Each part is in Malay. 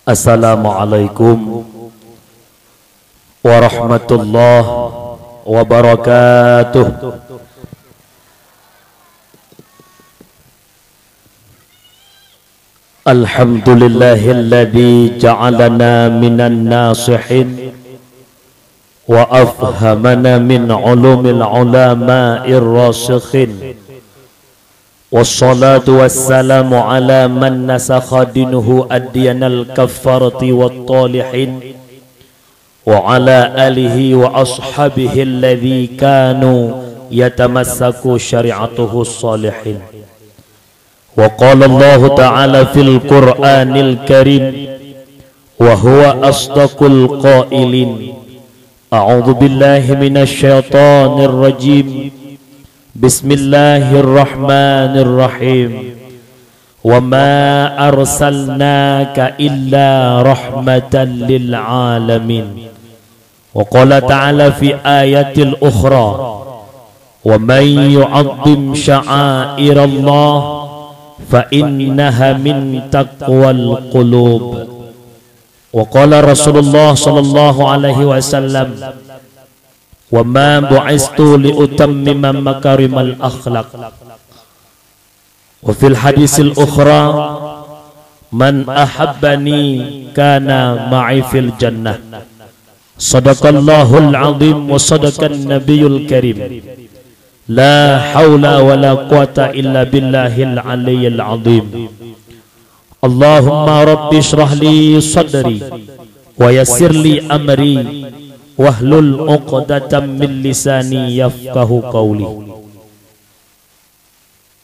Assalamualaikum warahmatullahi wabarakatuh. Alhamdulillahilladzi ja'alana minan nasihin wa afhamana min ulumil ulama'ir rasikhin. Wassalatu wassalamu ala man nasakha dinuhu adyanal kaffarati wat talihin wa ala alihi wa ashabihi alladhi kanu yatamassaku syari'atuhu salihin. Wa qala Allah ta'ala fil Qur'anil Karim wa huwa asdaqul qailin. A'udzu billahi minasy syaithanir rajim. Bismillahirrahmanirrahim. Wa ma arsalnaka illa rahmatan lil alamin. Wa qala ta'ala fi ayatil ukhra wa man yu'azzim sya'airallah fa innaha min taqwal qulub. Wa qala Rasulullah sallallahu alaihi wasallam wa ma bu'istu li utammima makarimal akhlaq. Wa fil hadisil ukhra man ahabbani kana ma'i fil jannah. Sadaqallahul azim wa sadaqan nabiyul karim. La haula wa la quwata illa billahil aliyyil azim. Allahumma rabbi shrah li sadri wa yassir li amri wahlul 'uqdatam min lisani yafqahu qawli.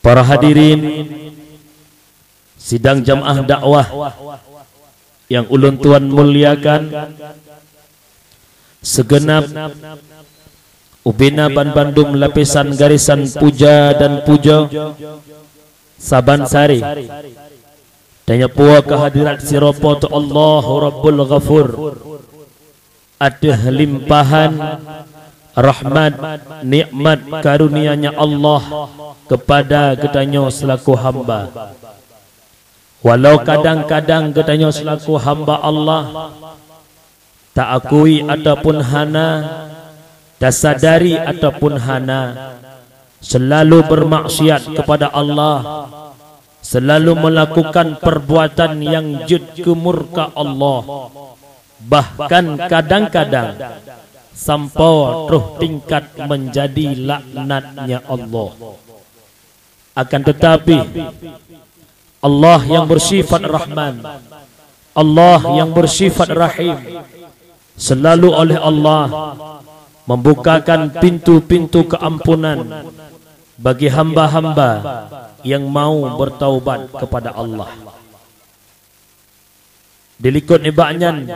Para hadirin sidang jamaah dakwah yang ulun tuan muliakan, segenap ubina Ban Bandung lapisan garisan puja dan puja saban sari tanya puwa kehadirat siropo tu Allah Rabbul Ghafur. Ada limpahan rahmat nikmat karunia-Nya Allah kepada ketanyo selaku hamba. Walau kadang-kadang ketanyo selaku hamba Allah tak akui ataupun hana, tak sadari ataupun hana, selalu bermaksiat kepada Allah, selalu melakukan perbuatan yang jud ke murka Allah. Bahkan kadang-kadang sampai terus tingkat menjadi laknatnya Allah. Akan tetapi Allah yang bersifat Rahman, Allah yang bersifat Rahim, selalu oleh Allah membukakan pintu-pintu keampunan bagi hamba-hamba yang mau bertaubat kepada Allah. Dilikut ibaknyan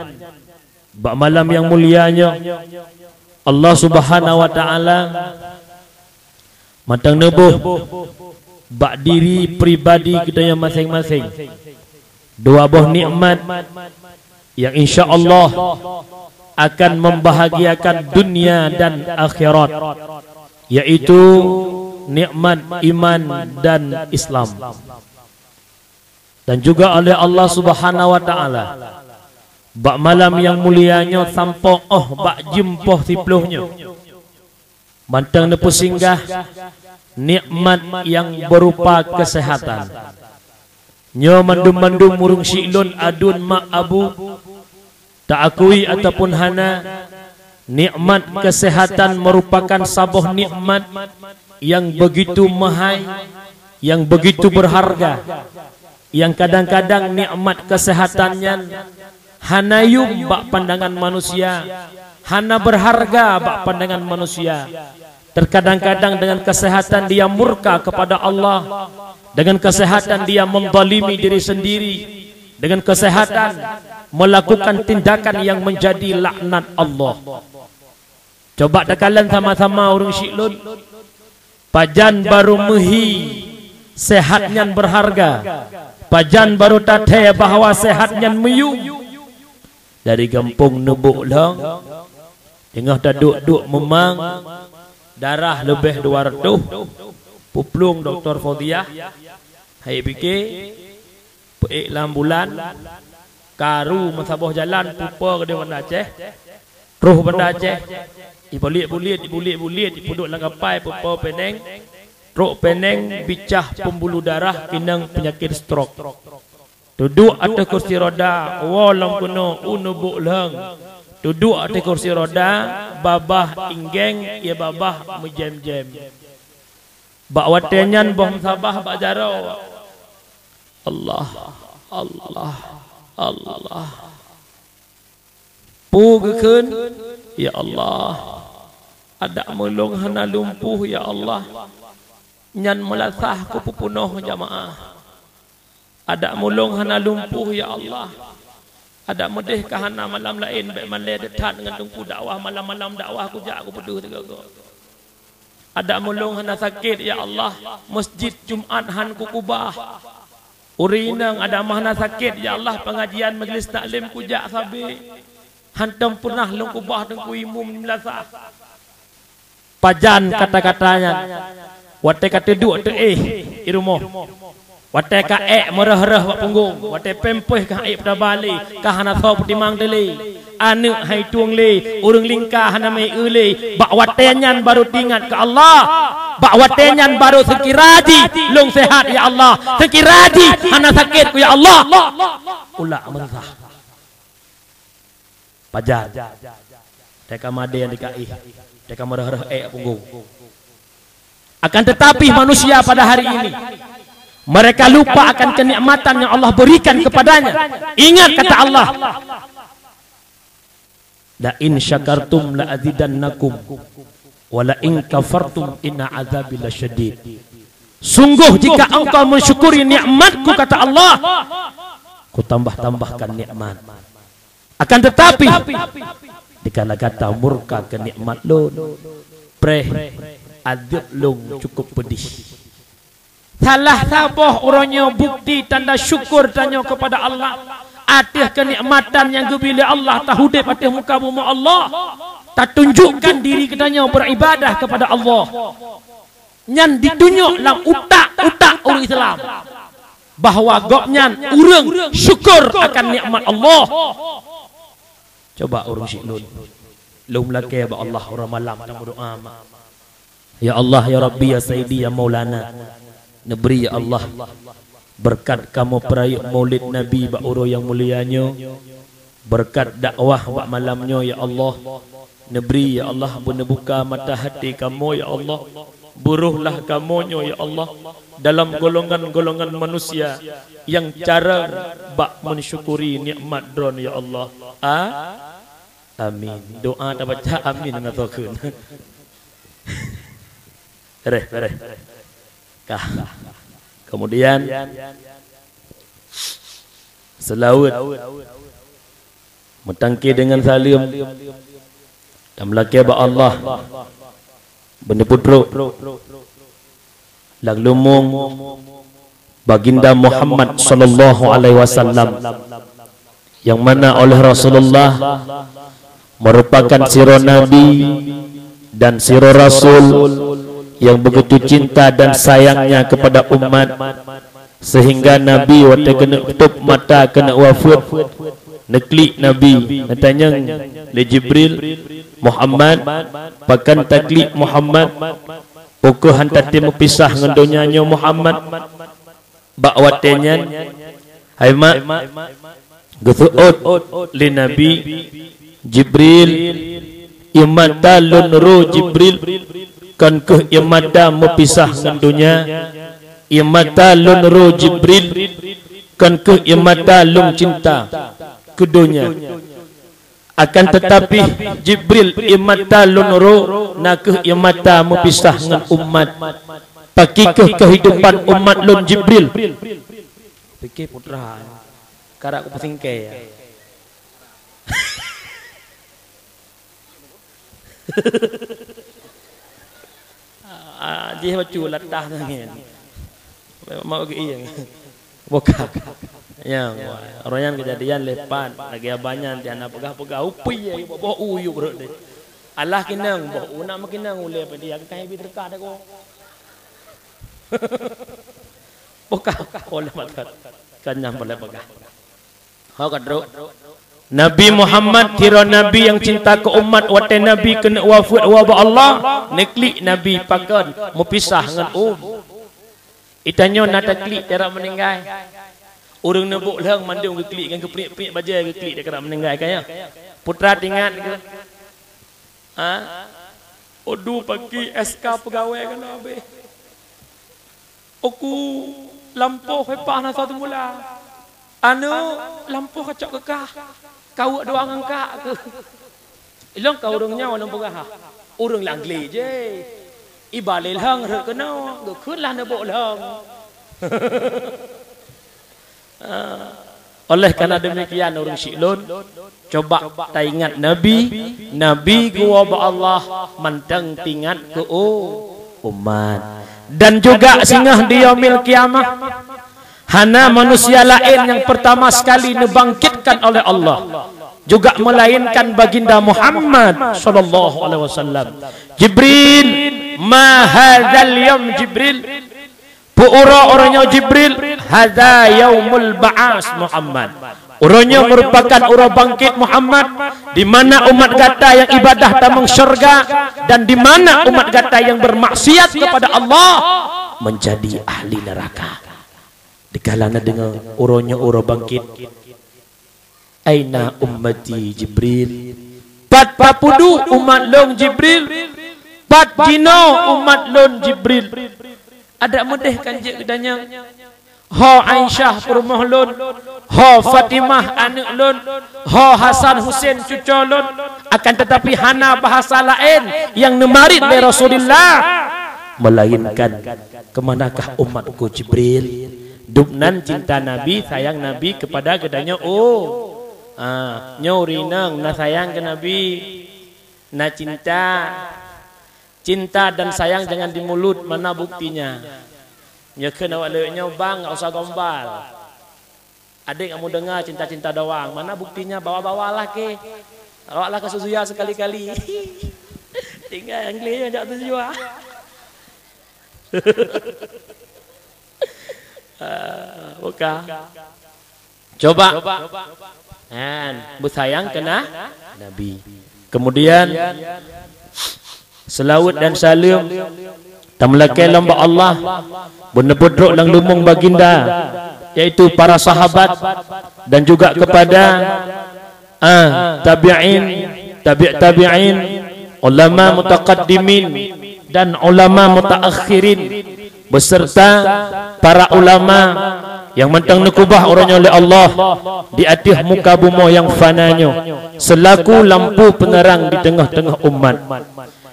bak malam yang mulianya Allah Subhanahu wa taala matang nebuh bak diri pribadi kita yang masing-masing dua buah nikmat yang insya-Allah akan membahagiakan dunia dan akhirat, yaitu nikmat iman dan Islam. Dan juga oleh Allah Subhanahu wa taala bak malam yang mulianya sampai bak jempoh tipluhnya mantang nepu singgah nikmat yang berupa kesehatan. Nyo mandum-mandum murung silun adun mak abu tak akui ataupun hana, nikmat kesehatan merupakan sebuah nikmat yang begitu mahal, yang begitu berharga, yang kadang-kadang nikmat kesehatannya hana yum bak pandangan manusia, hana berharga bak pandangan manusia. Terkadang-kadang dengan kesehatan dia murka kepada Allah, dengan kesehatan dia menzalimi diri sendiri, dengan kesehatan melakukan tindakan yang menjadi laknat Allah. Coba dekalan sama-sama urang syiklun, pajan baru mehi sehatnya berharga, pajan baru tateh bahawa sehatnya meyu. Dari kampung nebuk lah, tengah duduk memang darah lebih 200, puplung Dr. Fauziah, hai fikir peik lam bulan Karu masabah jalan pupa ke dia benda Aceh. Roh benda Aceh. Ibulit-bulit dipuduk lang kapai pupa peneng. Rok peneng bicah pembuluh darah kinang penyakit stroke. Duduk atas kursi roda, walang kuno unubuk lang. Duduk atas kursi roda, babah inggeng, ya babah mejem-jem. Bak watenyan bohong sabah bak jarau. Allah, Allah, Allah. Pugeun, ya Allah. Ada mulung hana lumpuh, ya Allah. Nyan melasah ku pupunuh jamaah. Ada mulung hana lumpuh, ya Allah. Ada medih kahana malam lain baik malai detat dengan tungku dakwah malam-malam dakwah aku jak aku peduh tegak. Ada mulung hana sakit, ya Allah. Masjid Jumat han ku kubah. Urinang ada mahna sakit, ya Allah. Pengajian majlis taklim ku jak sabi. Hantam pernah lung kubah tengku imum melasah. Pajan kata-katanya. Wate kata duk tu di rumah. Wate ka merah-rah wak punggung. Wate pempeh ka pada bali. Ka hana thau putimang teli. Anu hai tuang le. Urung lingkah hana mai ule. Bak watenyan baru tingat ke Allah. Bak watenyan baru sekiraji. Long sehat ya Allah. Sekiraji hana sakit ku ya Allah. Ulak mentah. Pajan. Teka made yang dikai. Teka merah-rah punggung. Akan tetapi manusia pada hari ini mereka lupa akan kenikmatan yang Allah berikan kepadanya. Ingat kata Allah, la in syakartum la azidannakum wa la in kafartum inna azabi lasyadid. Sungguh jika engkau mensyukuri nikmatku kata Allah, ku tambah-tambahkan nikmat. Akan tetapi dikala kata murka ke nikmat lo, adab long cukup pedih. Salah sabah orangnya bukti tanda syukur tanya kepada Allah atas kenikmatan yang diberi Allah tahudib atas muka bumi Allah. Tak tunjukkan diri katanya beribadah kepada Allah. Nyan ditunjuk dalam utak-utak orang Islam bahawa goknyan urang syukur akan nikmat Allah. Coba urang siklun. Lum lake ba Allah orang malam tak berdoa. Ya Allah, ya Rabbi, ya Sayyidi, ya Maulana. Neberi ya Allah. Berkat kamu perayaan maulid Nabi ba'uro yang mulianya. Berkat dakwah bak malamnya ya Allah. Neberi ya Allah, buka mata hati kamu ya Allah. Buruhlah kamunya ya Allah. Dalam golongan-golongan manusia yang cara bak mensyukuri nikmat dron ya Allah. Amin. Doa tak baca amin dengan tokun. Bereh. Kemudian selawat metangki dengan salim dan melaki ba Allah benda putro lag lumung baginda Muhammad sallallahu alaihi wasallam yang mana oleh Rasulullah merupakan sirah Nabi dan sirah Rasul yang begitu cinta dan sayangnya kepada umat sehingga Nabi waktu kena tutup mata kena wafat neklik Nabi katanya le Jibril Muhammad pakan taklik Muhammad pokok hantar tim pisah dengan donyanya Muhammad bak watenya hai mak gesuot li Nabi Jibril imata lunru Jibril kan ke imada mepisah dengan dunia imata lunru Jibril kan ke imada lung cinta ke dunia akan tetapi Jibril imata lunru nak ke imata mepisah dengan umat pakai ke kehidupan umat lun Jibril fikir putra karak ku pasingke ya dia baca latah nangin mau ke iya buka yang orang yang kejadian lepat lagi abanyan dia nak pegah-pegah upi ya bawa uyu bro deh Allah kinang bawa nak makinang ule apa dia kai bi terka dak ko buka oleh makat kanyam boleh pegah kadro. Nabi Muhammad kira Nabi yang cinta ke umat, wate Nabi kena wafat wa Allah, neklik Nabi pakan mau pisah dengan Itanyo nak klik cara meninggal. Orang nebuk lang mandung ke klik kan ke prik-prik baja ke klik dia kena meninggal kaya. Putra tingat ke. Ha? Odu pagi SK pegawai kan abe. Aku lampu hepa na satu mula. Anu lampu kacok kekah. Kau doang angka ke. Ilong kau orangnya walau pegah. Orang langgli je. Ibalil hang re kena gekelah nebok lang. Oleh karena demikian orang Syiklun coba ta ingat Nabi gua ba Allah mantang tingat ke umat. Dan juga singgah di yaumil kiamah hana manusia lain yang pertama sekali dibangkitkan oleh Allah juga melainkan baginda Muhammad sallallahu alaihi wasallam. Jibril, ma hadzal yaum Jibril, puura orangnya Jibril, hadza yaumul ba'as Muhammad. Orangnya merupakan ura bangkit Muhammad, di mana umat kata yang ibadah tamang syurga dan di mana umat kata yang bermaksiat kepada Allah menjadi ahli neraka. Dikalana dengan orangnya ura bangkit, aina ummati Jibril, pat papudu umat long Jibril, pat jino umat long Jibril. Ada mudih kan je kedanya. Ho Aisyah perumah lon, ho Fatimah anak lon, ho Hasan Husain cucu lon. Akan tetapi hana bahasa lain yang nemarit dari Rasulullah, melainkan kemanakah umatku Jibril. Dubnan cinta Nabi, sayang Nabi kepada kedanya. Nyorinang na sayang ke Nabi, na cinta dan sayang jangan di mulut, mana buktinya? Ya kena awak lewatnya bang, tak usah gombal. Adik kamu dengar cinta-cinta doang, mana buktinya? Bawa-bawalah ke, bawalah ke Suzuya sekali-kali. Tinggal yang keliru jak Suzuya. Buka. Coba. Bersayang kena Nabi. Kemudian selawat dan salam tamlakai lamba Allah benebudruk lang lumung baginda, yaitu para sahabat dan juga kepada tabi'in, ulama mutaqaddimin dan ulama mutaakhirin beserta para ulama yang mentang nekubah orangnya oleh Allah di atas muka bumi yang fananya selaku lampu penerang di tengah-tengah umat.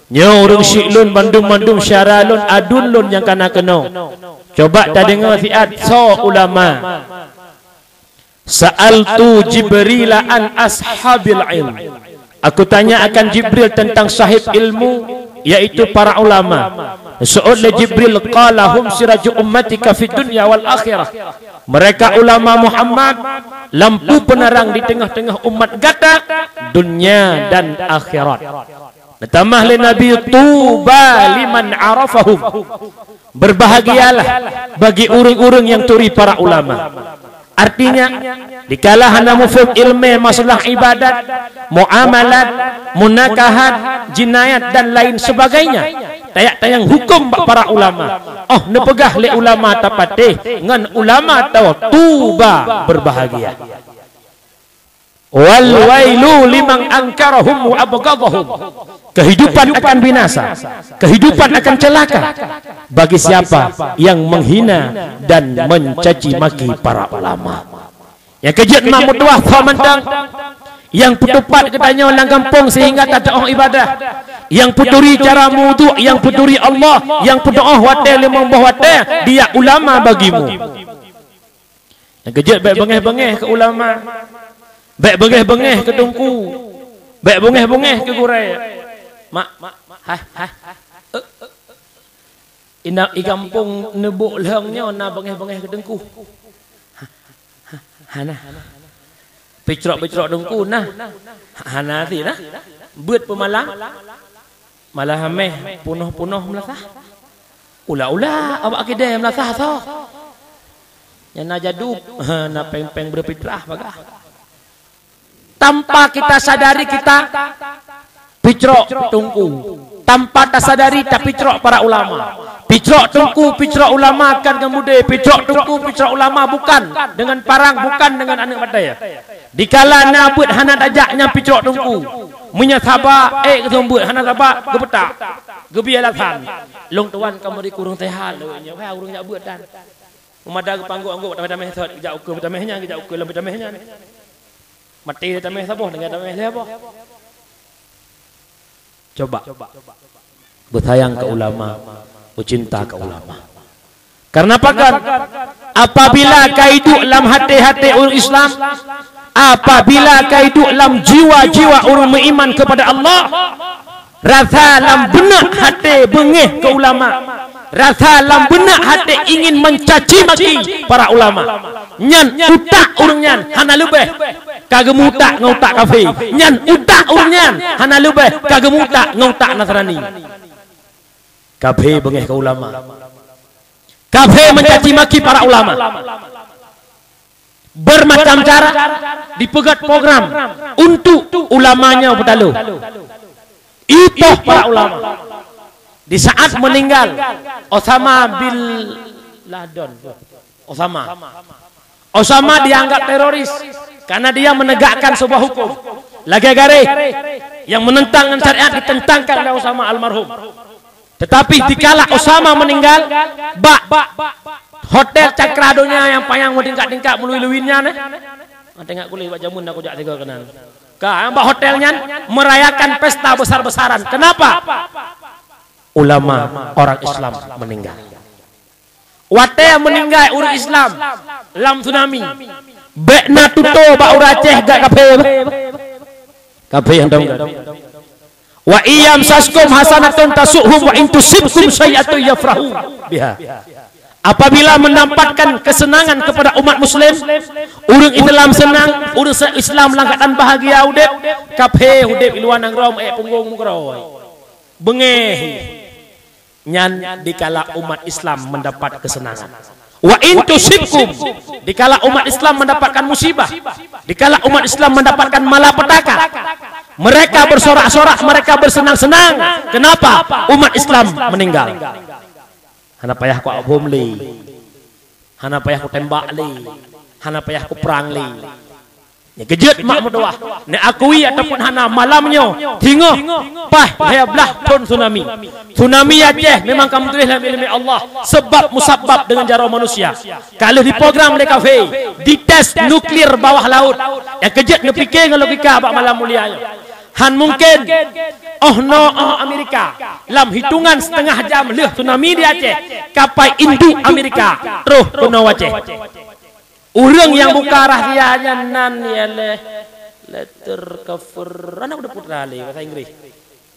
Nya orang Syiklun bandung-bandung syaralun adunlun yang kena kena. Coba tak dengar fiat so ulama. Sa'altu Jibril an ashabil ilm. Aku tanya akan Jibril tentang sahib ilmu, yaitu para ulama. Seolah Jibril qala hum siraju ummatika fid dunya wal akhirah. Mereka ulama Muhammad lampu penerang di tengah-tengah umat gata dunia dan akhirat. Tambah le Nabi tuba liman arafahum. Berbahagialah bagi urung-urung yang turi para ulama. Artinya dikala hana mufhum ilmu masalah ibadat, muamalat, munakahat, jinayat dan lain sebagainya. Tayak-tayang hukum para ulama. Oh nepegah le ulama tapateh ngan ulama tahu tuba berbahagia. Wal wailu liman angkarahum wa abghadahum. Kehidupan akan binasa, kehidupan akan celaka bagi siapa yang menghina dan mencaci maki para ulama. Yang kejut mahmud wah mentang yang putupat ketanya orang kampung sehingga tak ada ibadah, yang puturi cara wudu, yang puturi Allah, yang berdoa wate limang bah wate, dia ulama bagimu. Yang kejut baik bengeh-bengeh ke ulama, baik bengeh-bengeh ke tungku, baik bengeh-bengeh ke gurai. Ina i kampung nebuk lehangnya na bengeh-bengeh ke dengku. Hana. Pecrok-pecrok dengku nah. Hana ti nah. Beut pemalang. Malah hameh punuh-punuh melasah. Ula-ula awak kedai melasah tho. Yang na jaduk, na peng-peng berpitrah bagah. Tanpa kita sadari kita picrok tungku. Tanpa tak sadari tak picrok para ulama. Picrok tungku, picrok ulama akan kemudian picrok tungku, picrok ulama bukan dengan parang, bukan dengan anak badai. Dikala nabut hana dajaknya picrok tungku. Menyataba ketembut hana sabak gebetak. Gebialatan. Long tuan kamu di kurung tehal nya. Wah urang jak beut dan. Umada pangguk-angguk tameh thot jak ukur tamehnya jak ukur lebih tamehnya. Mati tameh saboh dengan tameh le apa? Coba bersayang ke ulama, bercinta ke ulama. Karena apa kan? Apabila kau hidup dalam hati-hati orang Islam, apabila kau hidup dalam jiwa-jiwa orang beriman kepada Allah, rasa dalam benak hati bengih ke ulama, rasa dalam benak hati ingin mencaci maki para ulama. Nyan utak orang nyan hana lebih kagemutak ngautak kafir. Nyan utak orang nyan hana lebih kagemutak ngautak Nasrani. Kafir bengih ke ulama. Kafir mencaci maki para ulama. Bermacam cara dipegat program untuk ulamanya bertalu. Itu para ulama. Di saat meninggal Osama bin Laden. Osama dianggap teroris karena dia menegakkan sebuah hukum lagi gare yang menentang syariat ditentangkan oleh Osama almarhum. Tetapi dikala Osama meninggal, hotel Cakradonya yang payang tingkat-tingkat meluwi-luwinya nih. Tengok kulit Pak Jamun aku jak tiga kenan. Mbak hotelnya merayakan pesta besar-besaran. Kenapa? Ulama orang Islam meninggal. Wate meninggal orang Islam dalam tsunami. Bekna tuto ba Aceh gak kafir. Kafir yang tahu. Wa iyam saskum hasanatun tasuhum wa intusibkum syai'atun yafrahu biha. Apabila mendapatkan kesenangan kepada umat muslim, urang Islam senang, urang Islam langkatan bahagia udep, kafir udep iluan nang rom punggung mukroi. Bengeh nyan dikala umat Islam mendapat kesenangan. Wa intusibkum dikala umat Islam mendapatkan musibah, dikala umat Islam mendapatkan malapetaka, mereka bersorak-sorak, mereka bersenang-senang. Kenapa? Umat Islam meninggal. Hana payah ku bom li, hana payah ku tembak li, hana payah ku perang li. Ya kejut mak berdoa. Nek akui ataupun hana malamnya tengok pah belah pun tsunami. Tsunami Aceh memang kamu tulis dalam ilmu Allah sebab musabab dengan jara manusia. Kalau diprogram oleh kafir, dites nuklir bawah laut. Ya kejut ngepikir dengan logika bak malam mulianya. Han mungkin Amerika dalam hitungan setengah jam leh tsunami di Aceh kapai induk Amerika terus kena Aceh. Orang yang buka rahasianya nan ialah letter cover. Anak udah putra li bahasa Inggris.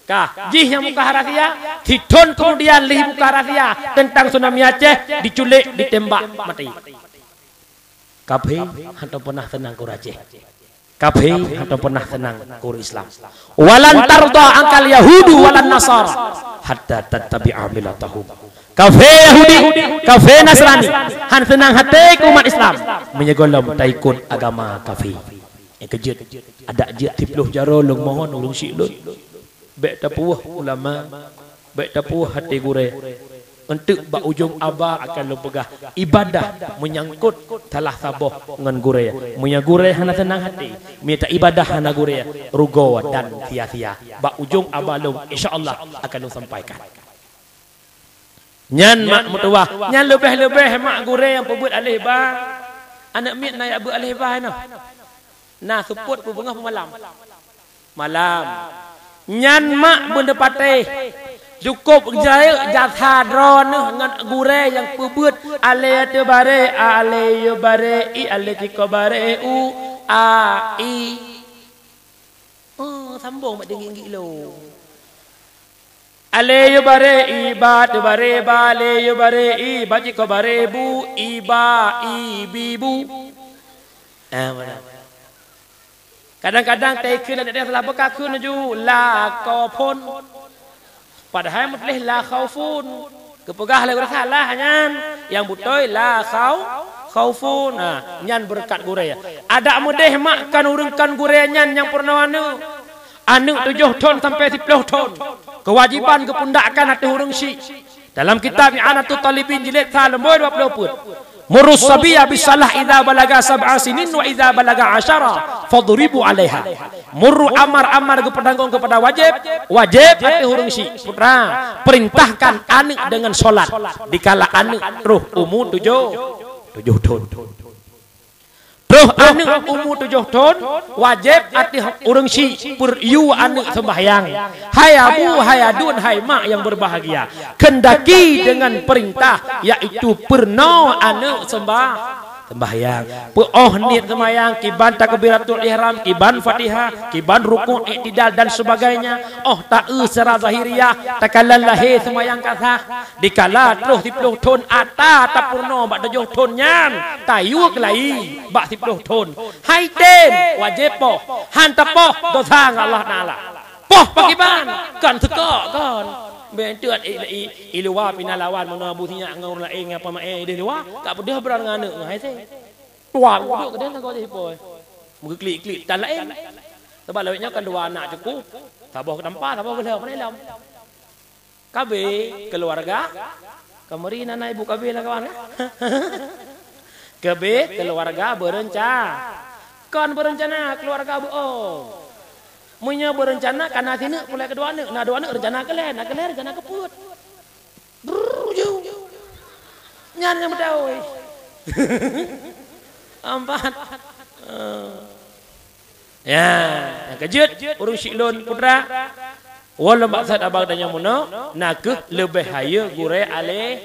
Kah, jih yang buka rahasia, hitun kemudian lih buka rahasia tentang tsunami Aceh, diculik, ditembak, mati. Kafir atau pernah tenang kur Aceh. Kafir atau pernah tenang kur Islam. Walan tarda angkal Yahudu walan Nasara hatta tattabi'a millatahum. Kafir Yahudi, kafir Nasrani, han senang hati umat Islam menyegolom taikut agama kafir. Kejut, ada jit tipluh jaro long mohon ulung syilun. Baik tapuh ulama, baik tapuh hati gure. Untuk bak ujung aba akan lo pegah ibadah menyangkut talah saboh ngan gure. Munya gure hana senang hati, minta ibadah hana gure rugo dan sia-sia. Bak ujung aba lo insyaallah akan lo sampaikan. Nyan mak mutuah, nyan lebih-lebih mak gure yang pebut alih ba. Anak mit naik abu alih ba no. Nah support pu bengah malam. Malam. Nyan mak benda patih. Cukup jaya jatha dron dengan gure yang pebut alih te bare alih bare I alih tiko bare u a I. Oh sambung mak tinggi lo. Ale yo bare iba tu bare ba le yo bare I baji ko bare bu iba I bibu. Kadang-kadang taken ada salah bekakun ju la qafun. Padahal mutlih la khaufun. Kepegah le salah nyan yang betul la khaufun nyan berkat gure ada mudeh makan urungkan gure nyan yang pernah anu 7 ton sampai 10 ton kewajiban kepundakan atas urung si dalam kitab I'anatul Talibin jilid 3 lembar 20 put murus sabiya bisalah idza balaga 7 sinin wa idza balaga 10 fadribu alaiha murru amar ke pedangkong kepada wajib atas urung si putra perintahkan anak dengan solat dikala anak ruh umur 7 ton ruh anak umur 7 ton wajib atas urung si periu anak sembahyang hai abu hai adun hai mak yang berbahagia kendaki dengan perintah yaitu pernah anak sembahyang niat sembahyang kiban takbiratul ihram kiban fatihah kiban rukuk i'tidal dan sebagainya secara zahiriyah takalan lahir sembahyang kasah dikala terus 10 ton ata tapurno bak 7 ton nyan tayu kelai bak 10 ton hai ten wajib poh han tapoh dosa Allah taala poh pakiban kan teka kan bentuat iluwa pinalawan mana businya ngau lain apa mae dia luwa tak pedih berang ngane ngai se tua duduk kedan kau je poi muka klik tan lain sebab lawitnya kan 2 anak cukup tabah ke tempat tabah ke dalam dalam kabe keluarga kemari nana ibu kabe lah kawan kabe keluarga berencana keluarga Munya berencana karena sini mulai kedua anak, nah dua anak rencana kalian, rencana keput. Nyan yang berdawai. 4. Ya, yang kejut urung siklon putra. Wala maksud abang tanya muno, nakeh lebih haya gure ale.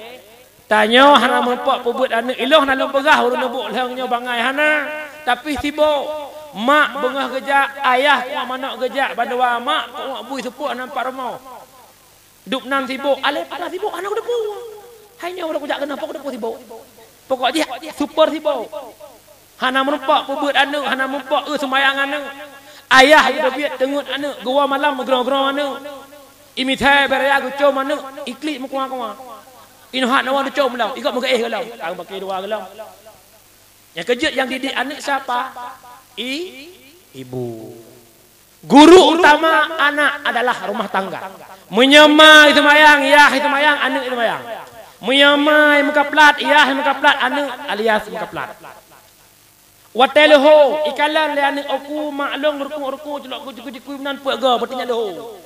Tanya hana mempak pebut anak iloh nalong pegah urung nebuk lehangnya bangai hana, tapi sibuk. Mak bengah gejak, ayah kuat manak gejak, badwa mak kuat bui sepuk nampak remau. Duk nan sibuk, alih pada sibuk anak udah puas. Hanya orang gejak kenapa udah puas sibuk. Pokok dia super sibuk. Hana merempak pebut anak, hana merempak semayang anak. Ayah udah biat tengut anak, gua malam gerong-gerong anak. Imi thai beraya gucom anak, iklik mukuah-kuah. Inu hat nawang gucom lau, ikut muka galau. Aku pakai 2 galau. Yang kejut yang didik anak siapa? Ibu. Guru utama anak adalah rumah tangga. Menyemai semayang, ya semayang, anak semayang. Menyemai muka plat, ya muka plat, anak alias muka plat. Watelho ikalan le anak aku maklong rukuk celok kuju nan pega bertinya leho.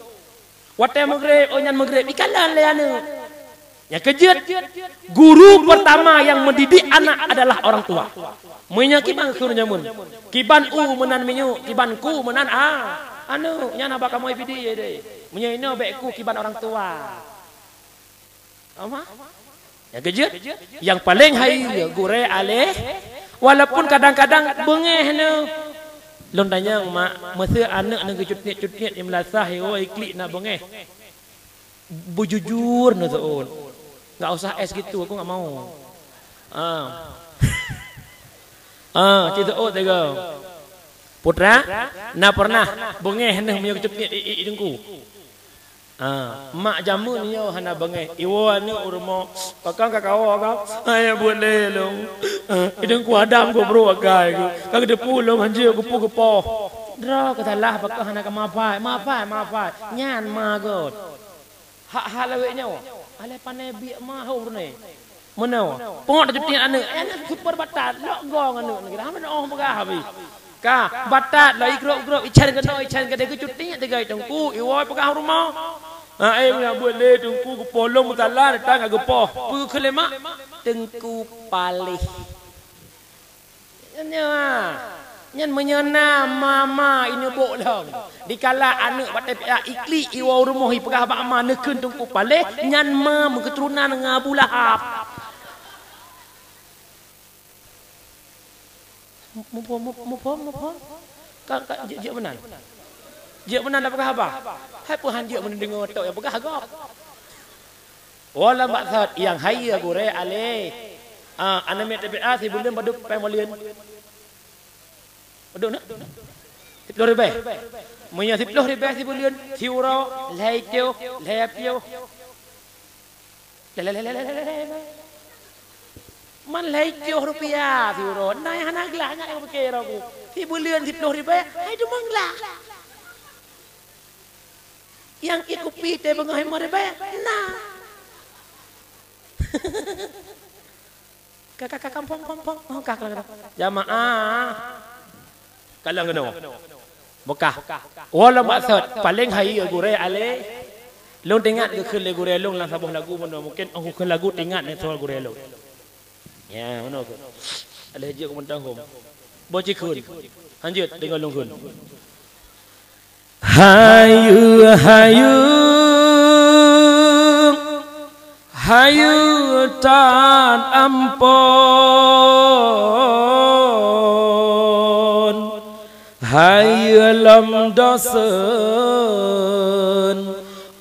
Watel maghrib onyan maghrib ikalan le anak. Yang kejut, guru pertama yang mendidik anak adalah orang tua. Munya kiban kurunya mun. Kiban menan minyu, kiban ku menan anu nya napa kamu video ye deh. Munya ino bekku kiban orang tua. Apa? Yang kejut, yang paling hai gure aleh walaupun kadang-kadang bengeh ne. Lon tanya mak, masa anak nak cut-cut imlasah yo iklik nak bengeh. Bujujur nu tuun. Enggak usah es gitu, aku enggak mau. Cerita tega. Putra, na pernah bengeh hendak punya kecepit hidungku. Mak jamu ni yo hana bengeh. Iwo ni urmo pakang kakao kau. Ayah boleh long. Hidungku adam ko bro agai ko. Kag de pulo manji ko po. Dra katalah pakang hana ka mafai. Nyan magot. Hak laweknya. Ale panai bi mahu ni. Mana? Pengok dah cuti anak. Anak super batat. Lok gong anak. Kita hamil orang pegah habis. Kah batat lah ikrok ican ke dia cuti nya tegai tengku. Iwoi pegah rumah. Yang boleh tengku ke polong mutala datang agak poh. Pu kelema tengku palih. Nyan menyena mama ini bolong. Dikala anak batai ikli iwa rumah pegah bak ma nekeun tengku palih nyan ma keturunan ngabu lahap. Mupo. Kak jek benan. Jek benan dah pegah apa? Hai puhan jek benan dengar tok yang pegah agak. Wala maksud yang hayya gure ale. Ana met tabiat si bundem baduk pemalian. Baduk nak? 10 ribu. Munya 10 ribu si bulian, siuro, laitio, lepio. มันเลยเจียวรุปียที่รถนายฮานักละนายเอาไปเกเรากูที่บุเรือนที่โดริบะให้ดูมึงละyang ikut pite bengah mare ba nah kakak kampung kak lah jamaah kalau ngono bokah wala maksud paling hai gure ale long tingat ke khul gure long lang sabuh lagu mono mungkin aku khul lagu tingat ni soal gure long ya ngono ke ale je ko mentang hom boci khun lanjut dengan long khun hayu hayu hayu tan ampun hayu lam dosen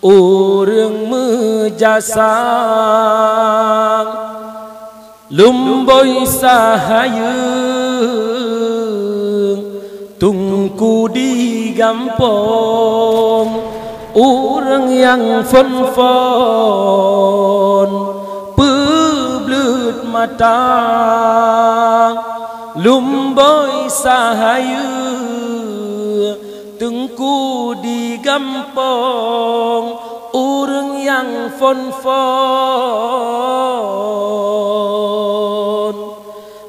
urang mejasang lumboy sahayu tungku di gampong orang yang fon peblut mata lumboy sahayu tungku di gampong orang yang fon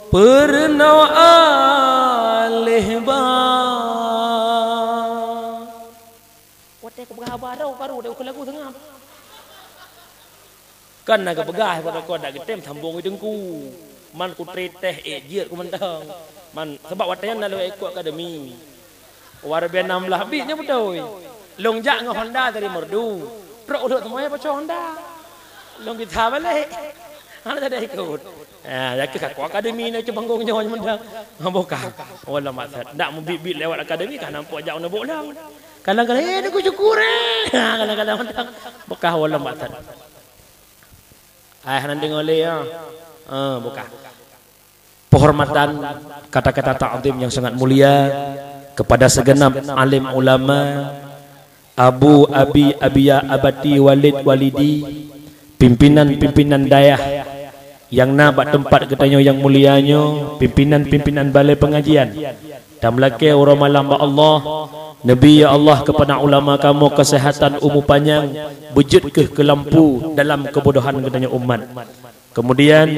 pernah alih baru dah lagu tengah kan nak begah pada kau dak getem sambung dengku man ku treteh jeut ku mentang man sebab watayan lalu ikut akademi warbe 16 habisnya betul longjak dengan Honda dari merdu truk dak semuanya pacu Honda long kita balik ana tak ada ikut ya ke aku akademi ni cuma banggungnya orang mentang bokah wala maksud ndak membibit lewat akademi kan nampak jauh nak bolang kadang-kadang aku syukur kadang-kadang bekah wala maksud nanti ngoleh ya bekah penghormatan kata-kata ta'zim yang sangat mulia kepada segenap alim ulama Abu Abi Abiya Abati Walid Walidi pimpinan-pimpinan dayah yang nabat tempat katanya yang mulianya pimpinan-pimpinan balai pengajian dan melaki orang malam Allah Nabi ya Allah kepada ulama kamu kesehatan umur panjang bujud ke lampu dalam kebodohan katanya umat. Kemudian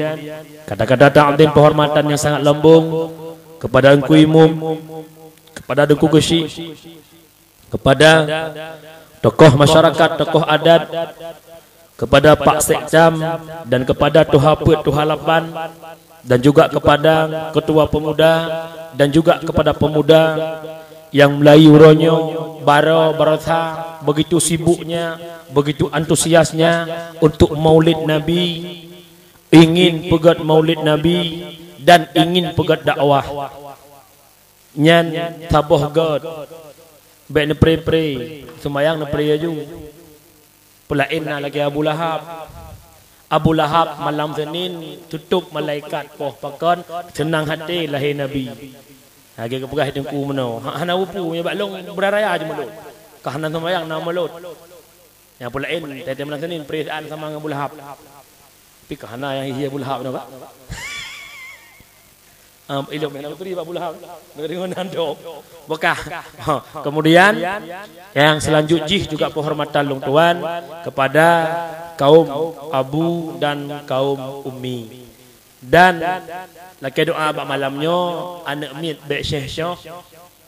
kata-kata ta'zim penghormatan yang sangat lembung kepada Engku Imum, kepada Engku Gesi, kepada tokoh masyarakat, tokoh adat, kepada Pak Sekcam dan kepada Tuha Put Tuha Lapan dan juga kepada ketua pemuda dan juga kepada pemuda yang Melayu ronyo barasa begitu sibuknya, begitu antusiasnya untuk Maulid Nabi, ingin pegat Maulid Nabi dan ingin pegat dakwah. Nyan taboh God, baik ne pre semayang ne pre aju. Pelain lagi Abu Lahab. Abu Lahab malam Senin tutup malaikat poh pakon senang hati lahir Nabi. Lagi kepegah dengku meno. Hana upu nya baklong beraraya aja mulut. Kahana semayang nama mulut. Yang pelain tete malam Senin perayaan sama Abu Lahab. Tapi kahana yang hiya Abu Lahab na ba? Ilmu yang aku Abu Lahab dengan nandok. Bekah. Kemudian yang selanjutnya juga penghormatan long tuan kepada kaum Abu dan kaum Ummi. Dan laki doa bak malamnya anak mit baik syekh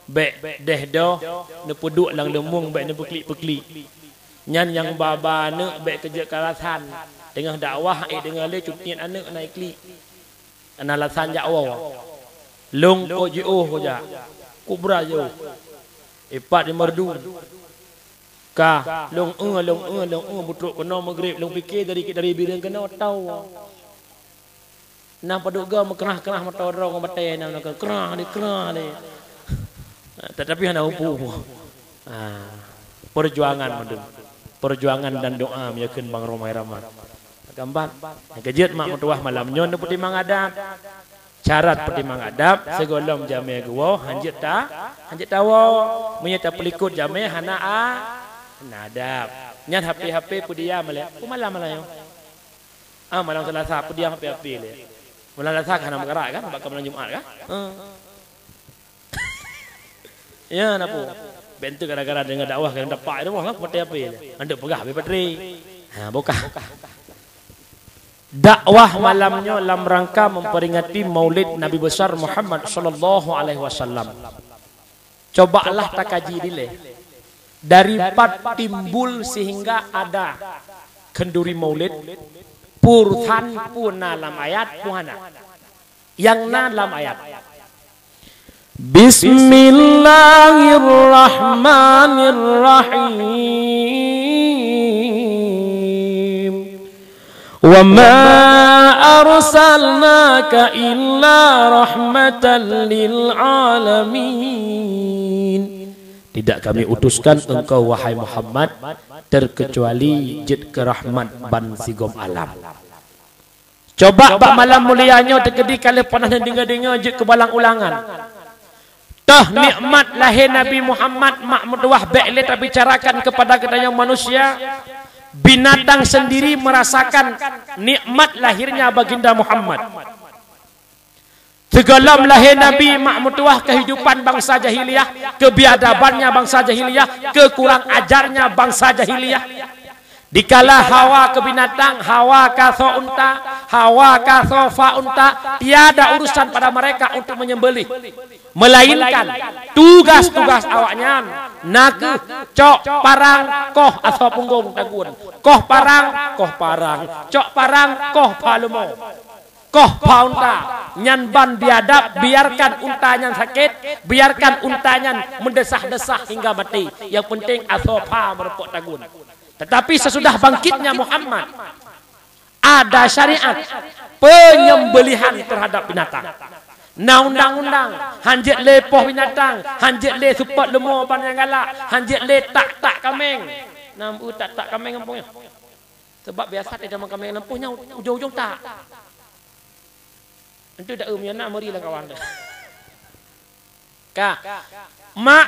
baik dehdo ne puduk lang lemung baik ne peklik-peklik. Nyan yang baba ne baik kerja karasan dengan dakwah dengan le cutian anak naik klik. Analasan jakwa. Long ko jo hoja. Kubra jo. Ipat di merdu. Ka long butruk kena maghrib long fikir dari birang kena tahu. Nang paduga mekerah-kerah mata orang batai nang kerah ni. Tetapi hana umpu. Perjuangan madun. Perjuangan dan doa meyakin bang Romai Rahmat. Gambar. Kejut mak mertuah malam nyon putih mangadap. Syarat putih mangadap segolong jamai gua hanjit tawo menyata pelikut jamai hana nadap. Nyan HP pudia malay. Ku malam yo. Malam Selasa pudia HP le. Mula datang kana bergerak kan, bakal malam Jumaat kan? Ya, napu. Bentuk gara-gara dengan dakwah kan dapat itu lah putih apa ya? Anda pegah be patri. Ha, bokah. Dakwah malamnya dalam rangka memperingati Maulid Nabi besar Muhammad sallallahu alaihi wasallam. Cobalah tak kaji dile. Dari pat timbul sehingga ada kenduri Maulid purthan puna dalam ayat puhana. Yang na dalam ayat. Bismillahirrahmanirrahim. Wa ma arsalnaka illa rahmatan lil alamin. Tidak kami utuskan engkau wahai Muhammad terkecuali jid kerahmat ban sigom alam. Coba bak malam mulianya terkedi kalau pernah dengar-dengar jid kebalang ulangan. Tah nikmat lahir Nabi Muhammad makmudwah be'le terbicarakan kepada kita manusia. Binatang sendiri merasakan nikmat lahirnya baginda Muhammad. Segalam lahir Nabi makmudwah kehidupan bangsa jahiliyah, kebiadabannya bangsa jahiliyah, kekurang ajarnya bangsa jahiliyah. Dikala Hawa ke binatang, Hawa kaso unta, Hawa kaso fa unta, tiada urusan pada mereka untuk menyembelih. Melainkan tugas-tugas awaknya naku, cok, parang, koh atau punggung tagun. Koh parang, cok parang, koh palumo. Koh paunta, nyan ban biadab, biarkan untanya sakit, biarkan untanya mendesah-desah hingga mati. Yang penting asofa merepuk tagun. Tetapi sesudah bangkitnya Muhammad, ada syariat penyembelihan terhadap binatang. Na undang-undang, hanjit lepoh binatang, hanjit le support lemur ban yang galak, hanjit le tak kameng. Nampu tak kameng empunya. Sebab biasa dia zaman kameng empunya ujung-ujung tak. Itu dak nak merilah kawan dah. Ka. Mak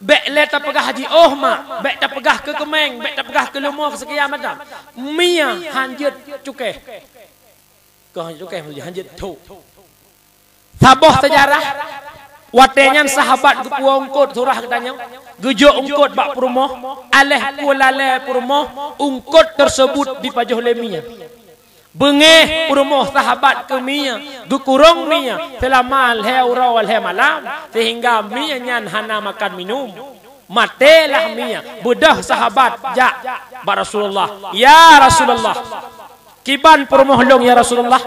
bek le tak pegah haji mak, bek tak pegah ke kemeng, bek tak pegah ke lemur sekian macam. Mia hanjit cukai. Kau cukai hanjit tu. Sabah sejarah watenyan sahabat gua ungkut surah katanya gejo ungkut bak perumoh aleh kulale perumoh ungkut tersebut di pajuh lemia bengeh perumoh sahabat ke mia gekurong mia selama alheura wal malam sehingga mia nyan hana makan minum matelah mia bedah sahabat ja ba Rasulullah ya Rasulullah kiban perumoh long ya Rasulullah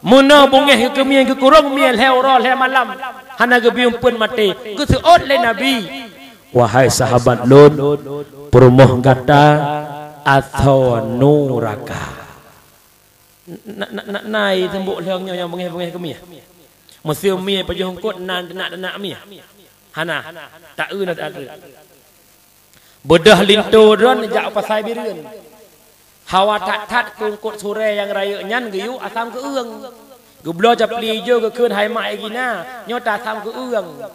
muna bungeh ke mia ke kurang mia heura le malam hana ge biumpun mati ke seot le nabi wahai sahabat lun perumoh gata atau nuraka nai tembuk leongnya yang bungeh ke mia museum mia pajuh hongkot nan nak mia hana tak nak ada bedah lintu ron jak pasai bireun Hawa tak kungkut sore yang raya nyan geyu asam ke uang. Geblo capli jo ke keun hai mai gina, nyota asam ke uang.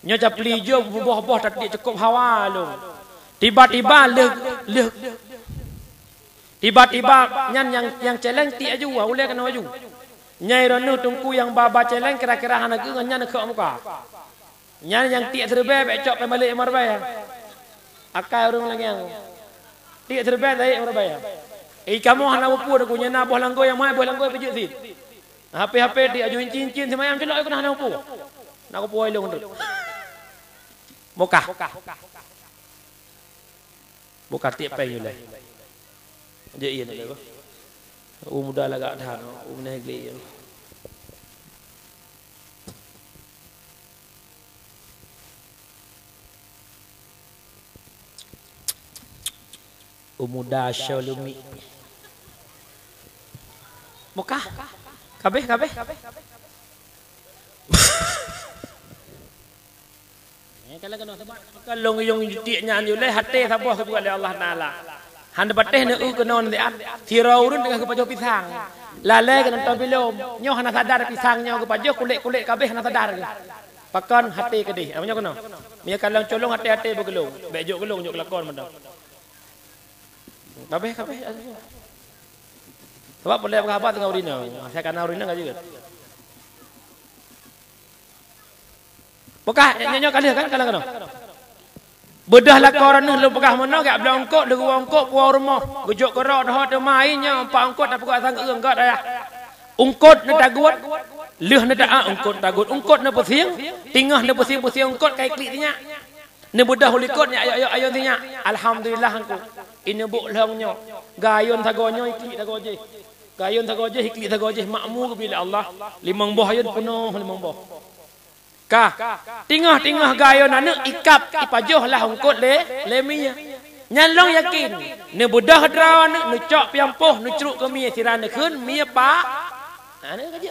Nyo capli jo boh-boh tak cukup hawa lu. Tiba-tiba tiba-tiba nyan yang celeng ti aju uleh kana aju. Nyai ranu tungku yang baba celeng kira-kira hana ke nyan ke muka. Nyan yang ti terbe becok pe balik marbai. Akai urang lagi yang dia terbaik dari orang bayar. Kamu hana upu aku nyana boh langgo yang mai boh langgo pejut si. HP dia ajuin cincin semayam celok aku hana upu. Nak upu ilung tu. Mokah. Mokah tiap pay yulai. Je iya nak lego. Muda lagak dah. Negeri. Umuda syalumi mukah kabeh kalau yung tiaknya anu le hati sabah kebuat oleh Allah Taala han bateh ne kenon de an tiraurun dengan kepajo pisang lale kan tabilom nyo hana sadar pisangnya kepajo kulit kabeh hana sadar pakan hati kedih amanya kono mia kalau colong hati-hati begelung bejuk gelung nyuk lakon mandang kabeh Sebab boleh berkhabar tengah urina. Saya kena urina enggak juga. Bekah nyanyi kali kan kalau. Bedah lah korang lu bekah mana gak belah ongkot de ongkot puang rumah. Gejok kerak dah ada mainnya empat ongkot tak buat sang enggak dah. Ongkot na tagut. Leuh na dak ongkot tagut. Ongkot na pusing, tingah na pusing-pusing ongkot kai klik tinya. Ne bedah hulikot nya ayo tinya. Alhamdulillah angku. Ini buk longnya. Gayon tagonyo iklik tagoje. Gayon tagoje iklik tagoje makmur bila Allah. Limang buah ayun penuh limang buah. Kah tingah gayon anak ikap ipajoh lah ungkut le mia nyalong yakin ne budah dra ne cok piampoh ne ceruk ke mia siran ne keun mia pa ne kerja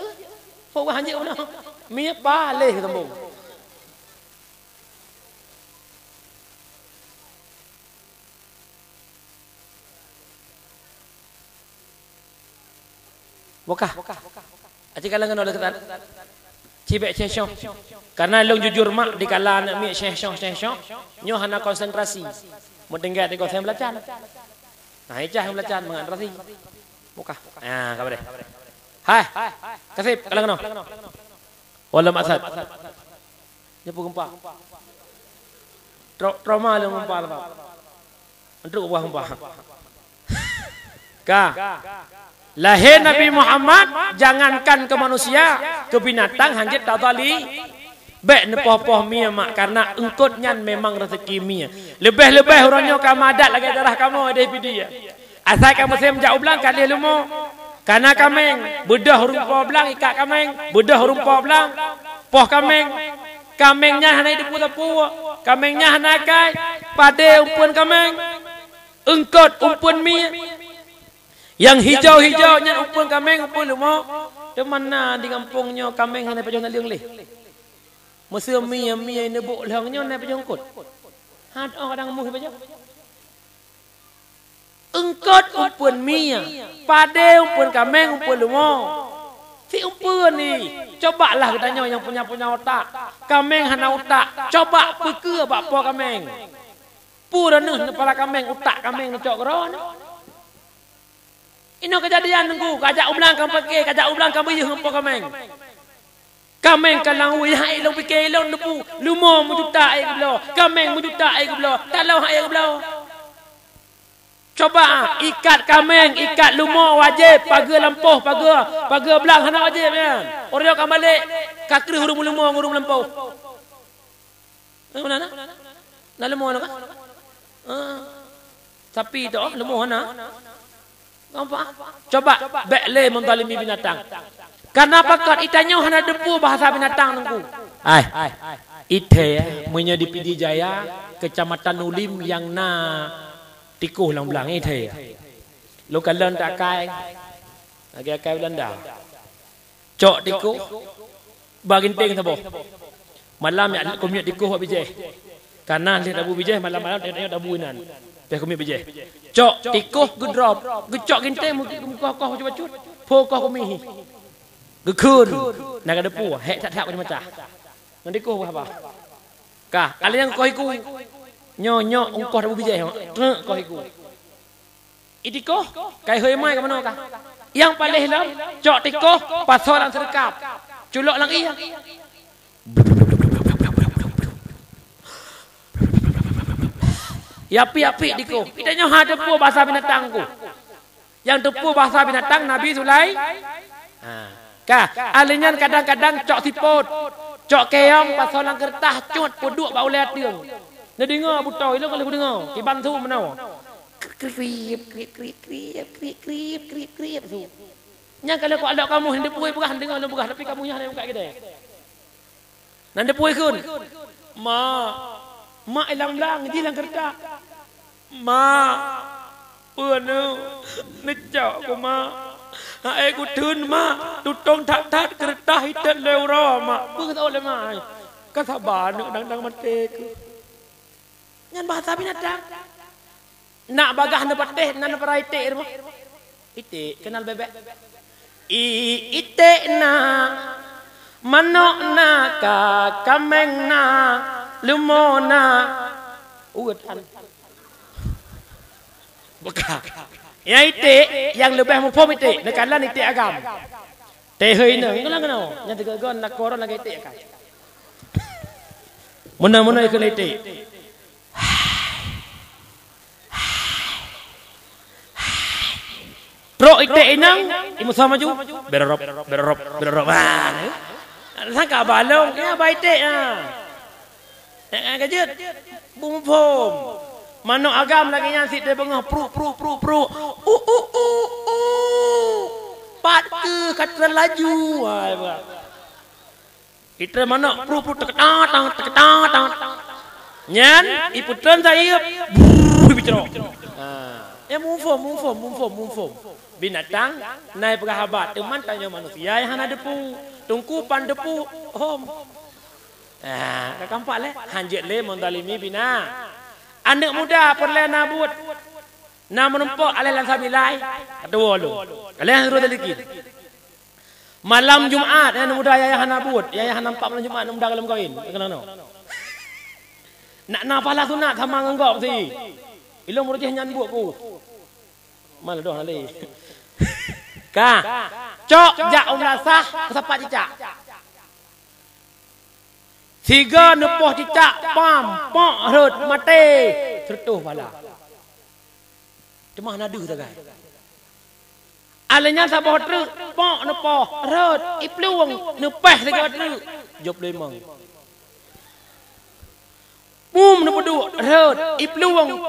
pok hanje mana mia pa leh tembung bokah aci kalangan oleh ketan cibek syekh karena long jujur mak di kala anak mi syekh nyo hana konsentrasi mendengar di kosan belacan nah ijah belacan mengantrasi buka kabar deh hai kasih kalang no wala masad nyepu gempa trauma lu gempa apa untuk buah gempa lahir Nabi Muhammad jangankan ke manusia ke binatang hanjit tak tali bek nepoh-poh mia mak karena engkot nyan memang rezeki mia lebih-lebih orangnya kamu adat lagi darah kamu ada dia asal kamu saya menjauh belang kali lumo karena kameng bedah rumpa belang ikat kameng bedah rumpa belang poh kamengnya hana tepu kamengnya hana kai pada umpun kameng engkot umpun mia yang hijau-hijaunya umpun kameng umpun lumo di mana di kampungnya kameng hanya pejong naliung leh mesti mia ini buk lehangnya hanya pejong kot ada orang muh pejong engkot umpun mia pada umpun kameng umpun lumo si umpun ni cobalah katanya yang punya otak kameng hana otak coba peke bakpo kameng pura neuh kepala kameng otak kameng cok keron. Ini kejadian nunggu, kajak ulang kamu pakai, kajak ulang kamu yang hampa kameng. Kameng kalau wihai lo pakai lo nepu, lumo mujuta air belo, kameng mujuta air belo, talau air belo. Coba ikat kameng, ikat lumo wajib, pagar lampuh, pagar belang hana wajib kan. Orang kamu balik, kakri hurung lumo, hurung lampuh. Mana? Nak lumo nak? Sapi tu, lumo hana. Coba bekle mendalimi binatang. Kenapa kat itanya hana depu bahasa binatang nunggu. Ite punya di Pidi Jaya, Kecamatan Ulim yang na tikuh lang belang ite. Lu kalan tak kai. Lagi kai Belanda. Cok tikuh baginting tabo. Malam ya kumit tikuh bijeh. Karena lihat Abu bijeh malam-malam tengok Abu nan. Teh kumit bijeh. Cok tikuh gedrop gecok genteng muka kau coba cut pokok kumi gekun nak ada pu hek tak macam nanti kau apa kah kalian kau iku nyok ungkoh dah bijai kau iku itiko kai hoi mai ke mana kah yang paling lam cok tikuh pasal lang serkap culok lang iya api diko. Itanya ada tepu bahasa binatangku. Yang tepu bahasa binatang Nabi Sulai. Kah, alinya kadang-kadang cok siput, cok keong pasolang kertas cut puduk bau lihat dia. Dia dengar butoi lu kalau dengar. Ki bantu menau. Krip tu. Nya kalau kau ada kamu hendak puai bukan dengar lu bukan tapi kamu yang ada buka gede. Nanti puai kun. Ma ilang-lang di lang kertas. Ma punu necok ko ma. Ai ku thun ma tutong that kertas hitat leuro ma. Pu tahu le ma. Ka sabar nak dang mate ku. Nyan bahasa binatang. Nak bagah na pateh nan paraite irmo. Ite kenal bebek. Ite na manok na ka kameng na lumona utan bekak Yang itik yang lebih mumpum itik nekalan itik agam. Teh hei nang ngono. Yang tegagon nak koron lagi itik kan. Mana-mana ikut itik. Pro itik inang imu sama maju. Berop. Sangka balong ya baik itik kajut mumpum. Mana agam lagi yang sit dia bengah pru. Pat ke kata laju. Kita mana pru teketang. Nyan iputran saya bicara. Ya mumfum. Binatang naik perhabat teman tanya manusia yang hana depu. Tungkupan depu. Kampak le hanjit le mondalimi bina. Anak muda perle nabut. Na menempok alai lan sabilai. Kedua lu. Alai huru delikit. Malam Jumaat anak muda yayah nabut, yayah nampak malam Jumaat anak muda dalam kawin. Kenapa? Nak pala sunat sama ngengkop si. Ilmu rujih nyan buatku. Mana doh ali. Ka. Cok jak umrasah kesepat cicak. Tiga nepoh cicak pam pok rut mati tertuh pala. Cemah nadu sagai. Alanya sabah truk pok nepoh rut ipluang nepeh sagai truk job lemang. Pum nepedu rut ipluang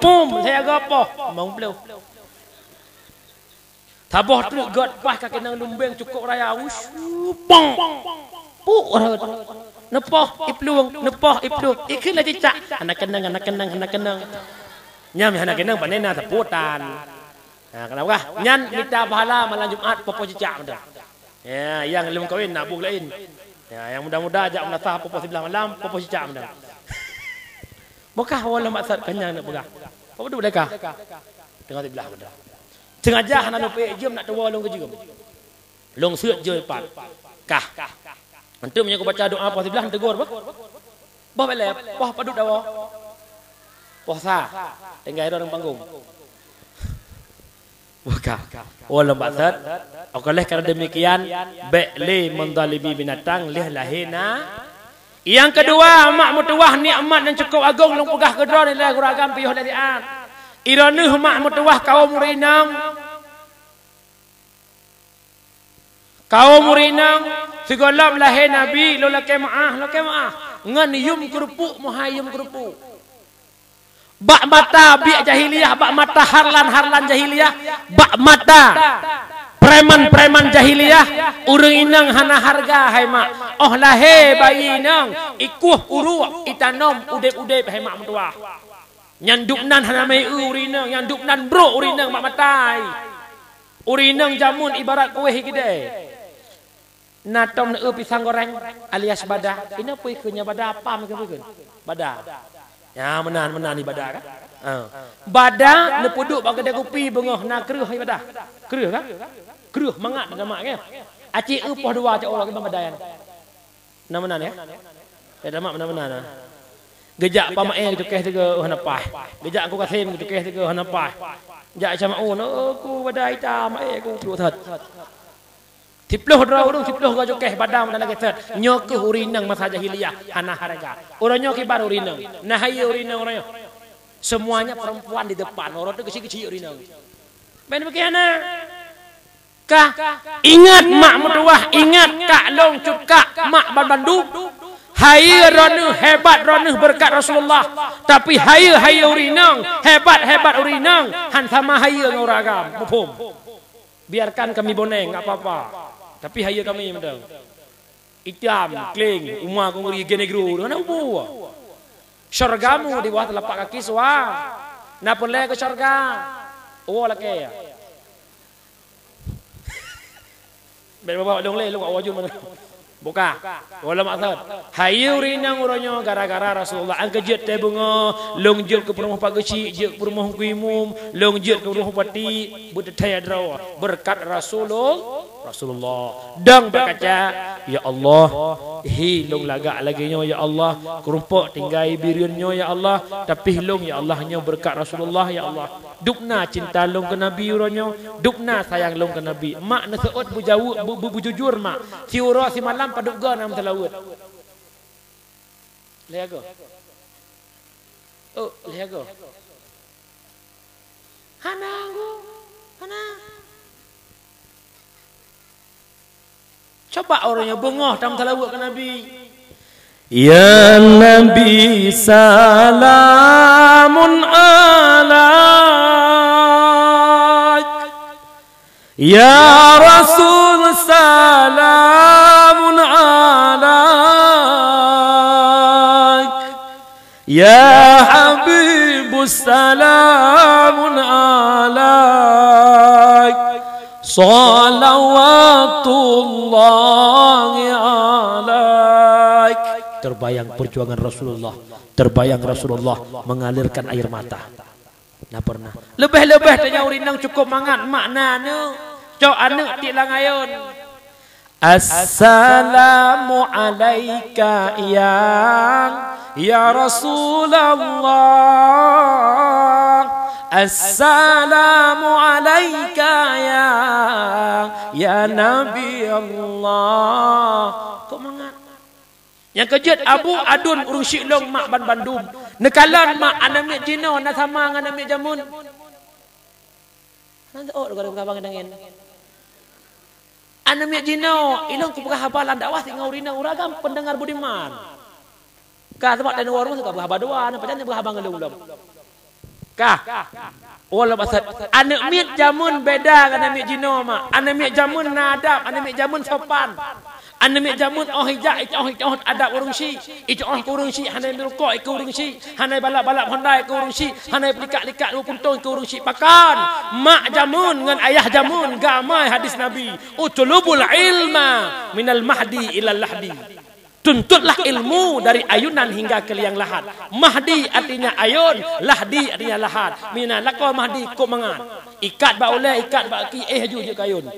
pum saya gapoh mang pleu. Sabah truk god pas kaki nang lumbeng cukup raya us pong. Puk nepoh ipluang ikhlas cicak anak kenang nyam anak kenang panena seputan. Nah kenapa nyan minta pahala malam Jumat popo cicak muda ya yang belum kawin nak buk lain ya yang muda-muda ajak menasah popo sebelah malam popo cicak muda bokah wala maksud kenyang nak begah apa tu mereka tengah sebelah muda sengaja hana nope jam nak tawa long kejum long seut je pat kah antum yang aku baca doa apa sebelah tegur apa? Bah belep, bah padut dawa. Puasa. Tinggal orang panggung. Buka. Wala maksud. Oleh kerana demikian, be'li mendalibi binatang lih lahina. Yang kedua, mak mutuah nikmat dan cukup agung long pegah kedua ni lah guragam piyuh dari an. Iranu mak mutuah kaum murinang. Kaum murinang segala lahir Nabi lo lake maah ngan yum kerupuk muhayum kerupuk bak mata bi jahiliyah bak mata harlan jahiliyah bak mata preman jahiliyah urang inang hana harga hai mak lahir bayi nang ikuh uru itanom udep hai mak mentua nyanduknan hana mai urinang nyanduknan bro urinang mak matai urinang jamun ibarat kuih gede. Natom na pisang goreng alias badah. Ini apa ikannya badah apa mungkin? Badah. Ya menan ni badah kan? Badah na puduk bang kedai kopi bengah na keruh hai badah. Keruh kan? Keruh mangat nama kan? Aci upah dua cak orang ke badayan. Nama ya? Ya nama mana? Gejak pamae gitu keh tiga hanapah. Gejak aku kasim gitu keh tiga hanapah. Jak sama aku badah hitam aku keluh thật. Tiploh draurung tiploh gajo keh badam dan lagi ter nyok urinang masa jahiliyah hana harga orang nyok ibar urinang nah hayo urinang orang semuanya perempuan di depan orang tu kecil urinang ben bagaimana kah ingat mak mertuah ingat kak long cukak mak bandu hayo ronu hebat ronu berkat Rasulullah tapi hayo urinang hebat urinang han sama hayo ngoragam mufum biarkan kami boneng enggak apa-apa. Tapi haya kami mendang. Itam, kling, umah ku ngeri genegru, mana ubu? Syurgamu di bawah telapak kaki suah. Napa le ke syurga? Oh laki ya. Bawa dong le lu wajud mana? Buka. Wala maksud. Hayu rinang uronyo gara-gara Rasulullah angkejut teh bunga, longjut ke rumah Pak Geci, je ke rumah Kuimum, longjut ke rumah Pati, budaya draw berkat Rasulullah. Dang berkaca, ya Allah, hilung lagak lagi nyo ya Allah, kerumpuk tinggai birunnya ya Allah, tapi hilung ya Allah nyo berkat Rasulullah ya Allah. Dukna cinta long ke Nabi uronyo, dukna sayang long ke Nabi. Mak na seut bujujur mak. Si uro si malam paduk ga nam telawut. Lihat go. Oh, lihat go. Hana go. Hana. Coba orangnya bengah dalam telawut ke Nabi. Ya Nabi salamun alaik, ya Rasul salamun alaik, ya Habib salamun alaik, salawatullahi alaik. Terbayang perjuangan Rasulullah, terbayang Rasulullah mengalirkan air mata. Nah pernah. Lebih-lebih tanya urinang cukup mangat maknanya. Cok anu ti langayun. Assalamu alayka ya Rasulullah. Assalamu alayka ya Nabi Allah. Kok mangat? Yang kejut Abu Adun urung Syiklong mak ban Bandung. Nekalan mak anamik Cina na sama dengan anamik Jamun. Nanti kalau abang ngengin. Anamik Cina ilong ku habalan dakwah tinggal urina uragam pendengar budiman. Ka tempat dan warung suka berhabadua, padan berhabang ngelulum. Ka. Wala pasal anamik Jamun beda dengan anamik Cina mak. Anamik Jamun nadab, anamik Jamun sopan. Anamik Jamun hijak itu adab urung si itu urung si hanai merokok ke urung si hanai balap-balap Honda ke urung si hanai pelikat-likat 20 tahun ke urung si pakan mak Jamun dengan ayah Jamun gamai hadis Nabi utulubul ilma minal mahdi ilal lahdi. Tuntutlah ilmu dari ayunan hingga ke liang lahat. Mahdi artinya ayun, lahdi artinya lahat. Mina lako mahdi kok mangan. Ikat ba oleh, ikat ba ki haju je kayun.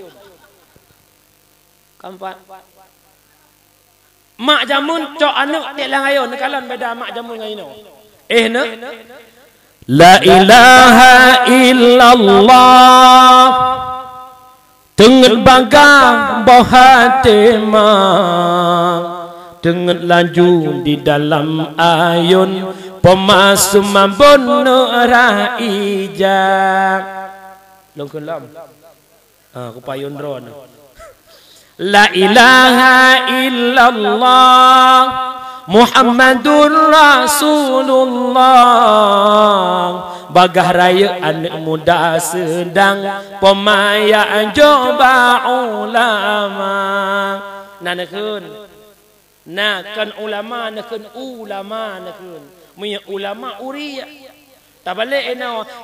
Kampat. Mak Jamun cok anu tek lang ayo nekalan beda mak Jamun dengan ino. Ne La ilaha illallah dengan bangga bahatima dengan laju di dalam ayun pemasum mambon raijak longkelam kupayun drone. La ilaha illallah Muhammadur Rasulullah. Bagah raya anak muda sedang pemaya coba ulama. Nakan ulama Munya ulama uriya. Tak balik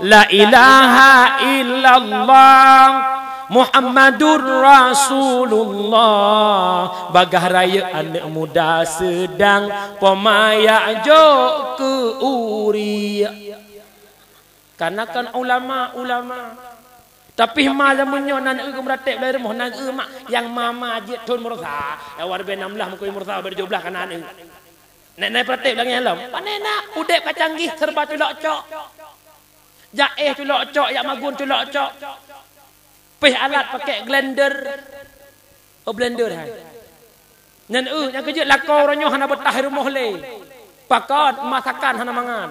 la ilaha illallah Muhammadur Rasulullah. Bagah raya anak muda sedang pemaya jo ke uria. Karena kan ulama. Tapi malam munyo nan ke meratek dari moh nan mak yang mama je tun mursa. War be 16 mukui mursa ber 17 kanan ni. Nek pratek lagi alam. Panena udek kacanggih serba culok cok. Jaeh culok cok, yak magun culok cok. Peh alat pakai blender. Oh blender hai. Nan yang kerja lakau ronyo hana betah rumah le. Pakot masakan hana mangan.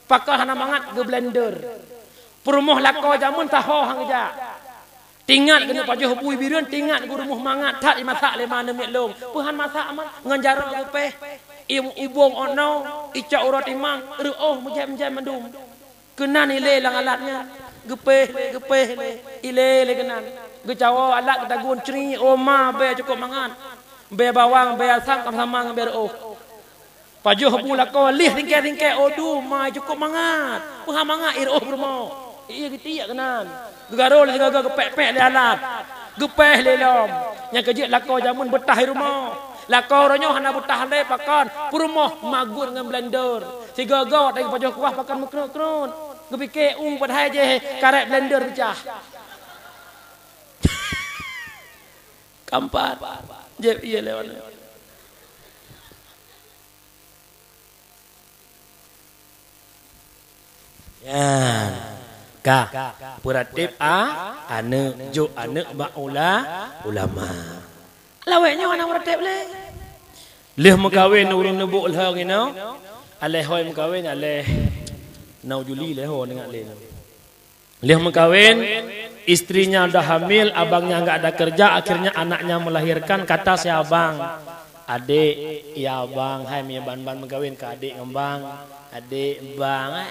Pakot hana mangat ke blender. Perumuh lakau jamun taho hang ja. Tingat kena pajuh pui bireun tingat ku rumuh mangat tak dimasak le mana mek long. Puhan masak amat nganjaro ke peh. Ibung ono icak urut timang reuh menjam mendum. Kenan ile lang alatnya. Gepeh le ile kenan gecawo alat ketagun ceri oma be cukup mangan be bawang be asam sama be oh pajuh pula ko lih tingke odu mai cukup mangat puha mangat ir oh rumah iya gitu ya kenan gegarol gaga gepek-pek le alat gepeh le lom yang kejit lako jamun betah rumah lako ronyo hana betah le pakan purmoh magun dengan blender si gaga dari pajuh kuah pakan mekron gepike padahal je karet blender pecah. Kampat. Je iya lewat. Ya. Kah beratib ane jo ane ulama. Laweknya anak beratib le. Leh mengkawin urun nebuk lah ngino. Aleh hoi mengkawin aleh nau Juli leh ho dengan le. Leh mengkawin, istrinya dah hamil, abangnya enggak ada kerja, akhirnya anaknya melahirkan, kata si abang, adik, ya abang, hai mi ban-ban mengkawin ke adik ngembang, adik bang.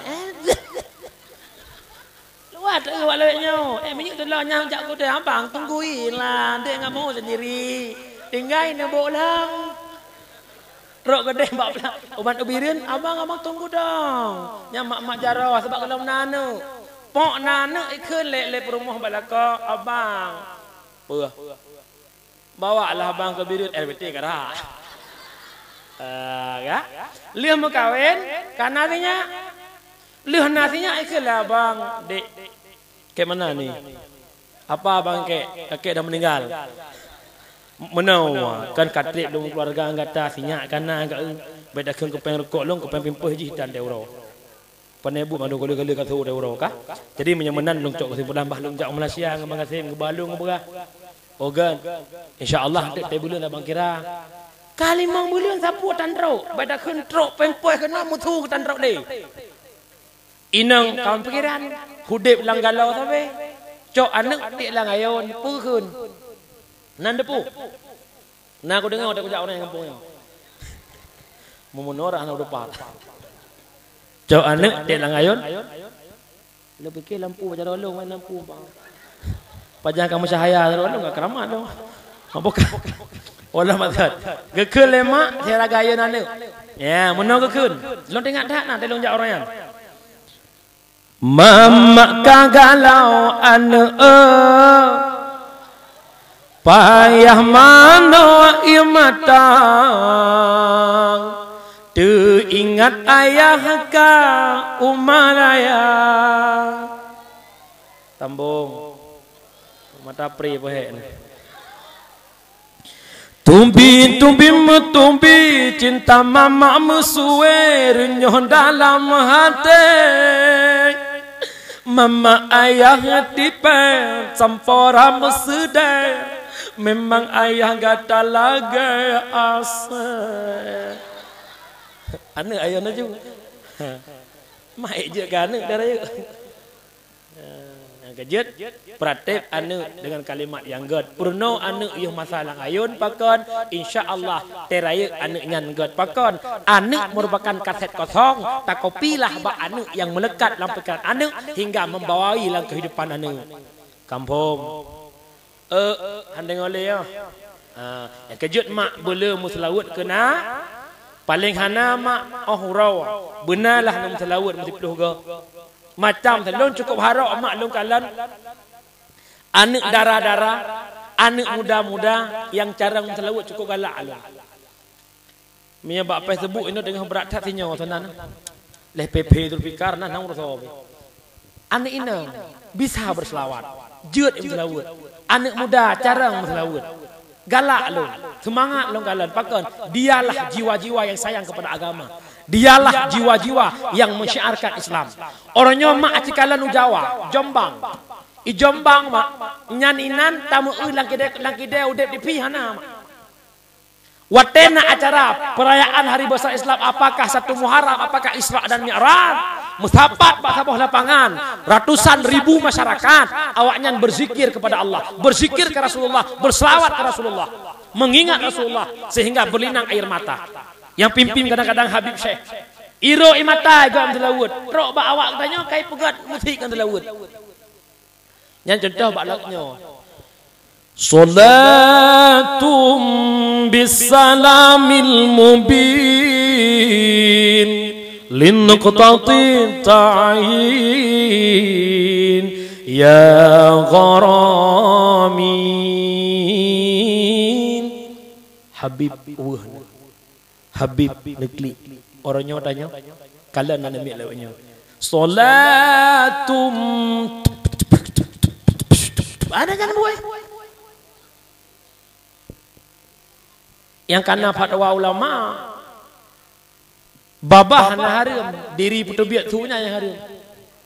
Luat waleknya. Minyak tu lah nyajak ku dia abang tungguin lah, dia enggak mau sendiri. Tinggal nebuk lang. Rok gede bak belah. Uban ubirin, abang tunggu dong. Nya mak jarah sebab kalau nana. Pok nana ikut le perumah balaka abang. Puh. Bawalah abang ke birin LBT kara. Ya. Leh mau kawin, kan nasinya. Leh nasinya ikutlah abang, Dek. Ke mana ni? Apa abang kakek dah meninggal? Menau kan katrip dong keluarga kata sinyak kana agak beda kan kepeng rekok long kepeng pimpeh ji dan deuro penebu madu kali-kali kata deuro kah jadi menyemenan long cok kesimpulan bah long jak Malaysia ngabang kasim ngebalung ngeberah organ insyaallah dek bulan abang kira kali mang bulan sapu tandro beda kan trok pimpeh kena mutu tandro de inang kawan pikiran hudip lang galau tapi cok anak tik lang ayon peukeun nan depu. Nah aku dengar ada kujak orang yang kampungnya. Memunor anak depan. Jauh anak dia langayon. Lu fikir lampu baca rolong main lampu bang. Pajang kamu cahaya rolong enggak keramat dong. Mampukah? Olah maksud. Gekul lemak tiara gayon anak. Ya, menang gekul. Lu tengok tak nak tolong jak orang yang. Mama kagalau anak payah mano imatang teringat ayah ka umaraya tambung mata pri pohe tumbi cinta mama mesuwe renyuh dalam hati mama ayah tipe sampora mesede memang ayah gak ada lagi asa. Anak ayah nak juga. Mai je kan anak darah. Kejut pratip anak dengan kalimat yang god. Purno anak yang masalah ayun pakon insya-Allah teraya anak ngan god pakon. Anak merupakan kaset kosong, tak kopilah bak anak yang melekat dalam pikiran anak hingga membawai dalam kehidupan anak. Kampung handeng oleh ya. Yang kejut mak bela muslawut kena paling hana mak raw. Benarlah nak muslawut mesti peluh ke. Macam telon cukup harap mak long kalan. Anak darah-darah, anak muda-muda yang cara muslawut cukup galak alung. Mia bak Facebook ini dengan berat hatinya sanan. Leh PP tu fikar nah nang rasa. Anak ini bisa berselawat. Jeut muslawut. Anak muda cara muslawut. Galak lu, semangat lu galan pakon. Dialah jiwa-jiwa yang sayang kepada agama. Dialah jiwa-jiwa yang mensyiarkan Islam. Orangnya mak acikalan Jawa, Jombang. I Jombang mak nyaninan tamu langkide udep di pihana mak. Watena acara perayaan hari besar Islam apakah satu Muharram, apakah Isra dan Mi'raj? Mustapat pak sabuh lapangan, ratusan ribu masyarakat awaknya berzikir kepada Allah, berzikir ke Rasulullah, berselawat ke Rasulullah, mengingat Rasulullah sehingga berlinang air mata. Yang pimpin kadang-kadang Habib Syekh. Iro imata gam telawud. Rok ba awak tanya kai pegat musik kan telawud. Yang contoh bak laknya. Salatum bisalamil mubin linuqtati ta'in ya gharamin Habib Habib negeri orangnya tanya kalian nak ambil lewatnya salatum ada kan boy yang karena fatwa ulama babah na haram diri putubiat sunya yang haram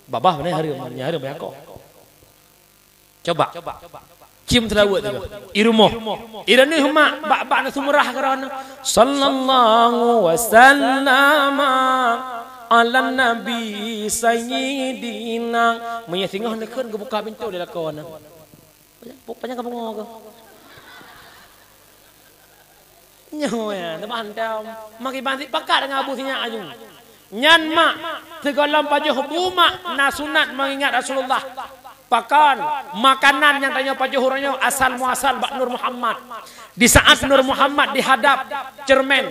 Babah mana hari berapa? Coba. Cium terawat tu. Irumuh. Irani huma bak sumrah kerana sallallahu wasallama ala nabi sayyidina. Maya singah nak ke buka pintu dia lakon. Panjang ke bengok ke? Nyo ya, teman tau. Maki bantik pakat dengan Abu Sinya aju. Nyan mak tegalam pajuh buma na sunat mengingat Rasulullah. Pakan makanan yang tanya pajuh orangnya asal muasal bak Nur Muhammad. Di saat Nur Muhammad dihadap cermin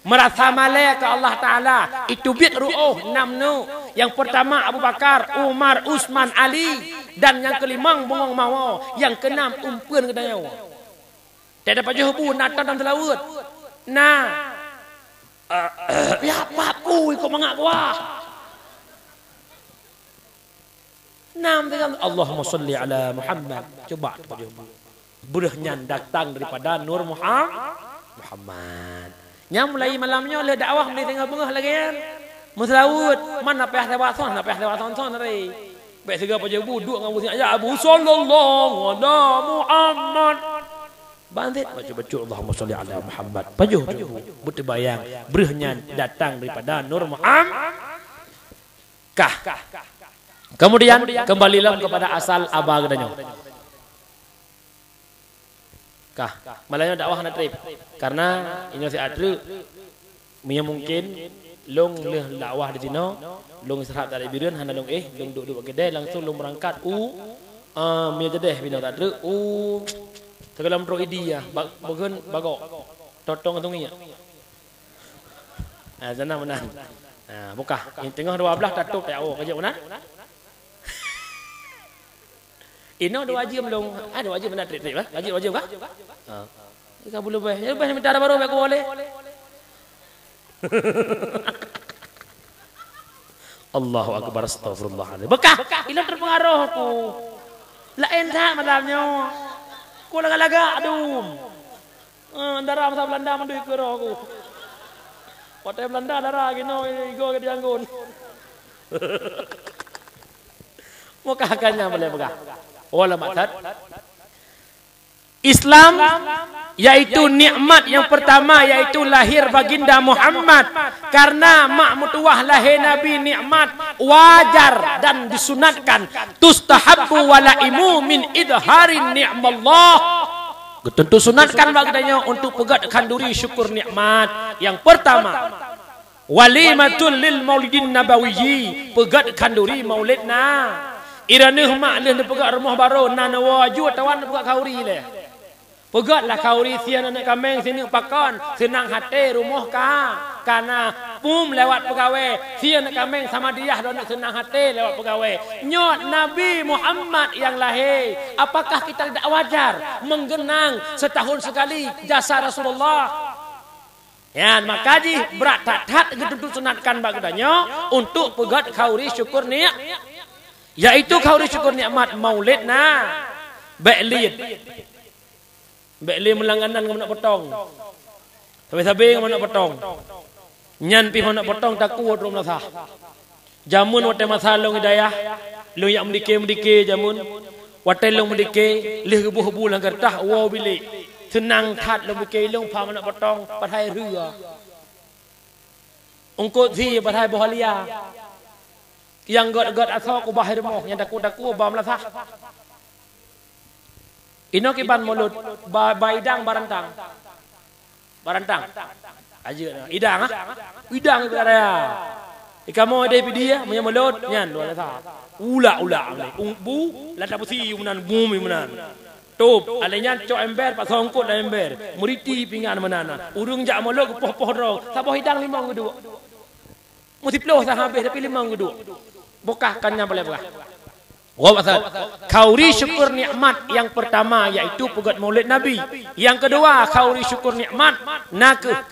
merasa malai ke Allah Taala, itu bit ru'uh 6 nu. Yang pertama Abu Bakar, Umar, Utsman, Ali, dan yang kelima bongong mawo, yang keenam umpeun ke dayau. Tiada pajuh bu natang dalam telawut. Nah. Ya papu kau mangak wah. Nam dengan Allahumma salli ala Muhammad. Coba pajuh bu. Burahnya datang daripada Nur Muhammad. Nya mulai malamnya le dakwah di tengah bengah lagi kan. Muslawut mana payah lewat son, payah lewat son hari. Baik segala pajuh bu duduk dengan musim ya Abu sallallahu ala Muhammad. Bantit baca Allahumma salli ala Muhammad. Pajuh betul bayang berahnya datang daripada Nur Muhammad. Kemudian kembalilah kepada asal abah gedanya. Malahnya dakwah nak trip. Karena ini si adru mungkin long leh dakwah di sini, long serhat dari biren hana long long duduk kedai langsung long berangkat mi jedeh bina adru Tegalam pro idi ya, bagun bagok, totong tungi ya. Sana mana? Buka. Yang tengah 12 tatuk tak awak kerja mana? Ino 2 jam belum. Ada wajib mana trip lah? Wajib kah? Jika belum boleh. Ya boleh minta baru aku boleh. Allahu akbar astagfirullah. Bekah. Ilang terpengaruh aku. Lain tak malamnya. Ku laga-laga aduh. Darah masa Belanda mandui ke roh aku. Kota Belanda darah gino igo ke dianggun. Muka akannya boleh pegang. Wala maksud Islam yaitu nikmat yang pertama yaitu lahir baginda Muhammad. Karena mak mutuah lahir Nabi nikmat wajar dan disunatkan. Tustahabbu walaimu min idharin ni'mallah. Tentu sunatkan baginda untuk pegat kanduri syukur nikmat. Yang pertama walimatul lil maulidin nabawiyyi, pegat kanduri maulidna. Irane mak leh pegat rumah baru nana waju tawan pegat kauri leh. Pegatlah kauri sian anak kameng sini pakan senang hati rumah kah karena pum lewat pegawai sian anak kameng sama dia dan senang hati lewat pegawai nyot Nabi Muhammad yang lahir. Apakah kita tidak wajar menggenang setahun sekali jasa Rasulullah? Ya maka ji berat tak gitu sunatkan bagadanya untuk pegat kauri syukur niat, yaitu kauri syukur nikmat maulidna ba'lid. Baiklah melangganan kamu nak potong. Sampai-sampai kamu nak potong. Nyan pi nak potong takut rum nasah. Jamun wate masalong hidayah. Lu yang mendike jamun. Wate long mendike leh gebuh-gebuh lang kertah wow bilik. Senang that long mendike long pa nak potong padai ria. Ungkut si padai bohalia. Yang god-god asal ku bahir moh yang takut-takut bam lasah. Ino kiban mulut baidang barantang. Aja idang idang itu ada. Ikamu ada dia punya mulut nyan dua lasa. Ula bu lada besi menan bumi menan. Top alenya cok ember pas songkot dan ember. Muriti pingan menana. Urung jak mulut poh-poh rong. Sabah hidang limang geduk. Mesti ploh sah habis tapi limang geduk. Bokah kannya boleh bokah. Kauri syukur nikmat yang pertama yaitu pegat maulid Nabi. Yang kedua kauri syukur nikmat nakah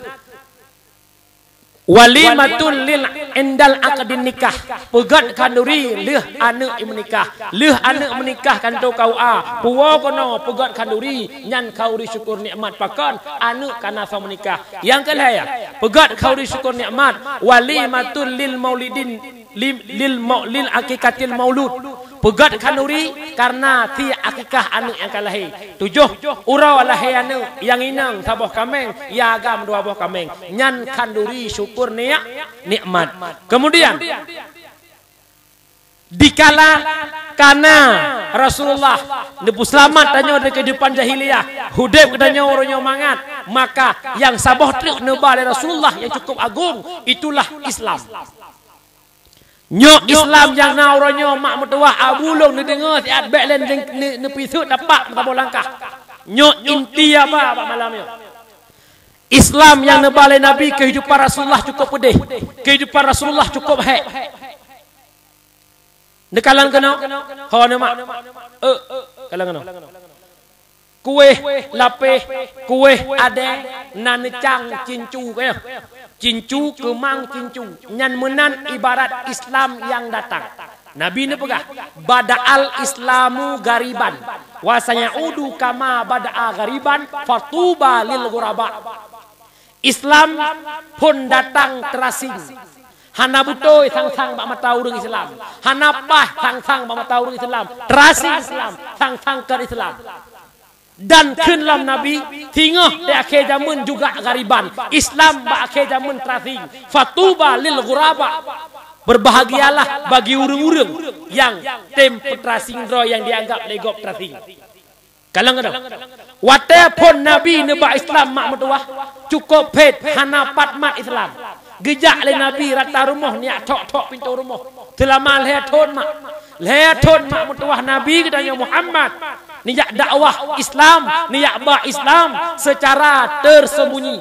walimatul lil indal aqdin nikah, pegat kanduri leh anak menikah. Leh anak menikah kan tu kau puwa kono pegat kanduri nyan kauri syukur nikmat pakan anak kana sa menikah. Yang kelaya pegat kauri syukur nikmat walimatul lil maulidin lil akikatil maulud. Pegat kanuri karena ti akikah anak yang kalahir. 7 urau lahir anak yang inang sabuh kameng, ya agam 2 buah kameng. Nyan kanduri syukur nikmat. Kemudian dikala karena Rasulullah nebu selamat tanya dari kehidupan jahiliyah, hudib katanya orangnya mangat, maka yang saboh trik nebah dari Rasulullah yang cukup agung itulah Islam. Nyok Islam yang na orangnya mak mertua abulung ni dengar siat bek len ni pisut dapat tabur langkah. Nyok inti apa malamnya. Islam yang nebah oleh Nabi, kehidupan Rasulullah cukup pedih, kehidupan Rasulullah cukup hek. Nekalan kena, hawa nama, kalang kena. Kueh lapeh, kueh ade, nanecang cincu kaya, cincu kemang cincu. Nyan menan ibarat Islam yang datang. Nabi ni pegah, bada'al Islamu gariban, wasanya udu kama bada'a gariban, fatuba lil ghuraba. Islam pun datang terasing. Hana butoi sang-sang bak mata urang Islam. Hana pah sang-sang bak mata urang Islam. Terasi Islam, sang-sang ke Islam. Dan kenlam Nabi, tingah di akhir zaman juga gariban. Islam bak akhir zaman terasing. Fatuba lil ghuraba. Berbahagialah bagi urang-urang yang tempat terasing ro yang dianggap legop terasing. Kalang ada. Wate pun Nabi nebak Islam mak mertuah cukup pet hana patmat Islam. Gejak le Nabi rata rumah ni tok-tok pintu rumah. Telama lehaton mak mertuah Nabi katanya Muhammad. Niyak dakwah Islam, niyak ba Islam secara tersembunyi.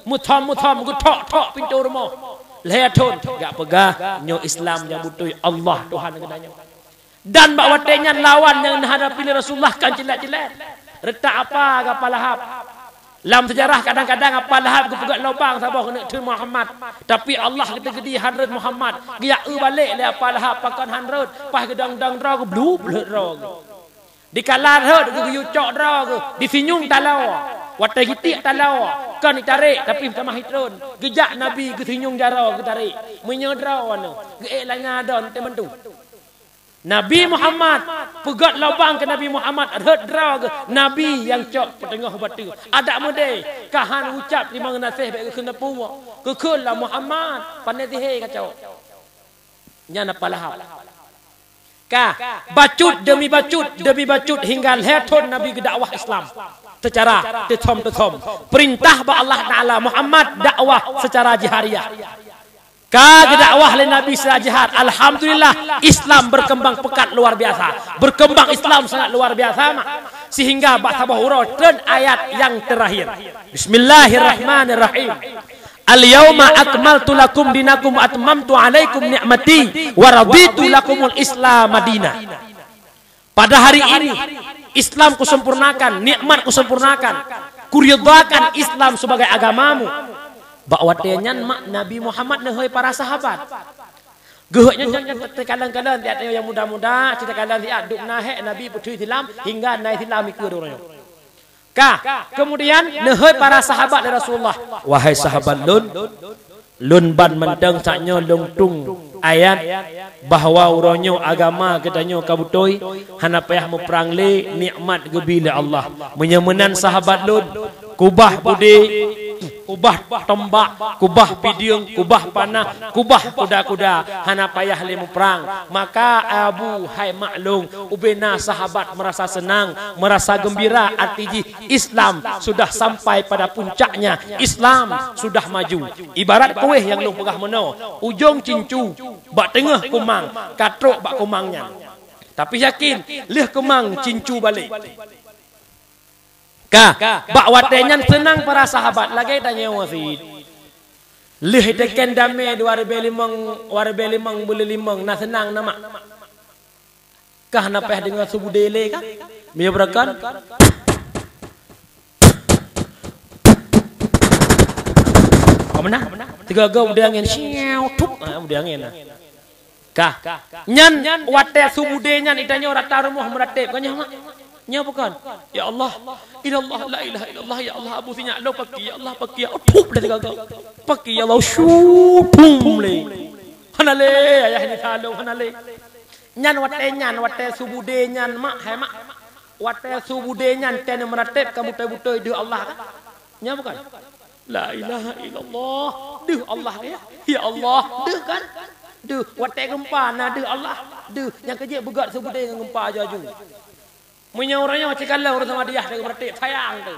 Mutham tok-tok pintu rumah. Lehaton gak pegah nyo Islam yang butuh Allah Tuhan katanya. Dan bawa tenyan lawan yang hadapi Rasulullah kan cilat-cilat. Retak apa kapal Lahab. Dalam sejarah kadang-kadang apa Lahab ke pegat lubang sabah kena tu Muhammad. Tapi Allah kita gedi Hadrat Muhammad. Dia balik le apa Lahab pakan Hadrat, pas gedang-dang dra ke blue dra ke. Di kalar hod ke yucok dra ke, di sinyung talau. Watai gitik talau. Kan ditarik tapi sama hitron. Gejak Nabi ke sinyung jara ke tarik. Menyedra wana. Ge lanya don tementu. Nabi Muhammad pegat lubang ke Nabi Muhammad redra ke Nabi yang cok petengah batu ada mode kahan ucap di mana nasih bagi kena puwa kekelah Muhammad pandai dihe kacau nya napa lahap ka bacut demi bacut hingga leton Nabi ke dakwah Islam secara tetom perintah ba Allah Taala Muhammad dakwah secara jihariah. Kage dakwah oleh Nabi secara jihad. Alhamdulillah Islam berkembang pekat luar biasa. Berkembang Islam sangat luar biasa mak. Sehingga ba'tabah huruf dan ayat yang terakhir. Bismillahirrahmanirrahim. Al-yawma akmaltu lakum dinakum wa atmamtu alaikum ni'mati wa raditu lakumul Islam madinah. Pada hari ini Islam kusempurnakan, nikmat kusempurnakan. Kuridhakan Islam sebagai agamamu. Bawa tenyan mak Nabi Muhammad nehoi para sahabat. Gehnya kadang-kadang tiada yang muda-muda cerita kadang dia duk naik Nabi putri Islam hingga naik Islam ikut orangnya. Kemudian nehoi para sahabat dari Rasulullah. Wahai sahabat lun ban mendeng saknyo lungtung ayat bahwa orangnya agama katanya kabutoi hana payah memperang le nikmat gebila Allah. Menyemenan sahabat lun kubah budi kubah tombak, kubah pidiung, kubah panah, kubah kuda-kuda, hana payah lemu perang. Maka Abu Hai maklum, ubena sahabat merasa senang, merasa gembira. Artinya Islam sudah sampai pada puncaknya. Islam sudah maju. Ibarat kuih yang lu pegah meno, ujung cincu, bak tengah kumang, katruk bak kumangnya. Tapi yakin, leh kumang cincu balik. Bak watenyan senang para sahabat lagi tanya wasid. Lih teken dame 2005 boleh limang na senang nama. Kah napeh dengan subuh dele kah? Mia berakan. Mana? Tiga go udah angin siau tup. Udah angin. Nyan wate subuh denyan itanya rata rumah meratip kanya mak. Nya bukan. Ya Allah, ilallah la ilaha illallah ya Allah abu sinya lo paki ya Allah paki ya tup dah tiga. Paki ya Allah syupum le. Hanale ayah ni talung hanale. Nyan wate subude nyan mak hai mak. Wate subude nyan ten meratib kamu butai dia Allah kan? Nya bukan? La ilaha illallah. Deh Allah ya. Ya Allah, deh kan? Deh wate gempa na deh Allah. Deh yang kerja begat subude dengan gempa aja. Munya orangnya macam kalau orang sama dia dengan meratib sayang tu.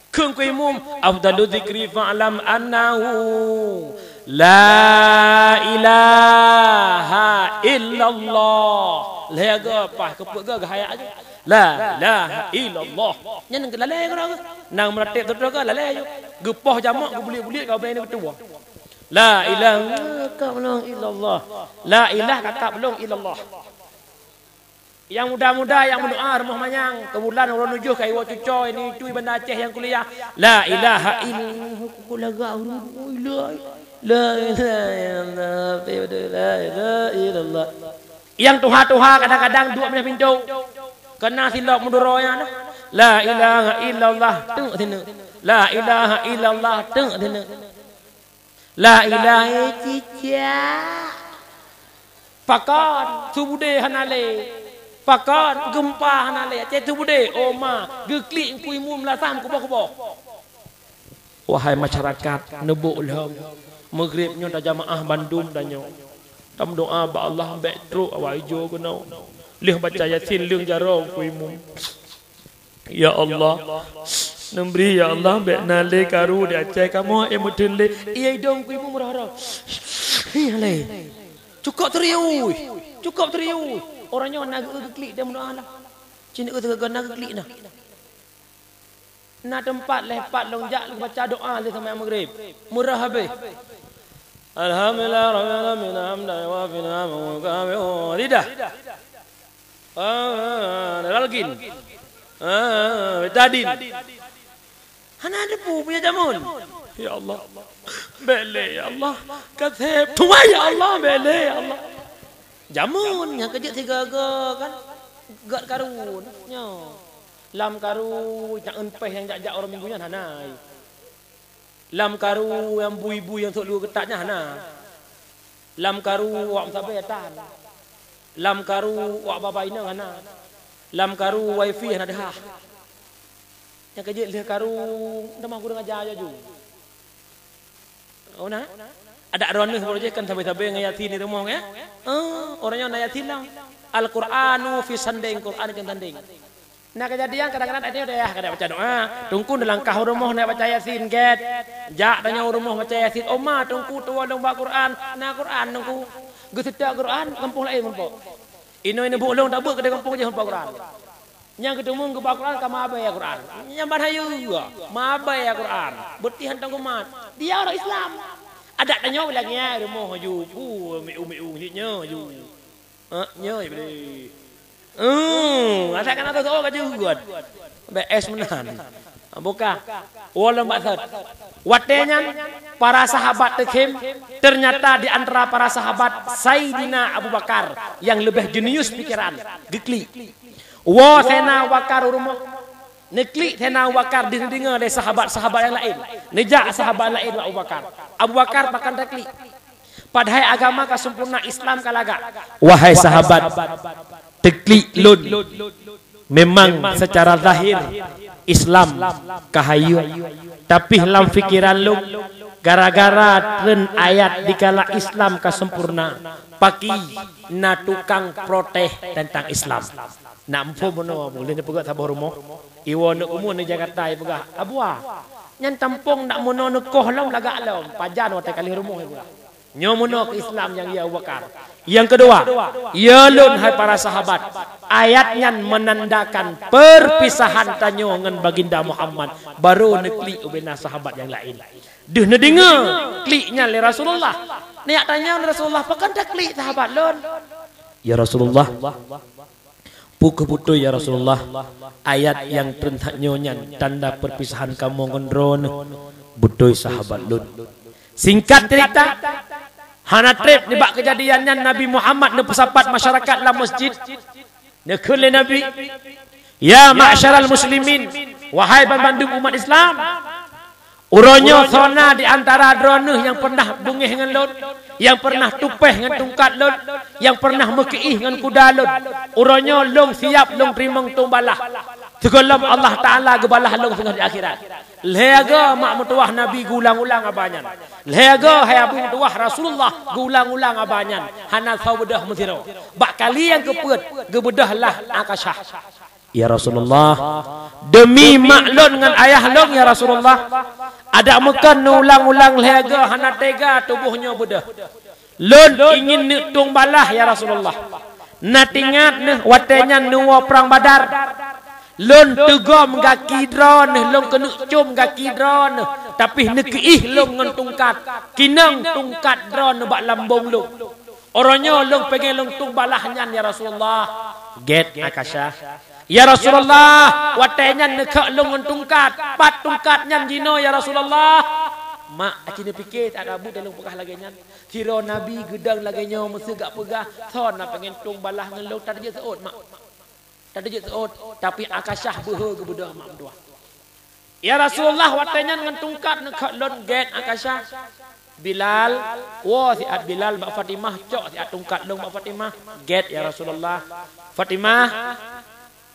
Keung kui mum afdalu dzikri fa'lam annahu la ilaha illallah. Lah ga apa kepuk ga gaya aja. La ilaha illallah. Nyen ke lalai kau ke? Nang meratib tu ke lalai aja. Gepoh jamak ke bulit-bulit kau benda betul. La ilaha illallah. La ilaha kakak belum illallah. Yang muda-muda yang berdoa rumah manyang kebulan orang nujuh kai wa cucoy ni cuy benda Aceh yang kuliah la ilaha illallah la ilaha illallah yang tuha-tuha kadang-kadang dua punya pintu kena silap mudoronya la ilaha illallah tengok sini la ilaha illallah tengok sini la ilaha illallah pakon subude hanale pakon gempa hanale cetu bude oma geklik kui mum lasam kubo-kubo. Wahai masyarakat nebuk lham maghrib nyo dah jamaah Bandung dah nyo tam doa ba Allah ambek truk awak ijo kena leh baca yasin leung jarong kui mum ya Allah memberi ya Allah ambek nale karu dia Aceh kamu mudun le iya dong kui mum rara hale cukup teriu orangnya nak klik dia mendoa lah. Cina ke tegak nak klik nah. Nak tempat lepat longjak baca doa le sampai maghrib. Murah habis. Alhamdulillah rabbil alamin hamdan wa fina wa lidah. Lalgin. Betadin. Hana ada punya jamun. Ya Allah. Bele ya Allah. Kathep. Tuai ya Allah bele ya Allah. Jamun yang kejut tiga kan gat karun nyo lam karu yang empeh yang jak-jak orang minggunya hanai lam karu yang bui-bui yang tok lu ketatnya hana lam karu wak sabai atan lam karu wak babaina hana lam karu wifi hana dah yang kejut dia karu dah mau kurang ajar aja ju oh nah ada roneh boleh kan sampai-sampai ngayatin di rumah ya. Orangnya ngayatin lah. Al-Qur'anu fi sanding Qur'an kan tanding. Nah kejadian kadang-kadang ada ya kada baca doa, tungku dalam kah rumah nak baca Yasin get. Jak tanya rumah baca Yasin, "Oma, tungku tua dong baca Qur'an." Nah Qur'an tungku. Gesedak Qur'an kampung lain kampung. Ino bolong tak ke kampung je baca Qur'an. Yang ketemu ke baca Qur'an kama apa ya Qur'an. Yang bahayu juga. Ma apa ya Qur'an. Bertihan tanggung mat. Dia orang Islam. Ada tanya lagi ya rumah ju meu nya ju nya beli ada kan ada tahu kaju guat BS menan buka wala maksud watenya para sahabat tekem ternyata di antara para sahabat Sayyidina Abu Bakar yang lebih jenius pikiran gekli wa sena wakar rumah neklik Sayyidina Abu Bakar dengar dari sahabat-sahabat yang lain. Nejak sahabat lain Abu Bakar. Abu Bakar bahkan teklik. Padahal agama kesempurna Islam kalaga. Wahai sahabat, teklik lun. Memang secara zahir Islam kahayu. Tapi dalam fikiran lun gara-gara tren ayat dikala Islam kesempurna. Paki na tukang protes tentang Islam. Nampu mono boleh ni pegat sabah rumah. Iwan nak umur ni Jakarta pegah. Abua. Nyan tampung nak mono nekoh long lagak long. Pajan watai kali rumah pegah. Nyo mono ke Islam yang ia Abu Bakar. Yang kedua, ya lun hai para sahabat. Ayatnya menandakan perpisahan tanyo dengan baginda Muhammad. Baru nekli ubena sahabat yang lain. Duh ne dengar kliknya le Rasulullah. Niat tanya Rasulullah, "Pakan dak klik sahabat lun?" Ya Rasulullah. Puku-putu ya Rasulullah, ayat yang tentang nyonya tanda perpisahan kamu ngendron butuh sahabat lun. Singkat cerita, hana trip ni bak kejadiannya Nabi Muhammad ne pesapat masyarakat dalam masjid. Ne kule Nabi, ya ma'syaral muslimin, wahai bandung umat Islam. Uronyo sona di antara dronuh yang pernah bungih dengan lun. yang pernah tupeh dengan tungkat lun, yang pernah mekiih dengan kuda lun. Urangnya long siap long primeng tumbalah. Sekolah Allah Ta'ala gebalah long tengah di akhirat. Lehaga mak mutuah Nabi gulang-ulang abanyan. Lehaga hai abu mutuah Rasulullah gulang-ulang abanyan. Hana thau bedah mesiro. Bak kali yang keput gebedahlah akasyah. Ya Rasulullah, demi maklun dengan ayah long ya Rasulullah, ada mekan ulang-ulang lehaga hana tega tubuhnya bedah. Lun ingin nitung balah ya Rasulullah. Natingat nih watenya nuwa perang Badar. Lun tegom gaki dron, lun kena cum gaki dron, tapi nekiih lun ngan tungkat. Kinang tungkat dron bak lambung lun. Orangnya lun pengen lun tung balahnya ya Rasulullah. Get akasyah. Ya Rasulullah, watenya nekak long tungkat, pat tungkatnya jino ya Rasulullah. Mak akina fikir tak ada abu dalam pegah lagi nya. Kira Nabi gedang lagi nya mesti gak pegah. Son nak pengen tung balah ngelong tak ada seot mak. Tak ada seot, tapi akasyah beuh ke budak mak dua. Ya Rasulullah, watenya dengan tungkat nekak long get akasyah. Bilal, wah siat Bilal mak Fatimah cok siat tungkat long mak Fatimah. Get ya Rasulullah. Fatimah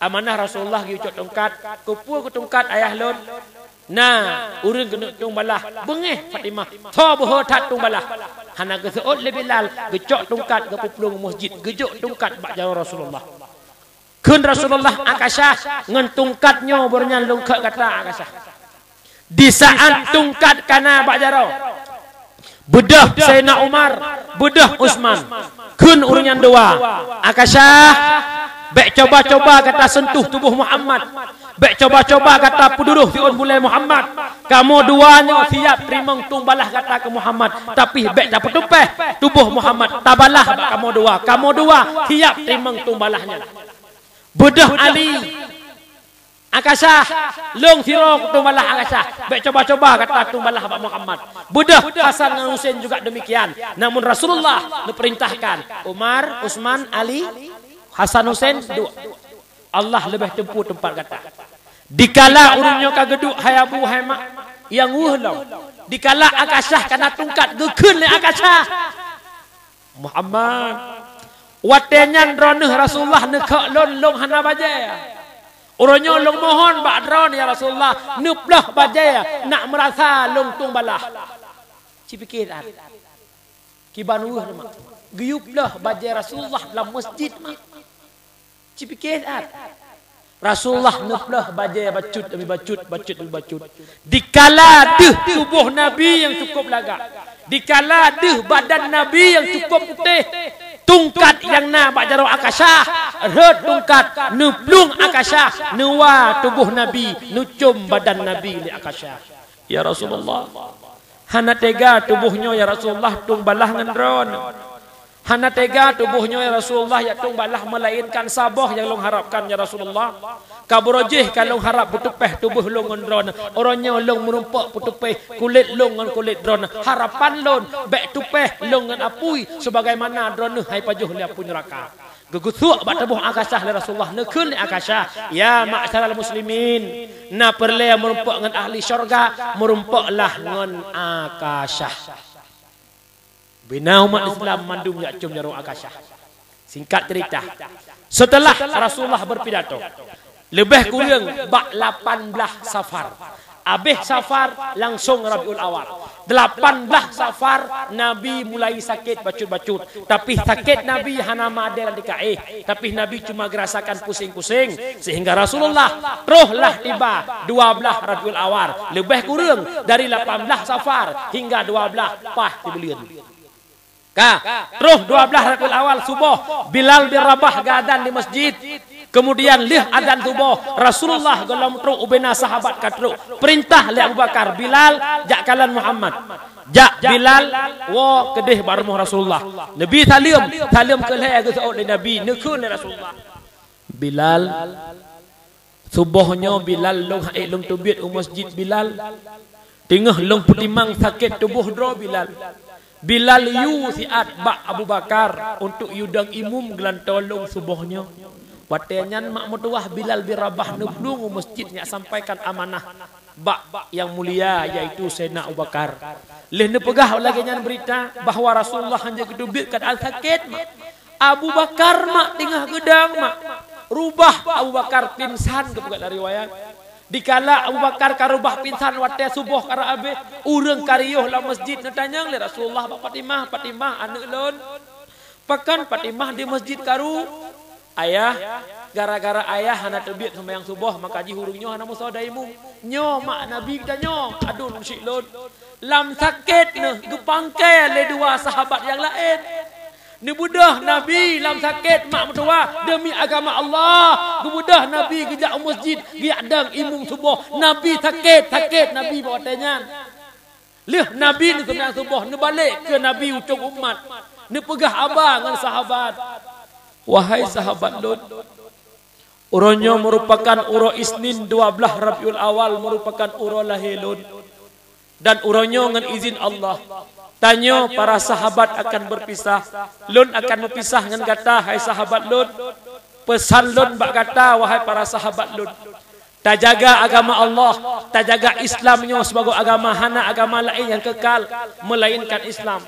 amanah Rasulullah gi ucap tongkat, kupu ke tongkat ayah lun. Nah, urang kena tung balah. Bengeh Fatimah. Tho boh tat tung balah. Hana ke seot le Bilal, gecok tongkat ke puplung masjid, gejuk tongkat bak jauh Rasulullah. Kun Rasulullah akasyah ngan tongkatnya bernyal lungkak kata akasyah. Di saat tongkat kana bak jauh. Bedah Sayyidina Umar, bedah Utsman. Kun urang dua. Akasyah baik coba-coba kata sentuh tubuh Muhammad. Baik coba-coba kata puduruh tiun bulai Muhammad. Kamu duanya siap terimang tumbalah kata ke Muhammad. Tapi baik dapat tupeh tubuh Muhammad. Tabalah kamu dua. Kamu dua siap terimang tumbalahnya. Bedah Ali. Akasyah. Long sirong tumbalah akasyah. Baik coba-coba kata tumbalah Muhammad. Bedah Hasan dan Husain juga demikian. Namun Rasulullah diperintahkan. Umar, Utsman, Ali, Hasan Husain dua. Allah lebih tempuh tempat kata. Dikala urunnya kageduk hayabu haimak yang wuhlau. Dikala akasyah kana tungkat gekeun le akasyah. Muhammad watenyan droneuh Rasulullah nekak long hana bajaya. Urunnya long mohon bak dron ya Rasulullah nuplah bajaya nak merasa long tung balah. Cipikir at. Kiban wuh mak. Geyuplah bajaya Rasulullah dalam masjid mak. Cipikir at. Rasulullah nuplah bajai bacut demi bacut. Dikala deh tubuh Nabi yang cukup lagak. Dikala deh badan Nabi yang cukup putih. Tungkat yang na bajaro akasyah. Red tungkat nuplung akasyah. Nuwa tubuh Nabi. Nucum badan Nabi li akasyah. Ya Rasulullah. Hana tega tubuhnya ya Rasulullah tung balah ngendron. Hana tega tubuhnya ya Rasulullah ya tung balah melainkan sabah yang long harapkan ya Rasulullah. Kaburojih kalau harap putupeh tubuh long ngendron. Orangnya long merumpak putupeh kulit long ngan kulit dron. Harapan long bek tupeh long ngan apui sebagaimana dron hai pajuh li apui neraka. Gegusuk bak tubuh akasyah li Rasulullah nekeun li akasyah. Ya ma'syaral muslimin, na perle merumpak ngan ahli syurga, merumpaklah ngan akasyah. Bina umat Islam mandum yak cum jarum akasyah. Singkat cerita, setelah Rasulullah berpidato, lebih kurang bak 18 safar. Habis safar langsung Rabiul Awal. 18 safar Nabi mulai sakit bacut-bacut. Tapi sakit Nabi hana madel dikaih. Tapi Nabi cuma gerasakan pusing-pusing. Sehingga Rasulullah teruslah tiba 12 Rabiul Awal. Lebih kurang dari 18 safar hingga 12 pah dibelian. Terus 12 Rabiul Awal subuh Bilal bin Rabah gadan di masjid. Kemudian lih adzan subuh Rasulullah galam tru ubena sahabat katru perintah li Abu Bakar Bilal jak kalan Muhammad jak Bilal wa kedih barmuh Rasulullah Nabi salim ke leh ke saud Nabi nekeun Rasulullah Bilal subuhnya Bilal long hai long tubit masjid Bilal tengah long putimang sakit tubuh dro Bilal yu siat bak Abu Bakar untuk yudang imum gelan tolong subuhnya. Watenyan mak mutuah Bilal bin Rabah nublung masjidnya sampaikan amanah bak yang mulia yaitu Sayyidina Abu Bakar. Leh ne pegah lagi nyan berita bahawa Rasulullah hanya kedubit keadaan sakit. Abu Bakar mak tengah gedang mak. Rubah Abu Bakar pingsan kepegat riwayat. Dikala Abu Bakar karubah pingsan wate subuh kara abe urang kariyuh la masjid natanyang le Rasulullah Fatimah anak lon. Pakan Fatimah di masjid karu. Ayah gara-gara ayah hana terbit sembahyang subuh maka ji hurungnya hana musodaimu. Nyo mak Nabi kita nyo. Aduh syik lon. Lam sakit ne gepangkai le dua sahabat yang lain. Ni budah Nabi lam sakit mak mertua demi agama Allah. Budah Nabi kejak masjid giadang imum subuh. Nabi sakit Nabi bawa tanya. Leh Nabi ni sembahyang subuh ni balik ke Nabi ucung umat. Ni pegah abang dengan sahabat. Wahai sahabat Lut, uranya merupakan uro Isnin 12 Rabiul Awal merupakan uro lahir Lut. Dan uranya dengan izin Allah. Tanya para sahabat akan berpisah. Lut akan berpisah dengan kata, hai sahabat Lut. Pesan Lut bak kata, wahai para sahabat Lut. Tak jaga agama Allah, tak jaga Islamnya sebagai agama hana agama lain yang kekal melainkan Islam.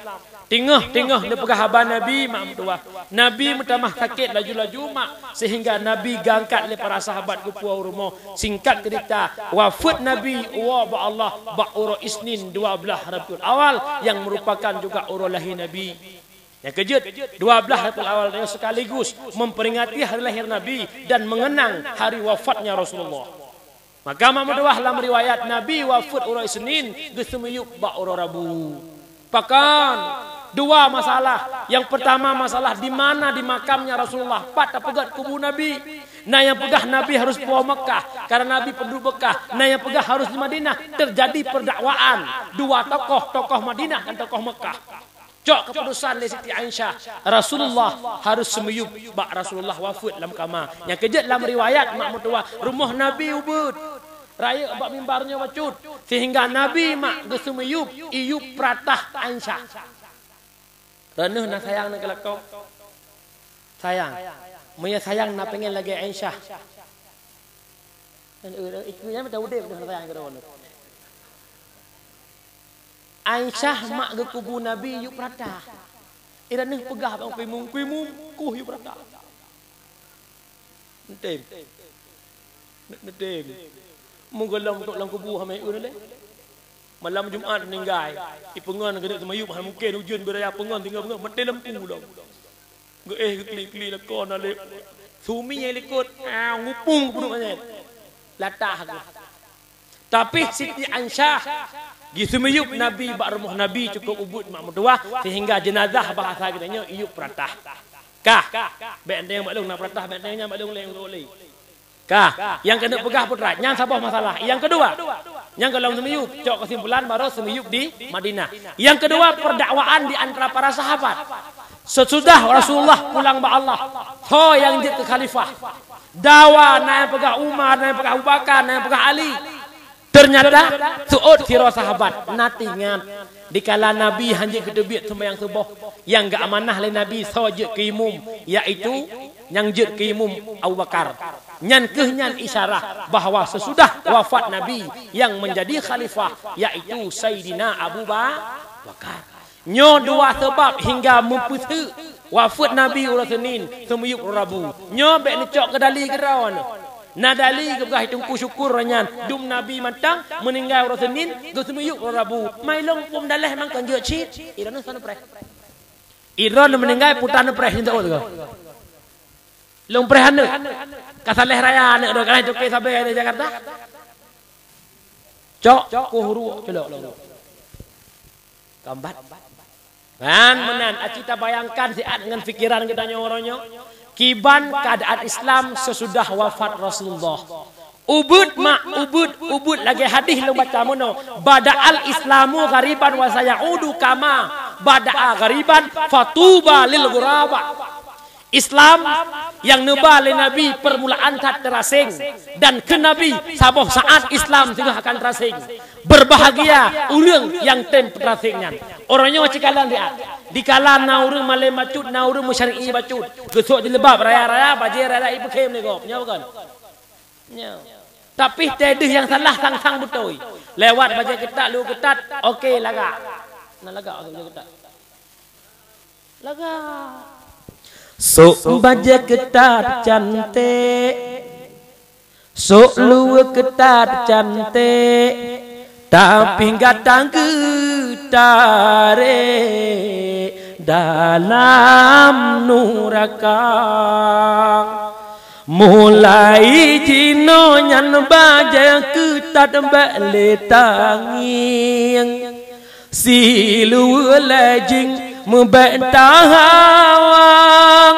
Tengah dia pegah abang Nabi mak mertua. Nabi mutamah sakit laju-laju mak sehingga Nabi gangkat le para sahabat ke puau rumah. Singkat cerita, wafat Nabi wa ba Allah ba uro Isnin 12 Rabiul Awal yang merupakan juga uro lahir Nabi. Yang kejut 12 Rabiul Awal yang sekaligus memperingati hari lahir Nabi dan mengenang hari wafatnya Rasulullah. Maka mak mertua dalam riwayat Nabi wafat uro Isnin gesumuyuk ba uro Rabu. Pakan dua masalah. Yang pertama masalah di mana di makamnya Rasulullah. Pat pegat kubu Nabi. Nah yang pegah Nabi harus pulau Mekah karena Nabi penduduk Mekah. Nah yang pegah harus di Madinah. Terjadi perdakwaan dua tokoh Madinah dan tokoh Mekah. Cok keputusan dari Siti Aisyah. Rasulullah harus semuyub bak Rasulullah wafat dalam kamar. Yang kejut dalam riwayat mak mertua rumah Nabi ubud. Raya bak mimbarnya wacut sehingga Nabi mak gesumuyub iyub pratah Aisyah. Reneh nak sayang nak kelakau. Sayang. Maya sayang nak pengen lagi Aisyah. Ikunya macam udah sayang ke daun. Aisyah mak ke kubu Nabi iyub pratah. Reneh pegah bang kuimum kuh iyub pratah. Netem. Menggelam untuk dalam kubu hamai ulai. Malam Jumaat meninggal. Ipengan kena semayub mungkin ujian beraya pengan tinggal pengan mati lempu dah. Keli-keli lekon ale. Sumi yang ikut ngupung pun macam. Latah aku. Tapi Siti Aisyah di semayub Nabi bak rumah Nabi cukup ubud mak mertua sehingga jenazah bahasa kitanya iyub pratah. Kah? Benteng maklum nak pratah bentengnya maklum leng boleh. Kah, yang kena pegah putra, yang sabah masalah. Yang kedua, yang kalau semiyub, cok kesimpulan baru semiyub di Madinah. Yang kedua, perdakwaan di antara para sahabat. Sesudah Rasulullah pulang ba Allah, ho yang jadi khalifah. Dawa na yang pegah Umar, na yang pegah Abu Bakar, na yang pegah Ali. Ternyata suud kira sahabat, natingan. Dikala Nabi hanya kedebit sembahyang subuh, yang gak amanah le Nabi sojek ke imum, yaitu yang jet ke imum Abu Bakar. Nyan kehnyan isyarah bahawa sesudah wafat Nabi yang menjadi khalifah yaitu Sayyidina Abu Bakar. Nyo dua sebab hingga mempusu wafat Nabi ulah Senin semuyuk Rabu. Nyo bek necok ke dali ke rawan. Nadali ke begah tungku syukur ranyan dum Nabi matang meninggal ulah Senin ke semuyuk Rabu. Mailong pum daleh mang kan je cit. Iran sana preh. Iran meninggal putan preh hinta tu. Long preh ane. Kasaleh raya anak dah kan cukai sampai di Jakarta. Cok kuhuru celok lo. Gambat. Kan menan acita bayangkan siat dengan fikiran kita nyorongnya. Kiban keadaan Islam sesudah wafat Rasulullah. Ubud lagi hadis lo baca mono. Bada'al Islamu ghariban wa sayaudu kama bada'a ghariban fatuba lil ghuraba. Islam yang nebal Nabi permulaan tak terasing dan ke Nabi saboh saat Islam juga akan terasing. Berbahagia urang yang tem terasingnya. Orangnya macam kalan dia. Dikala na urang malai macut, na urang musyari'i bacut. Gesok di lebab raya-raya bajir raya ibu kem ni kau. Nya bukan? Nya. Tapi tedih yang salah sang-sang betul. Lewat baca ketat, lu ketat, okey lagak. Nak lagak baca ketat. Lagak. Sok baca ketat cantik. Sok lu ketat cantik. Tapi datang tarik dalam nuraka. Mulai jino nyan baja ketat balik tanging silu lejing membentahawang.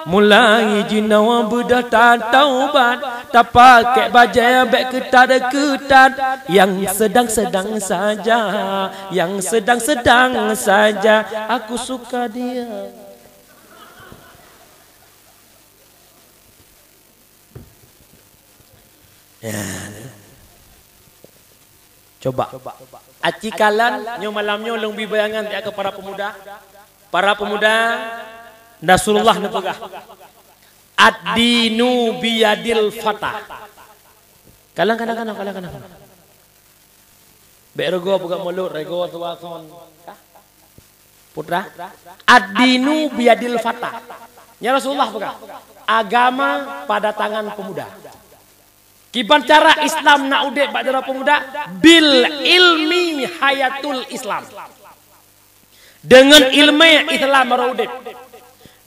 Mulai jino budak tak taubat tak pakai baja bek ketat yang sedang-sedang saja, yang sedang-sedang saja aku suka dia. Ya. Coba. Acikalan nyo malamnyo lengbi bayangan ti ke para pemuda. Para pemuda Rasulullah nepegah. Ad-dinu biyadil fatah. Kalang. Berego buka mulut, rego tuason. Putra. Ad-dinu biyadil fatah. Ya Rasulullah pegah. Agama pada tangan pemuda. Kiban cara Islam nak udek pada pemuda bil ilmi hayatul Islam. Dengan ilmu Islam merudek.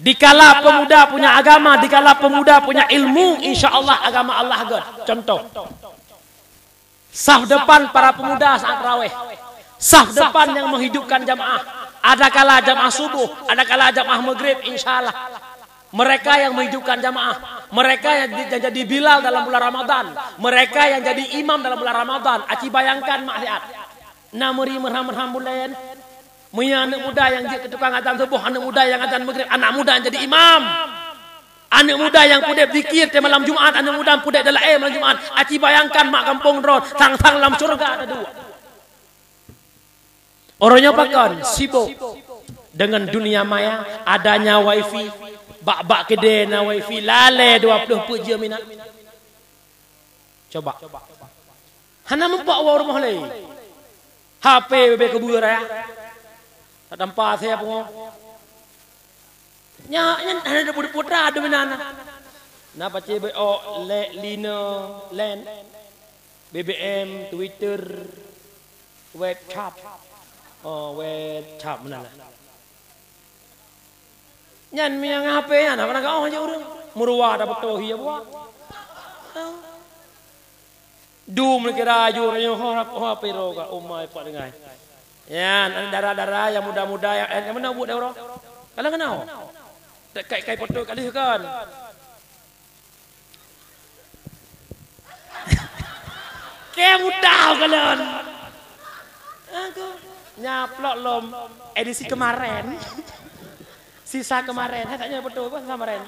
Dikala pemuda punya agama, dikala pemuda punya ilmu, insya-Allah agama Allah agak. Contoh. Saf depan para pemuda saat raweh. Saf depan yang menghidupkan jamaah. Ada kala jamaah subuh, ada kala jamaah maghrib, insya-Allah. Mereka yang menghidupkan jamaah, mereka yang jadi Bilal dalam bulan Ramadan, mereka yang jadi imam dalam bulan Ramadan. Aci bayangkan maksiat. Namuri merham bulan. Punya anak muda yang jadi tukang azan subuh, anak muda yang azan maghrib, anak muda yang jadi imam. Anak muda yang pudek zikir di malam Jumat, anak muda yang pudek dalam malam Jumat. Aci bayangkan mak kampung ron, sang-sang dalam surga ada dua. Orangnya pakan sibuk dengan dunia maya, adanya wifi. Bak-bak kedai na wifi lale 20 puja minat. Coba. Hana mempak wa rumah lai. HP bebe kebur ya. Tak tampak saya pun. Nya hana ada putra ada minana. Na pace BO Lino Land BBM Twitter WhatsApp. Oh WhatsApp mana lah. Nyan miang HP nya na kau aja urang murwa dapat tohi ya buat dum kira ajur yo HP ro ka umai pak dengai yan darah-darah yang muda-muda yang mana buat ro kalau kenal kai foto kali kan ke muda kalian aku nyaplok lom edisi kemarin. Sisa kemarin, saya tanya betul apa kemarin?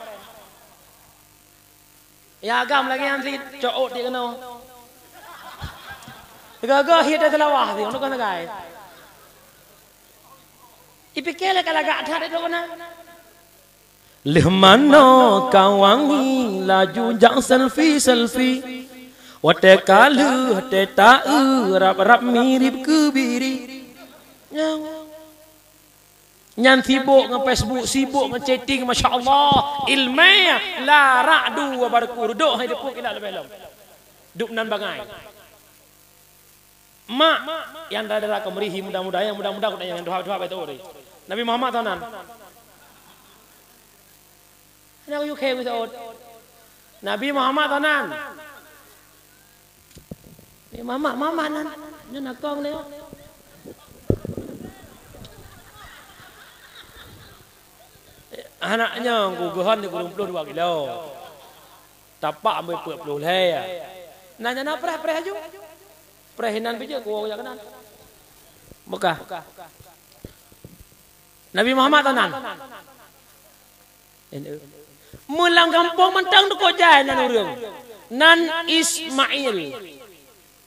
Ya agam lagi yang si cowok dia kena. Gagah hidup selawah dia, untuk kena guys. Ipikele kalau agak ada itu mana? Lemano kawangi laju jang selfie. Wate kalu hate tau rap mirip kebiri. Nyan sibuk nge-Facebook, sibuk nge-chatting, Masya Allah. Ilmeh, la ra'du wa barkur. Duk, hai depuk ilah lebih lom. Duk nan bangai. Mak, yang dah kemerihi mudah-mudahan, yang mudah-mudahan yang doa-doa betul. Nabi Muhammad tahunan. Nak UK betul. Nabi Muhammad tahunan. Mama nan. Nyo nakong leo. Anaknya guguhan di 22 kilo. Tapak ambil 40 leh. Nanya na preh aja. Prehinan bija ku ya kenan. Mekah. Nabi Muhammad tanan. Mulang kampung mentang tu kojai nan urang. Nan Ismail.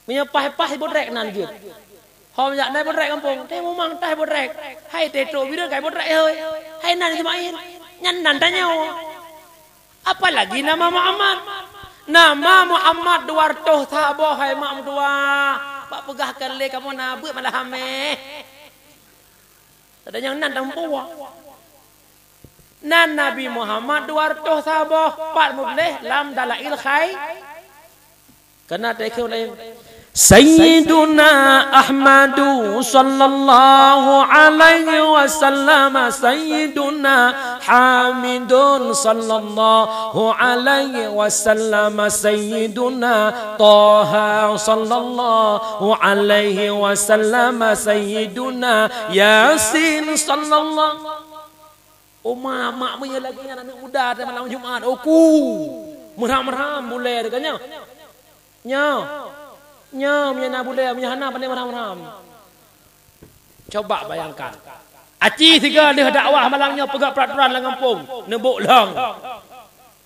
Punya pah bodrek nan jut. Hom yak nai bodrek kampung. Teh momang teh bodrek. Hai teh tro bira kai bodrek heuy. Hai nan Ismail. Nyan nan tanya. Apalagi nama Muhammad. Nama Muhammad 200 tabah hai mak dua. Pak pegahkan le kamu nabut malah hameh. Tak ada yang nan tampu. Nan Nabi Muhammad 200 tabah 40 lam dalail khai. Kena tekeu lain. Sayyiduna Ahmadu sallallahu alaihi wasallam Sayyiduna Hamidun sallallahu alaihi wasallam Sayyiduna Taha sallallahu alaihi wasallam Sayyiduna Yasin sallallahu. Mak punya lagi anak muda pada malam Jumaat. Oku meram-meram boleh dekatnya. Nya punya boleh punya hana pandai meram-meram. Coba bayangkan. Aci tiga dia dakwah malangnya pegak peraturan lang kampung. Nebuk lang.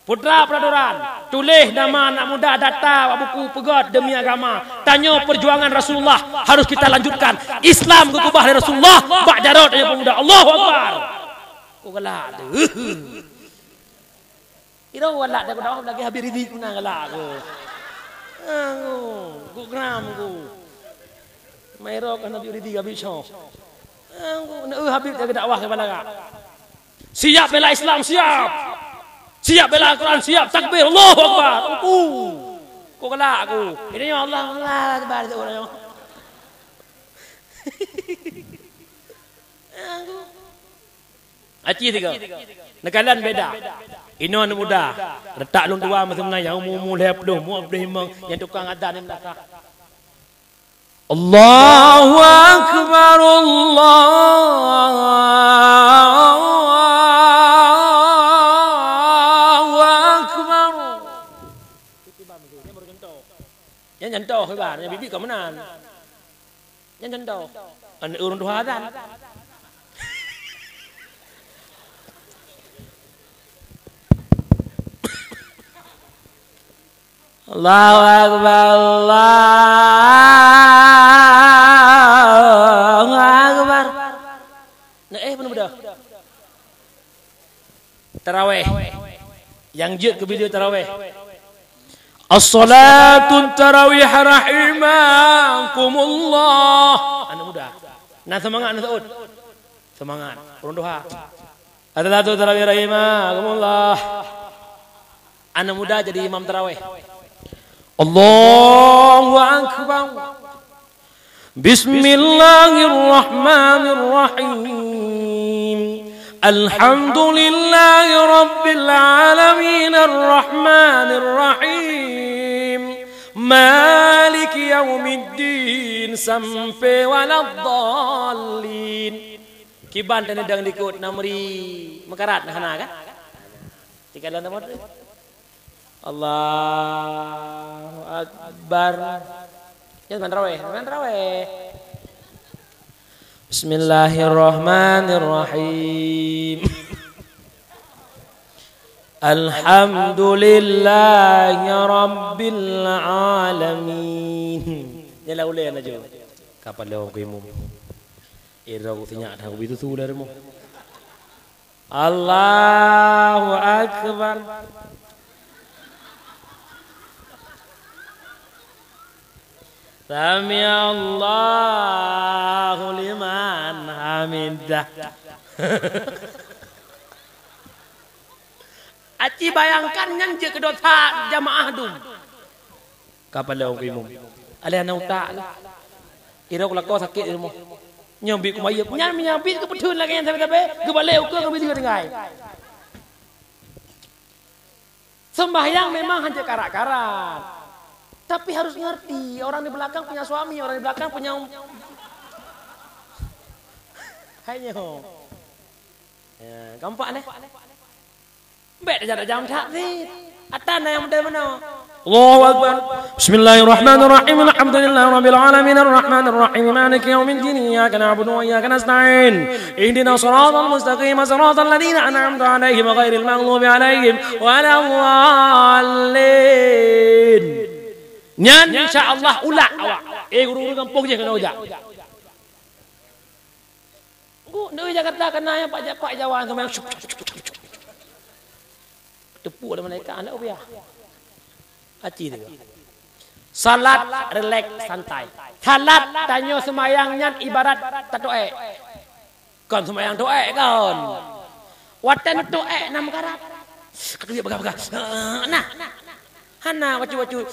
Putra peraturan. Tulis nama anak muda data buku pegat demi agama. Tanya perjuangan Rasulullah harus kita lanjutkan. Islam kekubah dari Rasulullah. Bak Jarod tanya pemuda. Allahu Akbar. Kau galak tu. Ira walak dah dakwah lagi habis ridi kuna galak tu. Aku gram aku. Mairok Nabi Ridi habis show. Aku habis jaga dakwah ke balaga. Siap bela Islam, siap. Siap bela Al-Quran, siap. Takbir, Allahu Akbar. Kau kelak aku. Ini ya Allah, Allah Akbar tu orang. Aci tiga. Nekalan beda. Ini anak muda. Letak lung dua macam mana yang mulai peluh, muak peluh himang yang tukang adan yang belakang. Allahu Akbar, Allahu Akbar. Yang nyentuh ke bar, yang bibik ke mana? Yang nyentuh. Anak urun dua adan. Allahu Akbar, Allahu Akbar. Nah, mana budak? Tarawih. Yang jut ke video tarawih. As-salatu tarawih rahimakumullah. Anak muda. Nah semangat anak Saud. Semangat. Urun duha. As-salatu tarawih rahimakumullah. Anak muda jadi imam tarawih. Allahu Akbar. Bismillahirrahmanirrahim. Alhamdulillahi Rabbil Alamin Ar-Rahmanir-Rahim Maliki Yawmiddin Sampai Waladdallin. Kiban dan sedang dikut namri mekarat nah kan? Tiga dalam nama Allahu Akbar. Ya terawih. Bismillahirrahmanirrahim. Alhamdulillahi Rabbil Alamin. Ni lah ulai aja. Kapan dah aku imam? Ira aku tanya dah aku itu tu dah remo. Allahu Akbar. Sami Allahu liman hamidah. Aci bayangkan nyanyi kedua jamaah dum. Kapan dah aku imam? Alih anak tak lah. Ira aku lakau sakit ilmu. Nyambi ku mayap. Nyambi ke petun lagi yang sampai-sampai. Ke balik ukur ke betul dengai. Sembahyang memang hanya karat-karat. Tapi harus ngerti, orang di belakang punya suami, orang di belakang punya hanya. Ya, gampang nih. Bet aja jam tak sih. Atana yang muda mana? Allahu Akbar. Bismillahirrahmanirrahim. Alhamdulillahi Rabbil Alamin Ar-Rahmanir-Rahim Maliki Yawmiddin Iyyaka na'budu wa iyyaka nasta'in Ihdinas siratal mustaqim Siratal ladzina an'amta 'alaihim ghairil maghdubi 'alaihim waladdallin. Nyan insya-Allah ulak awak. Guru-guru kampung je kena ujak. Ndoi Jakarta kena yang Pak Jawan sama yang tepuk ada malaikat anak biar. Aci tu. Salat relax santai. Salat tanya semayangnya ibarat tak doa. Kon semayang doa kon. Watan doa nam karat. Kata dia pegang-pegang. Nah. Hana wacu-wacu.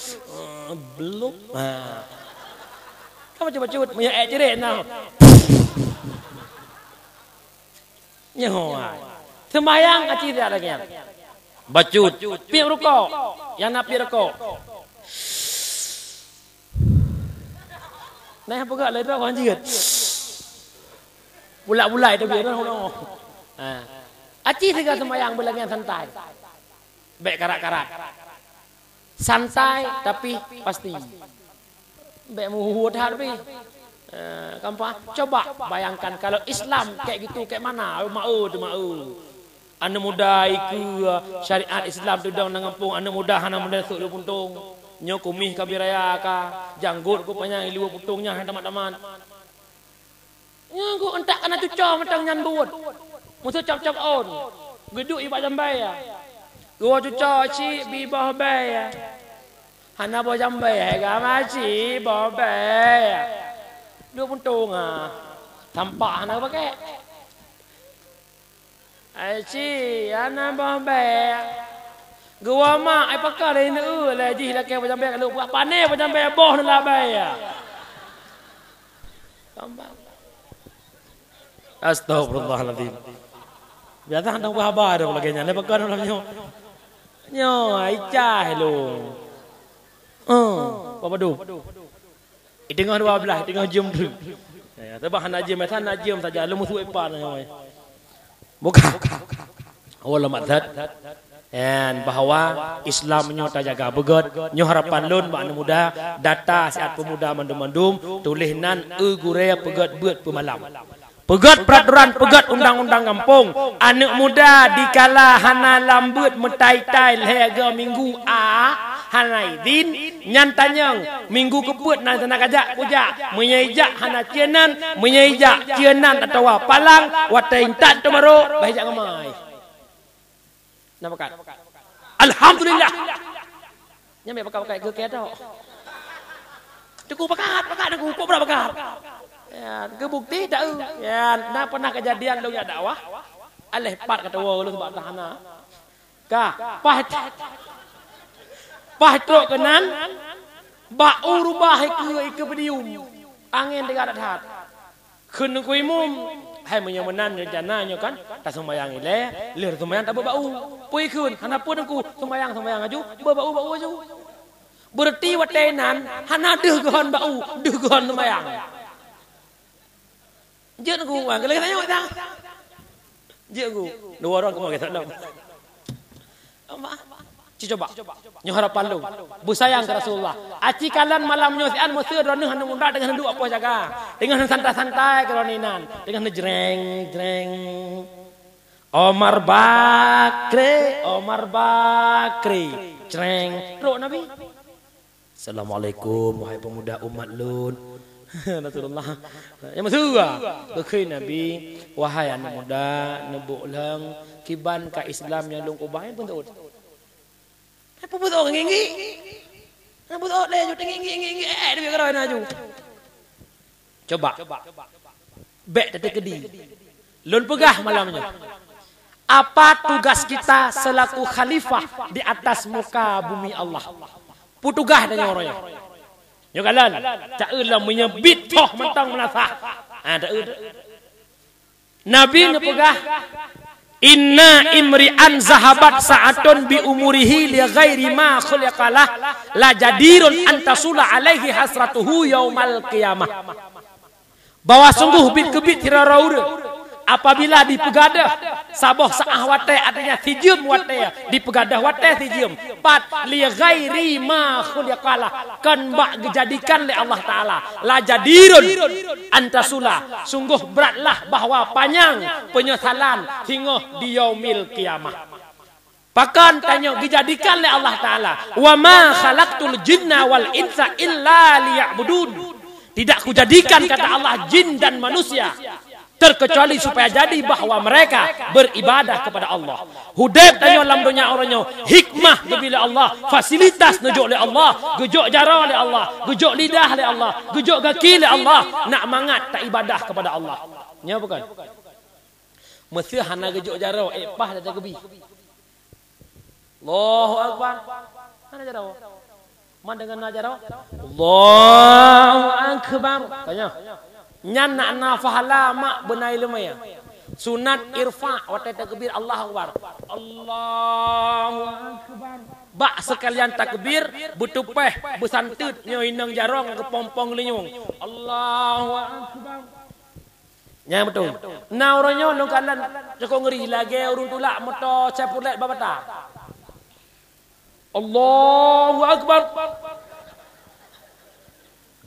Belum. Kau wacu-wacu punya jerit nah. Nyoy. Semayang aci dia lagi. Bacut. Pi rukuk. Yang nak pi rukuk. Nah apa gak le tu orang jerit. Bulak-bulak tu biar orang. Aci juga semayang berlagian santai. Baik karak-karak. Santai tapi pasti. Baik muhut harbi. Kampah. Coba bayangkan kalau Islam kayak gitu kayak mana? Mau. Anda muda iku syariat Islam tu dong nangampung. Anda muda hana muda sok puntung. Nyo kumih kabiraya ka. Janggut ku panjang liu putungnya teman-teman. Nya ku entak kana cucah matang nyan buat. Musuh cap-cap on. Geduk ibat jambai ya. Gua cucah ci bi bah bay ya. Hana bo jambai ga ma ci bo bay ya. Dua puntung ah. Tampak hana pakai. Ai ci hana bo bay. Gua mak ai pakar ni lah ji lah ke bo jambai kalau pane bo jambai boh lah bay ya. Tampak. Astagfirullahaladzim. Biasa hendak berhabar dah lagi nya. Lepas kau nak nyo ai cah lu. Apa tu? Tengah 12, tengah jam tu. Ya, tapi nak jam saja. Lu musuh ipan oi. Buka. Wala madzat. Dan bahawa Islam menyo jaga begot nyo harapan lun ba anu muda data siat pemuda mandum-mandum tulisnan gure pegot beut pemalam. Pegat peraturan, pegat undang-undang kampung. Anak muda dikala hana lambut metai-tai lega minggu hana idin nyantanyang minggu keput nan sana kajak kujak menyaijak hana cienan menyaijak cienan atau palang watain tak tomaro bahijak ngamai. Nampak? Alhamdulillah. Nyampe pakai ke kedo. Teku pakat aku kok berapa pakat. Ya, kebukti tak ya, nah pernah kejadian lu ya dakwah. Aleh pat kata wa lu sebab tahana. Ka, pah kenan bau rubah ke bedium. Angin dekat hat. Kun ku imum hai menyemenan jananya kan. Tak sembayang ile, lir sembayang tak bau. Pui kun, hana pun aku sembayang aju, bau aju. Berarti watenan hana deuh gon bau, deuh gon sembayang. Jut aku wang kalau tanya tak. Jut aku. Dua orang kemau kita nak. Coba. Nyo harapan lu. Bu sayang ke Rasulullah. Aci kalan malam nyo sian Mesir ron hanu muda dengan hendak apa jaga. Dengan santai-santai keroninan, dengan jreng. Omar Bakri. Jreng. Ro Nabi. Assalamualaikum wahai pemuda umat lun. Rasulullah. Yang masuk ke Nabi, wahai anak muda, nebuk lang kiban ka Islam yang lung kubahin pun tahu. Apa buat orang nginggi? Apa buat orang le ju nginggi. Dia biar kerana ju. Coba. Bek detik kedi. Lun pegah malamnya. Apa tugas kita selaku khalifah di atas muka bumi Allah? Putugah dengan orangnya. Yo kalan, tak eulah menyebit toh mentang menasah. Tak Nabi ngepegah inna imri'an zahabat sa'atun bi umurihi li ghairi ma khuliqalah la jadirun antasula alaihi hasratuhu yaumal qiyamah. Bahwa sungguh bit kebit tiraraur apabila dipegadah saboh saah wate artinya tijum wate dipegadah wate tijum pat li ghairi ma khuliqalah kan bak dijadikan oleh Allah taala la jadirun antasula sungguh beratlah bahwa panjang penyesalan hingga di yaumil kiamah. Bahkan tanya dijadikan oleh Allah taala wa ma khalaqtul jinna wal insa illa liya'budun. Tidak kujadikan kata Allah jin dan manusia terkecuali supaya jadi bahawa mereka beribadah kepada Allah. Hudeb tanya dalam dunia orangnya hikmah bila Allah, fasilitas nujuk oleh Allah, gujuk jara oleh Allah, gujuk lidah oleh Allah, gujuk kaki oleh Allah, nak mangat tak ibadah kepada Allah. Nya bukan? Mesti hana gujuk jara pah dah jaga bi. Allahu akbar. Mana jara? Man dengan jara? Allahu akbar. Tanya. Nyan nak nafahala mak benai lemaya. Sunat irfa watai takbir Allahu akbar. Allahu akbar. Bak sekalian takbir betupeh besantut nyo inang jarong ke pompong linyung. Allahu akbar. Nya betul. Na oronyo nang kanan cekok ngeri lagi urun tulak moto cepulet babata. Allahu akbar.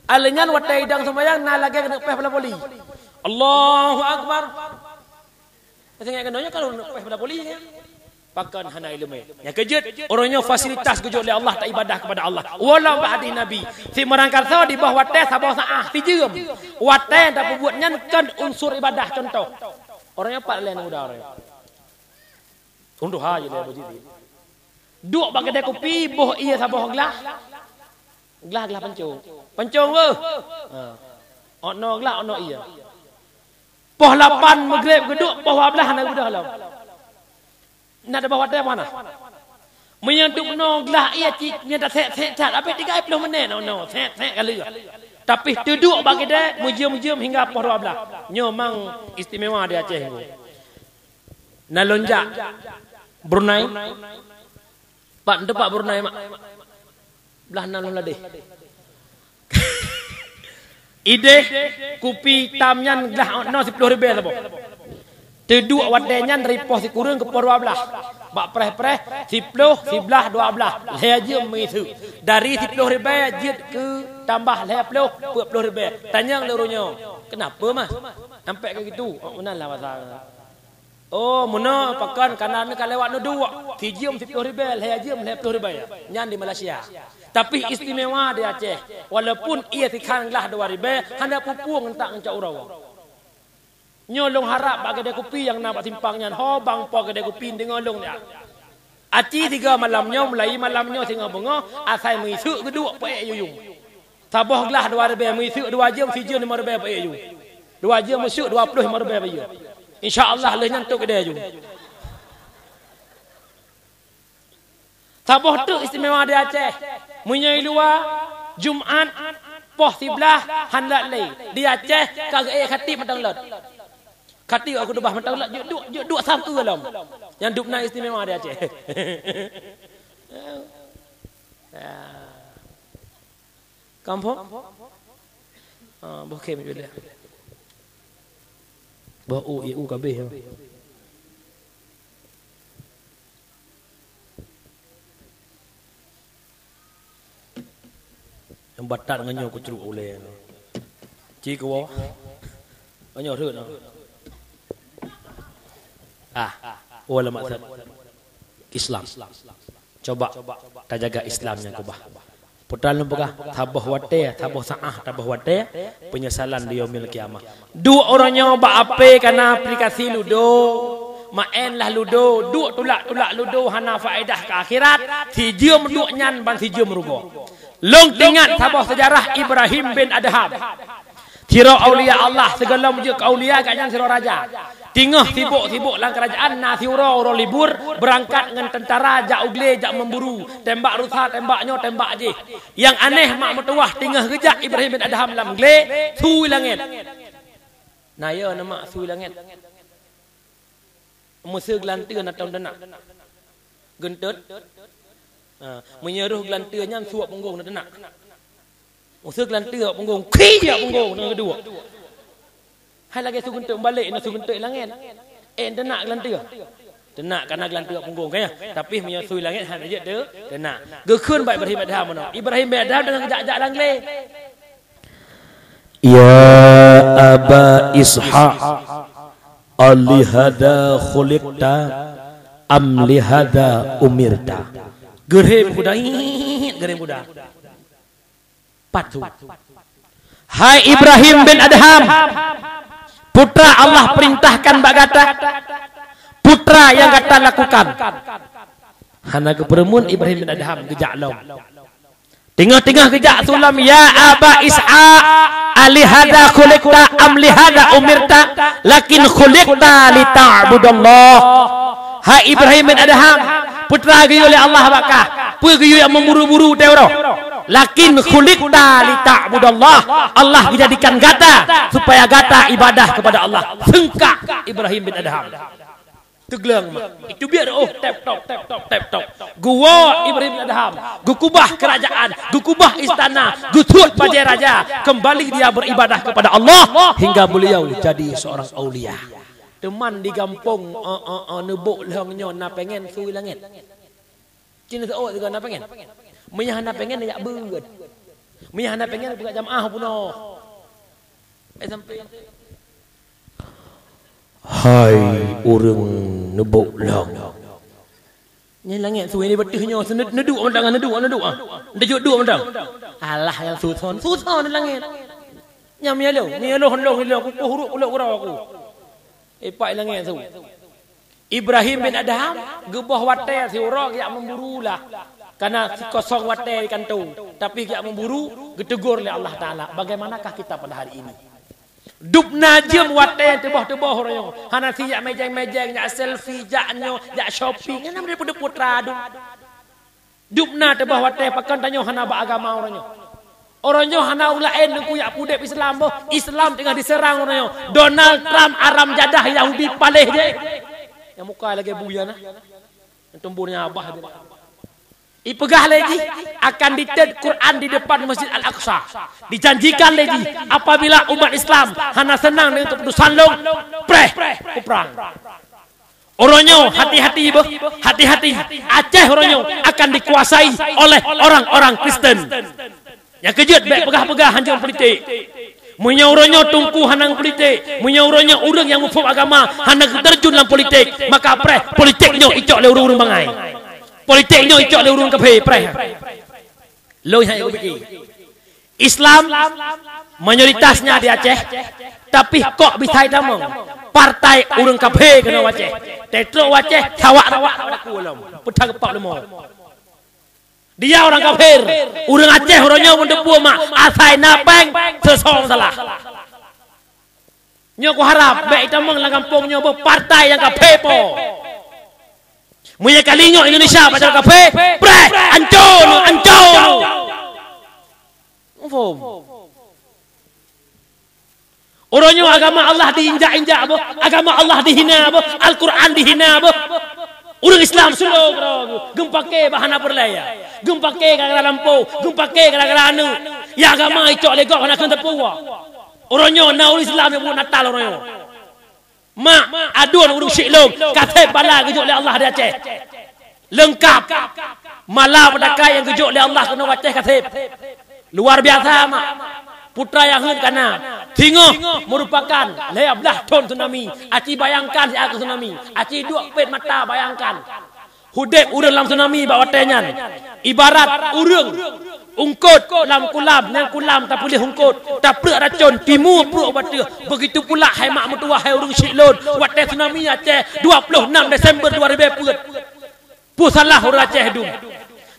Alenyan watai dang sembayang na lagi kena peh pala poli. Allahu akbar. Tengok kenonya kalau peh pala poli ya. Pakan hana ilmu. Yang kejut orangnya fasilitas gujur oleh Allah tak ibadah kepada Allah. Walau hadis Nabi. Si merangkarsa di bawah watai sabah saah ti jeum. Watai tak buat nyan kan unsur ibadah contoh. Orangnya pak lain muda orang. Unduh ha je dia begitu. Duk bagi kedai kopi boh ia sabah gelas. Gelas pencung. Pencung ke? Ono gelas ono iya. Poh 8 maghrib geduk poh 12 nak budak halam. Nak ada bawa mana? Menyanduk no gelas ia cik nya dah set apa 30 minit no set kali. Tapi duduk bagi dia mujium hingga poh 12. Nyo mang istimewa di Aceh ni. Na lonjak Brunei. Pak depak Brunei mak. Belah nan ladeh. Ide kopi tamnyan gelah no 10 ribu sabo. Teduk wadenyan ripoh si kurang ke 12. Bak preh-preh 10, 11, 12. Leh je mengisu. Dari 10 ribu jid ke tambah leh 10 ribu. Tanya lerunya, kenapa mas? Sampai ke gitu. Oh, menalah pasal. Oh, mana pakan kanan kan lewat no dua. Tijum 10 ribu, leh je 10 ribu. Nyan di Malaysia. Tapi istimewa di Aceh. Walaupun ia tikhan lah 2 ribu, hendak pupuang entak encak urawa. Nyolong harap bagi kedai kopi yang nampak simpangnya. Ho bang po kedai kopi dengan long dia. Aci 3 malamnya mulai malamnya singa bunga asai mengisu kedua pe yuyung. Sabah gelas 2 ribu mengisu 2 jam 3 jam 5 ribu pe yuyung. 2 jam masuk 25 ribu pe yuyung. Insya-Allah leh nyantuk kedai yuyung. Sabah tu istimewa di Aceh. Munyai luar Jumaat poh 11 handak lei. Di Aceh kagak khatib matang lot. Kati aku debah mentang lah duk satu dalam. Yang duk na istimewa dia Aceh. Kampung? Bokem juga. Bau iu kabeh. Yang batat nganyo ku ceruk oleh. Ci ko. Nganyo reut no. Ulama Islam. Coba kita jaga Islamnya kubah. Putal lumpukah tabah wate, tabah saah, tabah wate, penyesalan di yaumil kiamah. Dua orangnya ba ape kana aplikasi ludo. Main lah ludo, duk tulak ludo hana faedah ke akhirat, si jom duk nyan ban si jom rugo. Long tingat tabah sejarah Ibrahim bin Adham. Siro aulia Allah segala mujuk aulia kanya siro raja. Tingah sibuk lang kerajaan nasi uro libur berangkat dengan tentara jak ugle jak memburu tembak rusa tembaknya tembak je. Yang aneh mak metuah tingah kejak Ibrahim bin Adham lam gle sui langit. Nah ya nama sui langit. Musa gelantir atau denak. Gentut. Menyeruh gelantirnya suap punggung denak. Musa gelantir punggung kia punggung dengan kedua. Hai lagi su gentuk balik nak su gentuk langit. Denak gelantir. Denak karena gelantir punggung kaya. Tapi menyusui langit han aja de denak. Gekeun baik Ibrahim Adham mana. Ibrahim Adham dengan kejak-jak langle. Ya Aba Ishaq Ali hada khuliqta am li hada umirta. Gerem budak. Gerem budak. Patu. Hai Ibrahim bin Adham. Putra Allah perintahkan bak gata. Putra yang gata lakukan. Hana keperemun Ibrahim bin Adham gejak law. Tengah-tengah kejak sulam, ya Aba Ishaq, alihada khuliqta am lihada umirta, lakin khuliqta li ta'budallah. Hai Ibrahim bin Adham, putra gayu oleh Allah bakah, gayu yang memburu-buru teoro. Lakin khuliqta li ta'budallah. Allah dijadikan gata supaya gata ibadah kepada Allah. Sengkak Ibrahim bin Adham. Tegelang itu biar tap top. Gua Ibrahim bin Adham, gukubah kerajaan, gukubah istana, gutut bajai raja, kembali dia beribadah kepada Allah hingga beliau jadi seorang aulia. Teman di kampung nebuk lehongnya na pengen sui langit. Cina tu juga na pengen. Menyah na pengen nak beut. Menyah na pengen buka jamaah puno. Sampai hai urang nebuk lang. Ni langit suai ni betihnya neduk mandang neduk. Dejuk duk mandang. Alah yang suson langit. Nyam ya lo. Ni lo ku huruk uluk urau aku. Epak langit su. Ibrahim bin Adham gebah watai si orang yang memburulah. Karena kosong watai di kantung. Tapi yang memburu ditegur oleh Allah Taala. Bagaimanakah kita pada hari ini? Duk najem watai tebah-tebah orang. Hana si jak mejeng-mejeng, jak selfie, jaknyo, jak shopping. Ngana daripada putra duk. Duk na tebah watai pakan tanyo hana ba agama orangnya. Orangnya hana ulain ku yak pudep Islam boh. Islam tengah diserang orangnya. Donald Trump aram jadah Yahudi paleh je. Yang muka lagi buya nah. Yang tumburnya abah dia. Ipegah lagi akan dited Quran di depan Masjid Al-Aqsa. Dijanjikan lagi apabila umat Islam hana senang dengan keputusan long perang. Orangnya hati-hati boh, hati-hati. Aceh orangnya akan dikuasai oleh orang-orang Kristen. Yang kejut baik pegah-pegah hanjang politik. Menyaurannya tungku hanang politik, menyaurannya orang yang mufum agama hanang terjun dalam politik, maka politiknya icok le urung-urung bangai. Politiknya icok le urung kafe Loh yang aku fikir. Islam mayoritasnya di Aceh, tapi kok bisa damang partai urung kafe kena Aceh. Tetro Aceh sawak-sawak aku alam. Putang kepak lemo. Dia orang kafir. Urang Aceh orangnya mendepu mak asai napeng sesong salah. Nyo ku harap baik damang lang kampungnya partai yang kafir po. Munya kalinya Indonesia pada kafir, ancol. Faham? Orangnya agama Allah diinjak-injak apa? Agama Allah dihina apa? Al-Quran dihina apa? Orang Islam slow gempake bahana perlaya. Gempake gara-gara lampu, gempake gara-gara anu. Ya agama icok legok nak kena tepuwa. Orangnya naul Islam yang buat Natal orangnya. Mak aduan urung syiklong kata bala gejuk oleh Allah di Aceh. Lengkap. Malah pedakai yang gejuk oleh Allah kena Aceh kata. Luar biasa mak. Putra yang hen kana. Tengok merupakan leablah ton tsunami. Aci bayangkan si aku tsunami. Aci dua pet mata bayangkan. Hudep urang dalam tsunami bawa tenyan. Ibarat urang ungkut dalam kulam, nang kulam tak boleh ungkut. Tak perlu racun timu perlu obat dia. Begitu pula hai mak mertua hai urang Syiklon. Watai tsunami Aceh 26 Desember 2004. Pusalah urang Aceh dum.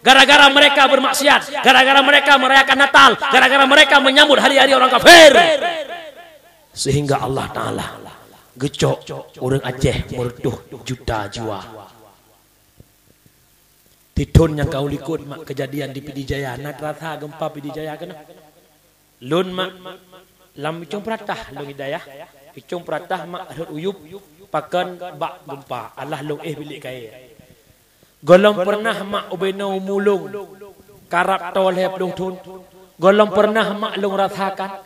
Gara-gara mereka bermaksiat, gara-gara mereka merayakan Natal, gara-gara mereka menyambut hari-hari orang kafir. Sehingga Allah Ta'ala gecok orang Aceh merduh juta jiwa. Tidun yang kau likut mak kejadian di Pidijaya. Nak rasa gempa Pidijaya kena. Lun mak lam icung peratah long hidayah. Icung peratah mak harut uyup pakan bak gempa. Allah long bilik kaya. Golong pernah mak ubenau mulung karap toleh belum tun. Golong pernah mak long rasakan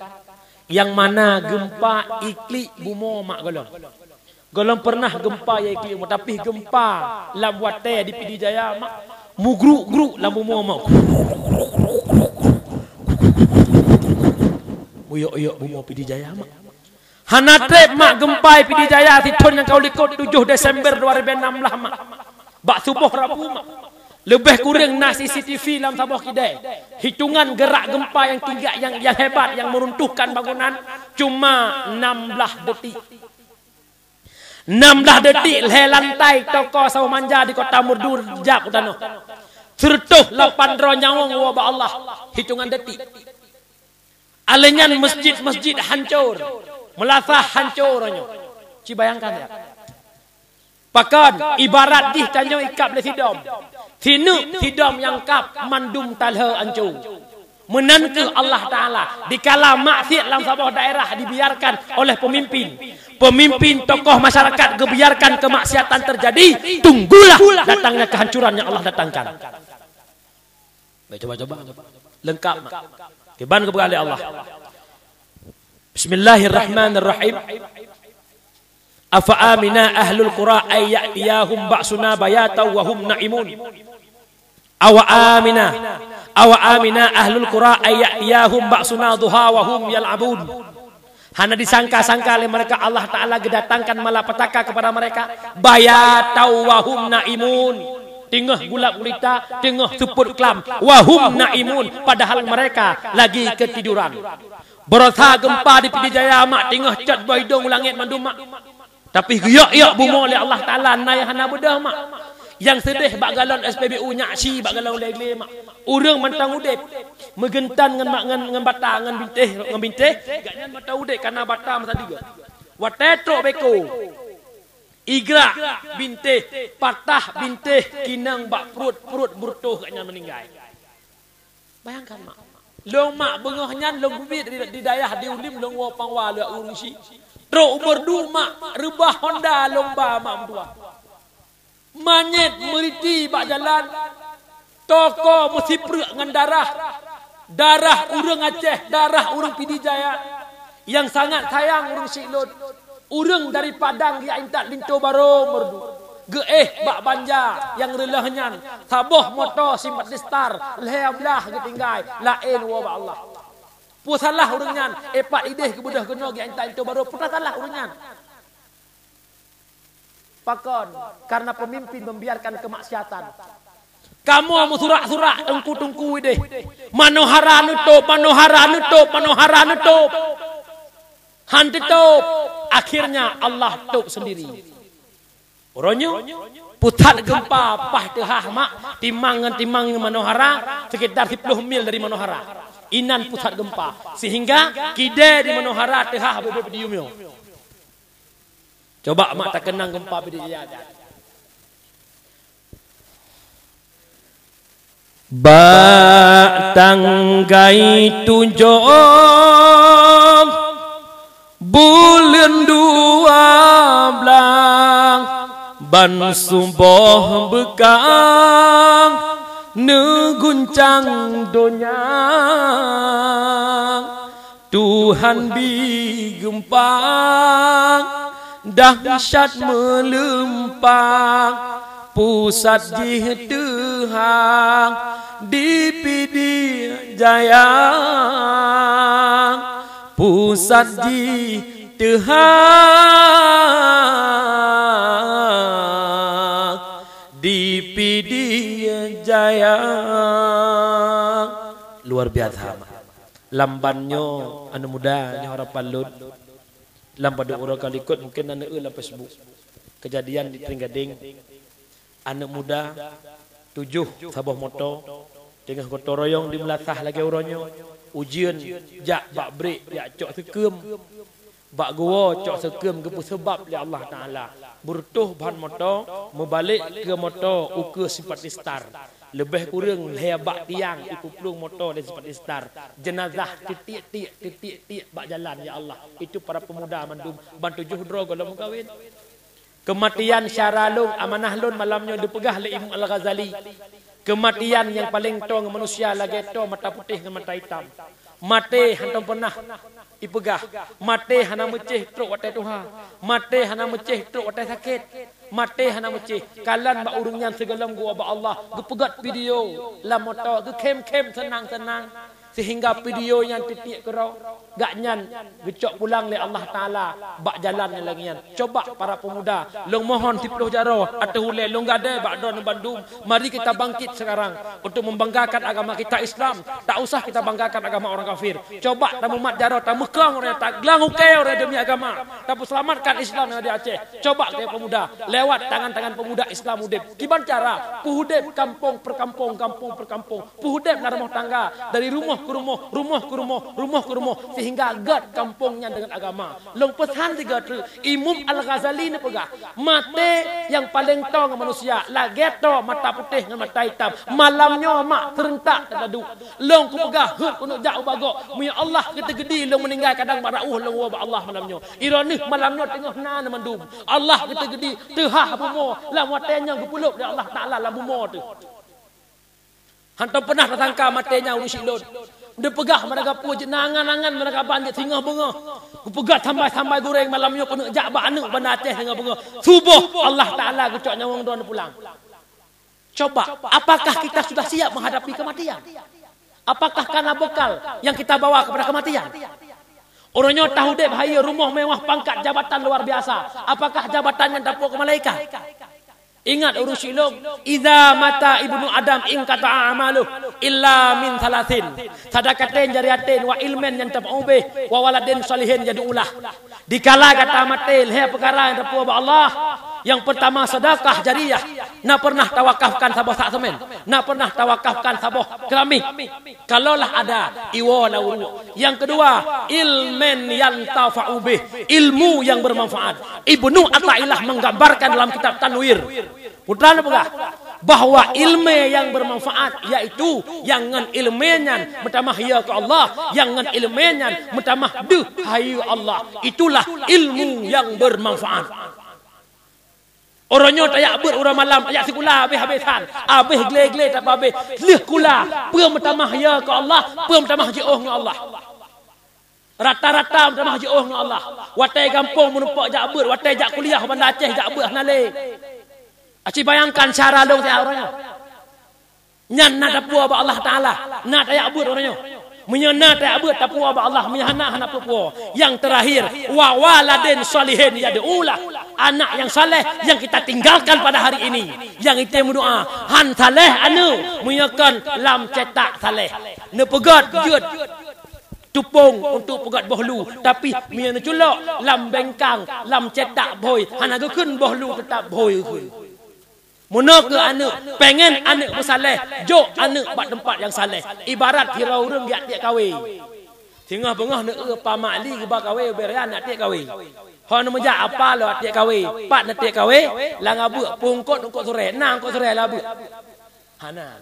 yang mana gempa ikli bumo mak golong. Golong pernah gempa ya ikli bumo, tapi gempa lam wate di Pidijaya mak mugru lam bumo mak. Uyok bumo Pidijaya mak. Hanatrep mak gempa Pidijaya titun yang kau likut 7 Desember 2006 lah mak. Bak subuh Rabu mak. Lebih kurang nak CCTV dalam Sabah Kidai. Hitungan gerak gempa yang tinggi, yang hebat, yang meruntuhkan bangunan cuma 16 detik. 16 detik leh lantai toko Sawah Manja di Kota Merdu jak utano. Sertuh 8 nyawang wabah Allah. Hitungan detik. Alengan masjid-masjid hancur. Melasah hancurnya. Ci bayangkan ya. Pakan ibarat dih tanyo ikap le sidom. Sinu sidom yang kap mandum talha hancur. Menanke Allah Ta'ala. Dikala maksiat dalam sebuah daerah dibiarkan oleh pemimpin. Pemimpin tokoh masyarakat kebiarkan kemaksiatan terjadi. Tunggulah datangnya kehancuran yang Allah datangkan. Baik, coba-coba. Lengkap. Keban kepada Allah. Bismillahirrahmanirrahim. Afa amina ahlul qura ay ya'tiyahum ba'suna bayatan wa hum na'imun. Awa amina ahlul qura ay ya'tiyahum ba'suna duha wa hum yal'abun. Hana disangka-sangka oleh mereka Allah Ta'ala gedatangkan malapetaka kepada mereka. Bayatan wa hum na'imun. Tengah gulak gulita, tengah suput kelam. Wa hum na'imun. Padahal mereka lagi ketiduran. Berasa gempa di Pidijaya mak tengah cat baidong langit mandum mak. Tapi giyak-giyak bumo oleh Allah Ta'ala naik hana bedah mak. Yang sedih bak galon SPBU nyaksi bak galon legle mak. Urang mantang udip. Megentan ngan bata ngan bintih. Gaknya mata udip karena bata masa tiga. Watetro beko. Igra bintih, patah bintih, kinang bak perut burtuh gaknya meninggal. Bayangkan mak. Long mak bengahnya long bubit di dayah diulim long wapang wala urusi. Truk berdu mak rebah Honda lomba mak berdua. Manyet meriti bak jalan. Toko mesti peruk dengan darah. Darah urang Aceh, darah urang Pidijaya. Yang sangat sayang urang Siklon. Urang dari Padang dia intak Linto Baro merdu. Geeh bak Banja yang relahnya. Saboh moto simpat distar. Lehablah ketinggai. Lain wabak Allah. Pusalah urungan epat ideh kebudah kena gi antak itu baru pusalah urungan. Pakon karena pemimpin membiarkan kemaksiatan. Kamu musurak-surak tungku-tungku ideh. Manohara nutup. Han tutup. Akhirnya Allah tutup sendiri. Orangnya putat gempa pah tehah mak timang Manohara sekitar 10 mil dari Manohara. Inan pusat gempa sehingga kide di Manohara tehah bebe di Yumyo. Coba mak tak kenang gempa Pidijaya. Ba tanggai 7 bulan 12 ban subuh bekang neguncang dunia. Tuhan bigempang dahsyat melempang pusat jihtuhang di Pidijaya pusat jihtuhang di Pidijaya. Luar biasa. Lambannya anu muda nya harapan lud. Lampada orang kalikut mungkin anu la Facebook. Kejadian di Tringgading. Anak muda 7 sabah moto tengah gotong royong di melatah lagi orangnya. Ujian jak bak break jak cok sekem. Bak gowo cok sekem ke sebab li Allah Taala. Bertuh bahan moto membalik ke moto ukur simpat distar. Lebih kurang hebat tiang ikut pelung motor dan seperti star. Jenazah titik bak jalan ya Allah. Itu para pemuda mandum bantu juhdro kalau mengkawin. Kematian Syaralung amanah lun malamnya dipegah oleh Imam Al-Ghazali. Kematian yang paling tong manusia lagi to mata putih dengan mata hitam. Mate hantam pernah ipegah. Mate hana meceh truk watai tuha. Mate hana meceh truk watai sakit. Mate hana meceh. Kalan bak urungnya segalam gua ba Allah. Gepegat video. La motor. Kem senang-senang. sehingga video yang titik kerau gak nyan gecok pulang le Allah Taala bak jalan yang lagi nyan. Coba para pemuda long mohon 10 jaro atau hule long gade bak don Bandung, mari kita bangkit sekarang untuk membanggakan agama kita Islam. Tak usah kita banggakan agama orang kafir. Coba tamu mat jaro tamu kang orang tak gelang uke orang demi agama, tapi selamatkan Islam yang ada di Aceh. Coba ke pemuda lewat tangan-tangan pemuda Islam udip. Gimana cara puhudip kampung per kampung, kampung per kampung, puhudip na rumah tangga dari rumah ke rumah, rumah ke rumah, rumah ke rumah, sehingga gad kampungnya dengan agama. Long pesan tiga tu Imam Al-Ghazali ni pegah mate yang paling tahu dengan manusia lageto mata putih dengan mata hitam malamnya mak terentak tadu long ku pegah hut ku nak jak bagok mu ya Allah kita gedi long meninggal kadang marauh long wa Allah malamnya ironi malamnya tengah na mandum Allah kita gedi tehah bumo lam watenya gepulup dari Allah Taala lam bumo tu hantam pernah datangka matenya urusi lon dia pegah mereka puj nangan-nangan mereka banjir tingah bunga ku pegah sampai goreng malamnya ku nak jak ba anak banda Aceh dengan bunga subuh Allah Taala gecok nyawang don pulang. Coba apakah kita sudah siap menghadapi kematian? Apakah karena bekal yang kita bawa kepada kematian? Orangnya tahu deh bahaya rumah mewah pangkat jabatan luar biasa. Apakah jabatannya dapur ke malaikat? Ingat urus ilung, idza mata ibnu Adam in qata'a amaluh illa min thalathin. Sadaqatin jariyatin wa ilmin yantafu bih wa waladin salihin yad'ulah. Dikala kata mati he perkara yang dapur Allah. Yang pertama sedekah jariyah. Nak pernah tawakafkan sabah sak semen. Nak pernah tawakafkan sabah keramik. Kalaulah ada iwa lawu. Yang kedua, ilmen yang tafa'u bih, ilmu yang bermanfaat. Ibnu Athaillah menggambarkan dalam kitab Tanwir. Putra apa? Bahwa ilmu yang bermanfaat yaitu yang ngan ilmenyan bertamah ya ke Allah, yang ngan ilmenyan bertamah de hayu Allah. Itulah ilmu yang bermanfaat. Orangnya tayak ber orang malam tayak sekula habis-habisan. Habis gle-gle tak habis. Leh kula peuh bertamah ya ke Allah, peuh bertamah jauh dengan Allah. Rata-rata bertamah jauh dengan Allah. Watai kampung menumpak jak ber, watai jak kuliah bandar Aceh jak ber nale. Aci bayangkan cara dong saya orangnya. Nyan nak dapur ba Allah Taala, nak tayak ber orangnya. Menyana tak abut tapi wa Allah menyana hana pupu. Yang terakhir wa waladin salihin yad'ulah, anak yang saleh yang kita tinggalkan pada hari ini, yang kita berdoa han saleh anu menyakan lam cetak saleh ne pegat jut tupung untuk pegat bohlu tapi mian culok lam bengkang lam cetak boy hana gekeun bohlu tetap boy keun. Muna ke anak pengen anak bersaleh, jok anak buat tempat yang saleh. Ibarat hirau urang dia tiak kawe. Tengah bengah nak pamak li ke ba kawe berian nak tiak kawe. Hon meja apa lo tiak kawe? Pat nak tiak kawe, lang abu pungkot ungkot sore, nang ungkot sore labu. Hana.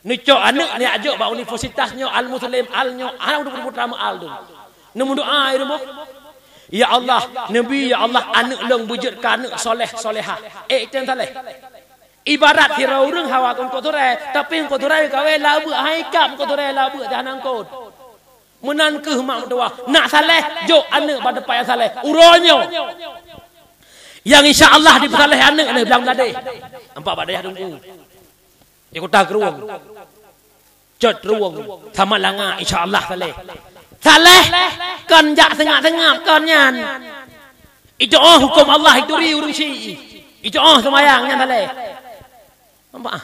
Ni cok anak ni ajak ba universitasnya Al Muslim Al-nyo, ana udah pertama Al tu. Nemu doa itu mo. Ya Allah, Nabi ya Allah anak long wujudkan anak soleh solehah. Ten saleh. Ibarat hirau urang hawa kon kotorai tapi kotorai kawe labu haikap kotorai labu jangan angkot menan ke mak doa nak saleh jok anak pada payah saleh uronyo yang insyaallah dipersaleh anak ni bilang tadi nampak badai tunggu ikut tak ruang jot ruang sama langa insyaallah saleh kan jak tengah-tengah kan nyan itu hukum Allah itu ri urang si itu semayang nyan saleh. Nampak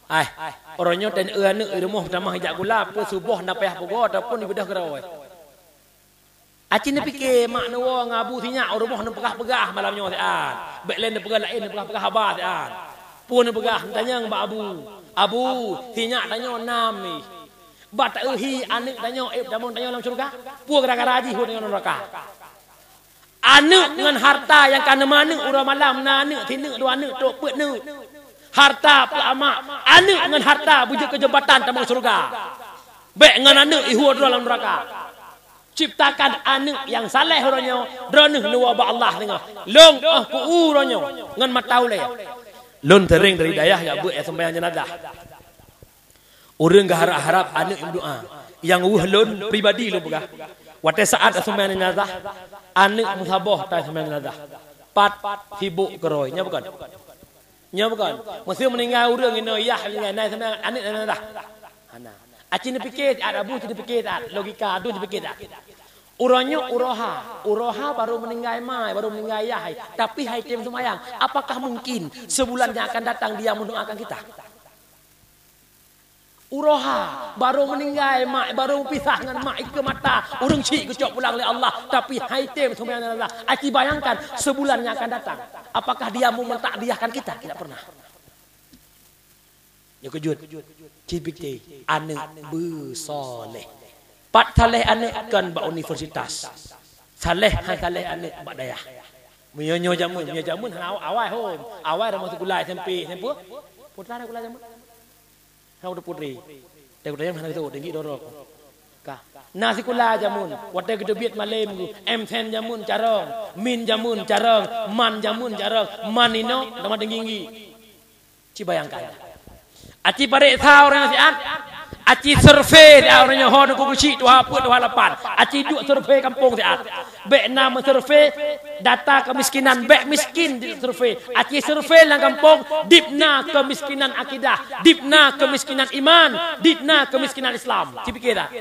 ah? Orangnya dan anak rumah pertama hijak gula apa subuh nak payah pogo ataupun di bedah kerau. Aci ni fikir mak nawa ngabu sinyak rumah nak pegah-pegah malamnya sian. Baik lain nak pegah lain nak pegah habar sian. Pun nak pegah tanya mbak Abu sinyak tanya nam ni. Ba tak euhi anak tanya jamun tanya dalam surga. Pu gara-gara haji hu dengan neraka. Anak dengan harta yang kana mana urang malam na anak tinak dua anak tok peut nu. Harta pelama anak dengan harta bujuk ke jabatan tamu surga. Baik dengan anak ihu dalam neraka. Ciptakan anak yang saleh orangnya, droneh luwa ba Allah tengah. Long ku orangnya ngan mataule. Lon tering dari dayah ya bu sembahyang jenazah. Urang harap-harap anak yang doa. Yang lon pribadi lu pegah. Wate saat sembahyang jenazah, anak musabah ta sembahyang jenazah. Pat sibuk keroi, nya bukan? Nya bukan. Mesti meninggal urang ini yah dengan naik sembahyang anak jenazah. Hana. Aci ni fikir ada abu tu fikir tak logika tu fikir tak. Uronyo uroha baru meninggal mai, baru meninggal ayah. Tapi hai tem semayang, apakah mungkin sebulan yang akan datang dia mendoakan kita? Uroha baru meninggal mak, baru pisah dengan mak ke mata, urung cik kecok pulang oleh Allah, tapi hai tem semayang Allah. Aci bayangkan sebulan yang akan datang, apakah dia mau mentakdiahkan kita? Tidak pernah. Ya kejut, cipikti anak bersoleh. Pat saleh anak kan ba universitas. Saleh anak ba dayah. Menyo jamun awal home. Awal dah masuk kuliah SMP, sempu. Putra dah kuliah jamun. Hau dah putri. Dah kuliah mana tu tinggi dorok. Ka. Nasi kuliah jamun. Watai kita biat malam tu. M10 jamun carong, min jamun carong, man jamun carong, manino nama tinggi. Ci bayangkan. Aci parek thau orang siat. Aci survei orangnya hon ku kuci tu apa tu halapan. Aci duk survei kampung siat. Bek nama survei data kemiskinan bek miskin di survei. Aci survei lang kampung dipna kemiskinan akidah, dipna kemiskinan iman, dipna kemiskinan Islam. Dipikir tak?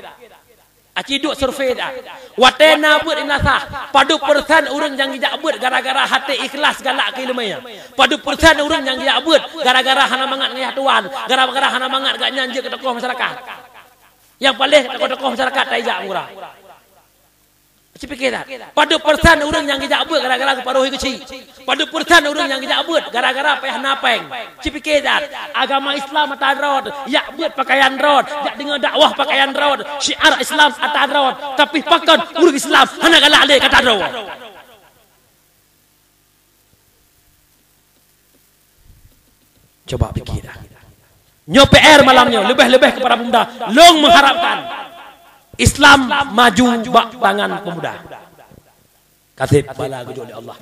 Aci duk survei dah. Watena buat inasah. Padu persen urang yang gijak buat gara-gara hati ikhlas galak ke ilmunya. Padu persen urang yang gijak buat gara-gara hana mangat ngayah tuan, gara-gara hana mangat gak nyanjir ke tokoh masyarakat. Yang paling tokoh-tokoh masyarakat tak ijak murah. Aci fikir tak? Padu persen urang yang gijak buat gara-gara keparuhi kecil. Padu persen urang yang gijak buat gara-gara payah napeng. Aci fikir tak? Agama Islam atas rod, yak buat pakaian rod, yak dengar dakwah pakaian rod, syiar Islam atas rod, tapi pakon urang Islam hana galak le kata rod. Coba fikir dah. Nyo PR malamnya lebih-lebih kepada pemuda, long mengharapkan Islam maju bak tangan pemuda. Katib bala gujul oleh Allah.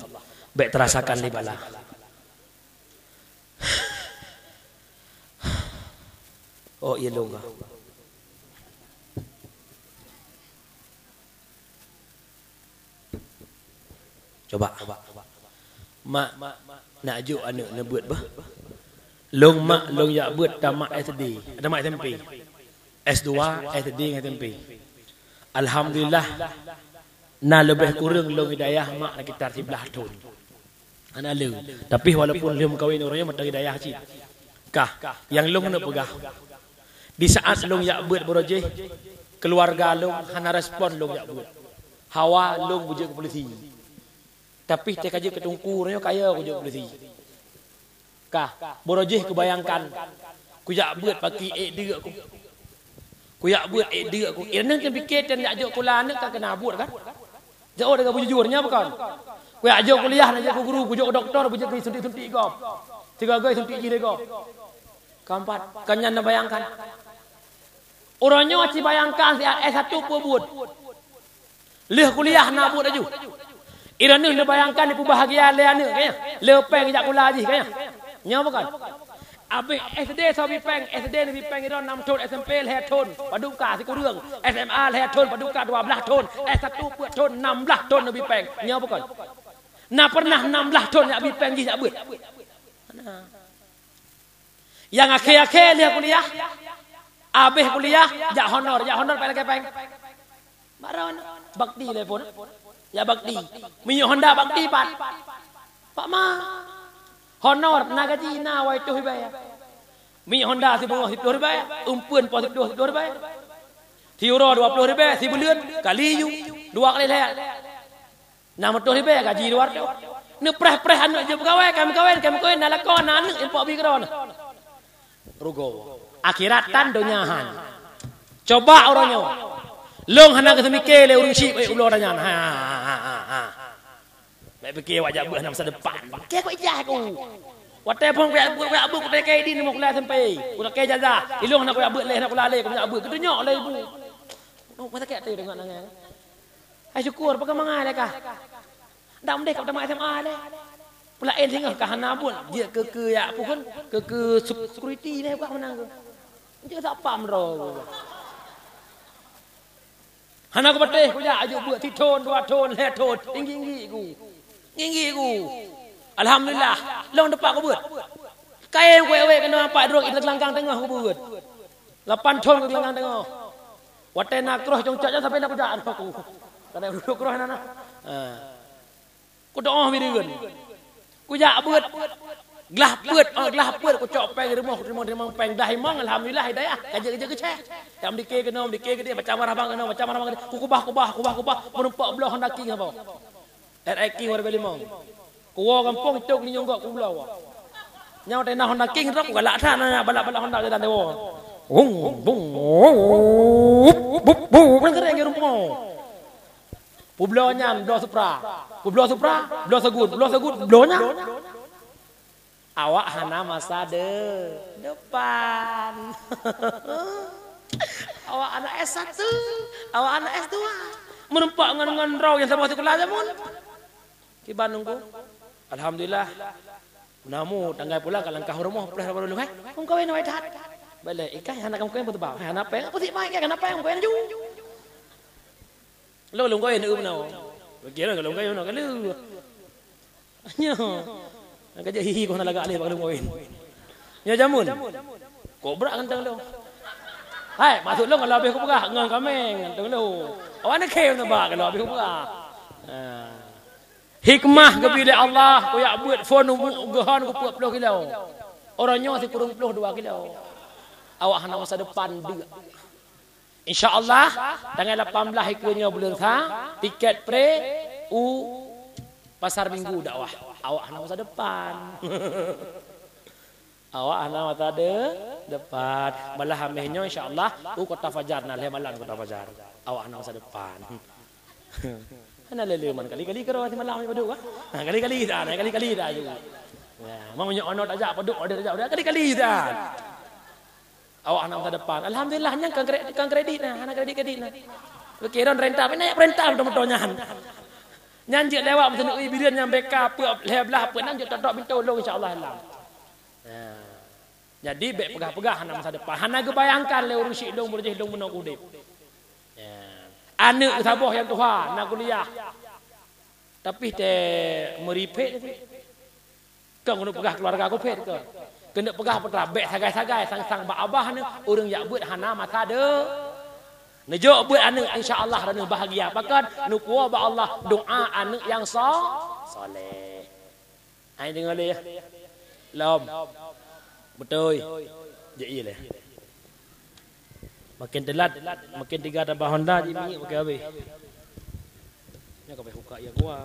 Baik terasakan li bala. Oh iya long. Coba. Mak nak ajuk anak nak buat bah. Long mak long ya buat tamat SD, tamat SMP. S2, SD dengan SMP. Alhamdulillah. Na lebih kurang long hidayah mak nak kita 11 tahun. Ana lu. Tapi walaupun dia kawin orangnya mata hidayah cik. Kah yang long nak pegah. Di saat long ya buat projek keluarga long hana respon long ya buat. Hawa long bujuk ke polisi. Tapi tek aja ketungku orangnya kaya bujuk polisi. Kah projek kebayangkan ku ya buat pagi dia aku. Ku yak buat dia aku. Irna kan fikir dan yak jok kuliah nak kena buat kan? Jauh dengan jujurnya bukan. Ku yak jok kuliah nak jok guru, ku jok doktor, ku jok suntik-suntik kau. 3 gay suntik je kau. Keempat, kanyan nak bayangkan. Orangnya aci bayangkan si S1 pun buat. Leh kuliah nak buat aju. Irna nak bayangkan ni bahagia le anak kayaknya. Lepeng jak kuliah je kayaknya. Nya bukan? Abi SD so bi peng SD ni bi peng itu 6 tahun SMP leher tahun paduka si kurang SMA leher tahun paduka 12 tahun S1 puat tahun 16 tahun bi peng nya bukan na pernah 16 tahun nak bi peng ji tak buat yang akhir-akhir dia kuliah habis kuliah jak honor pai peng baron bakti telefon ya bakti minyak Honda bakti pak ma honor na gaji na wai tu hibai. Minyak Honda si bawah 10 ribai, umpuan po 10 ribai. Si euro 20 ribai, si bulan kali yu 2 kali lehat. 60 ribai gaji luar tu. Ni preh-preh anak je pegawai, kami kawin na lakon anak impok bi kron. Rugo. Akhiratan donyahan. Coba orangnya. Long hana ke mikir le urung cip ulo danyan. Baik fikir wajah buah masa depan. Fikir kau ijah aku. Watai pun kau abu kau tekai di ni mau kuliah sampai. Kau tekai jaza. Ilung nak kau abu leh nak kuliah leh kau nak abu. Kau nyok leh ibu. Kau pasal kau tu dengan nangan. Hai syukur pakai mangai leh kah. Dah mendek kau tamat SMA leh. Pula tinggal kah hana pun. Dia ke ya pun ke security leh kau menang. Dia tak pam ro. Hana kau pateh kau ya ajuk buat 3 tahun 2 tahun leh tahun tinggi ku. Nginggi ku. Alhamdulillah. Long depan aku buat. Kain ku awek kena nampak drog itu langkang tengah aku buat. 8 tahun ke gelangan tengok. Watai nak keroh jong cak sampai nak kuda aku. Kada duduk keroh nana. Ku doa mireun. Ku jak beut. Gelah beut ku cok peng rumah peng dah imang alhamdulillah hidayah. Kerja ke ceh. Yang dikir kena ke dia macam marah bang kena macam marah bang. Ku kubah menumpak belah Honda King apa. King warga limong. Ku wa kampung cok ni nyong ku belah. Nyau tenah Honda King rok galak sana balak-balak Honda ke dan dewa. Bung kan keren ke rumah. Pulau nyan, Pulau Supra, Pulau Segut, Pulau nyan. Awak hana masa depan. Awak anak S1, awak anak S2. Menempak dengan raw yang sama sekolah jamun. Ki Bandung ku. Alhamdulillah. Namu tanggai pula kalau kau rumah pulah baru lu hai. Kau kawin awak dah. Balik ikai anak kamu kawin betul. Hai anak peng, putih mai kan anak peng kawin ju. Lu kawin mana? Kira kalau kawin nak lu. Nya. Nak kerja hihi kau nak lagak alih kalau kawin. Nya jamun. Kau berak kantang lu. Hai, masuk lu kalau habis aku pegah ngan kameng kantang lu. Awak nak kau nak bak kalau habis aku pegah. Hikmah kebila Allah ku yak buat phone gehan ku 40 kilo. Orangnya si kurung 22 kilo. Awak hana masa depan dia. InsyaAllah tanggal 18 ikutnya bulan sa tiket pre pasar minggu dakwah. Awak hana masa depan. Awak hana masa depan. Balah hamihnya insyaAllah kota fajar nah malam kota fajar. Awak hana masa depan. Hana leleman kali-kali karo si malam paduk ah. Kali-kali dah juga. Ya, maunya onot aja paduk order aja udah kali-kali dah. Awak anak masa depan. Alhamdulillahnya kang kredit nah, anak kredit nah. Pikiran renta, naik renta udah motornyahan. Nyanjik lewat mesen ui bilion yang backup lebelah apa nang tok pintu long insyaallah lah. Jadi bek pegah-pegah anak masa depan. Hana gebayangkan le urusi dong berjih dong menok udip. Anak sabah yang tua nak kuliah. Tapi teh meripet. Kang kena pegah keluarga aku pet ke. Kena pegah putra bek sagai-sagai sang-sang bak abah ni urang yak buat hana mata de. Nejo buat anak insya-Allah rana bahagia pakat nu kuah ba Allah doa anak yang soleh. Ai dengar le ya. Lom. Betul. Je iyalah. Makin telat, makin 3 tambah Honda je minyak pakai habis. Ni kau pergi buka ya gua.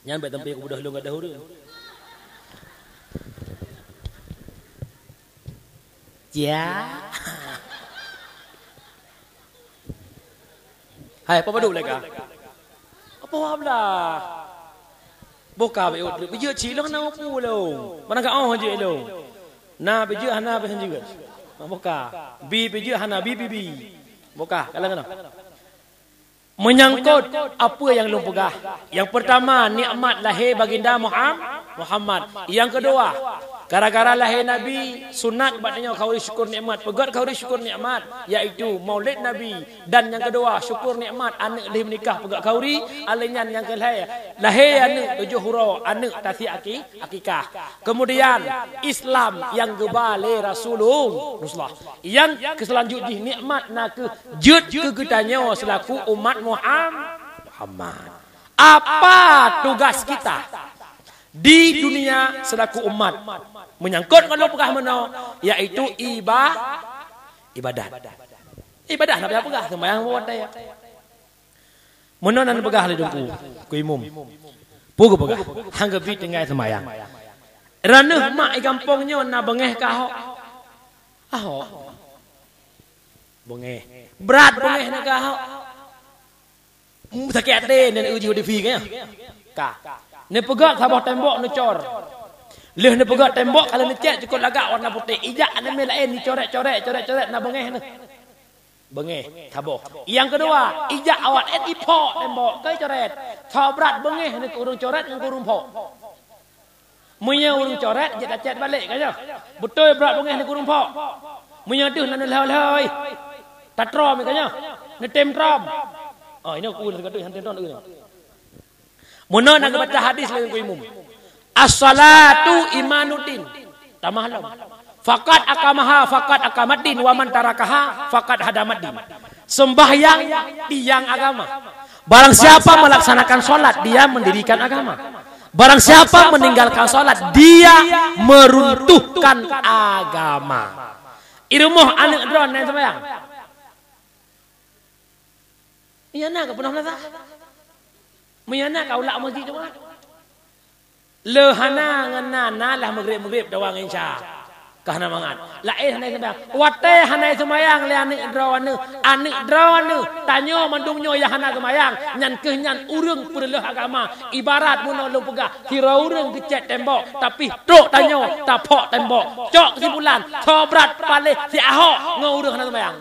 Nyan baik tempat aku budak lu enggak dahulu. Ya. Hai, apa baduk leka? Apa habla? Boka be bijak cilong na upu lo. Mana ka oh je lo. Na bijak hana be juga. Boka. Bi bijak hana bi. Boka, kalang-kalang. Menyangkut apa yang lu pegah. Yang pertama, nikmat lahir baginda Muhammad. Yang kedua, gara-gara lahir Nabi, sunat maknanya kau syukur nikmat. Pegat kau syukur nikmat, iaitu maulid Nabi. Dan yang kedua, syukur nikmat anak lahir menikah pegat kau alinyan yang kelahir. Lahir anak 7 huruf, anak tasi akikah. Kemudian Islam yang gebale Rasulullah. Yang keselanjutnya nikmat nak ke jut kegetanya selaku umat Muhammad. Apa tugas kita di dunia selaku umat? Menyangkut kalau pegah mana? Yaitu ibadat. Ibadah nak pegah sembahyang buat daya. Mana nan pegah le dengku ku imum. Pugu pegah hangga bi tengai sembahyang. Raneuh mak i kampungnya na bengeh ka ahok. Bengeh. Berat bengeh na ka ahok. Sakit deh dan uji di fee kah? Ni pegat sabah tembok ni cor. Leh ni pegat tembok kalau ni cat cukup lagak warna putih. Ijak ni lain ni coret nak bengeh ni. Bengeh sabah. Yang kedua, ijak awak ipok tembok ke coret. Thau berat bengeh ni urung coret dengan urung pok. Munya urung coret dia cat balik kan. Betul berat bengeh ni urung pok. Munya tu nak lehoi. Tatrom kan. Ni tem trom. Oh ini aku nak kata hantar tuan ini. Mana nak baca hadis lagi ku imum. As-salatu imanuddin. Tamah lam. Faqad akamaha faqad akamaddin wa man tarakaha faqad hadamaddin. Sembahyang tiang agama. Barang siapa melaksanakan salat dia mendirikan agama. Barang siapa meninggalkan salat dia meruntuhkan agama. Irumuh anak drone yang sembahyang. Iya nak ke pernah nasa? Meyana kau lak masjid jemaah. Lehana nganana lah maghrib dawang insya. Kahana mangat. Lain hanai sembahyang. Wate hanai sembahyang le anik drawane tanyo mandumnyo ya hana sembahyang. Nyan ke nyan urang perleh agama. Ibarat mun lu pegah kira urang kecet tembok tapi truk tanyo tapok tembok. Cok kesimpulan sobrat palih si Ahok ngurang hana sembahyang.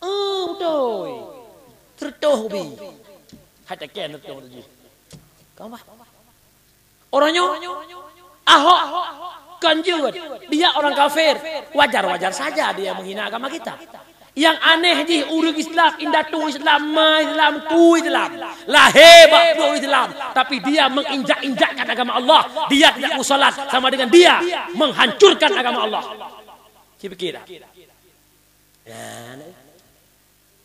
Betul. Tertuh bi. Hata ken betul lagi. Kau apa? Orangnya Ahok kanjut. Dia orang kafir. Wajar-wajar saja dia menghina agama kita. Yang aneh ji urang Islam, indatu Islam, Islam, ku Islam. Lah hebat pro Islam, tapi dia menginjak-injakkan agama Allah. Dia tidak mau salat sama dengan dia menghancurkan agama Allah. Fikir dah. Ya,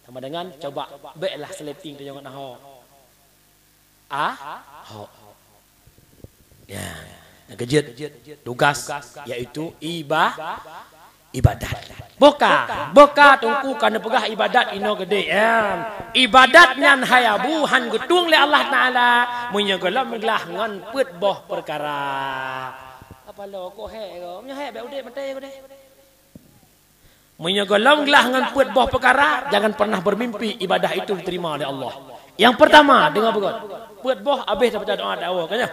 sama dengan coba baiklah seleting tu jangan Ahok. Ahok. Ya. Kejut tugas yaitu ibadat. Boka tungku kana pegah ibadat ino gede. Ibadat nyan hayabu han getung le Allah Taala munya gelam meglah ngan peut boh perkara. Apa lo ko he ko nya he be ude mate ko de. Munya gelam gelah ngan peut boh perkara jangan pernah bermimpi ibadah itu diterima oleh Allah. Yang pertama dengar begot. Peut boh habis dapat doa dakwa kanya.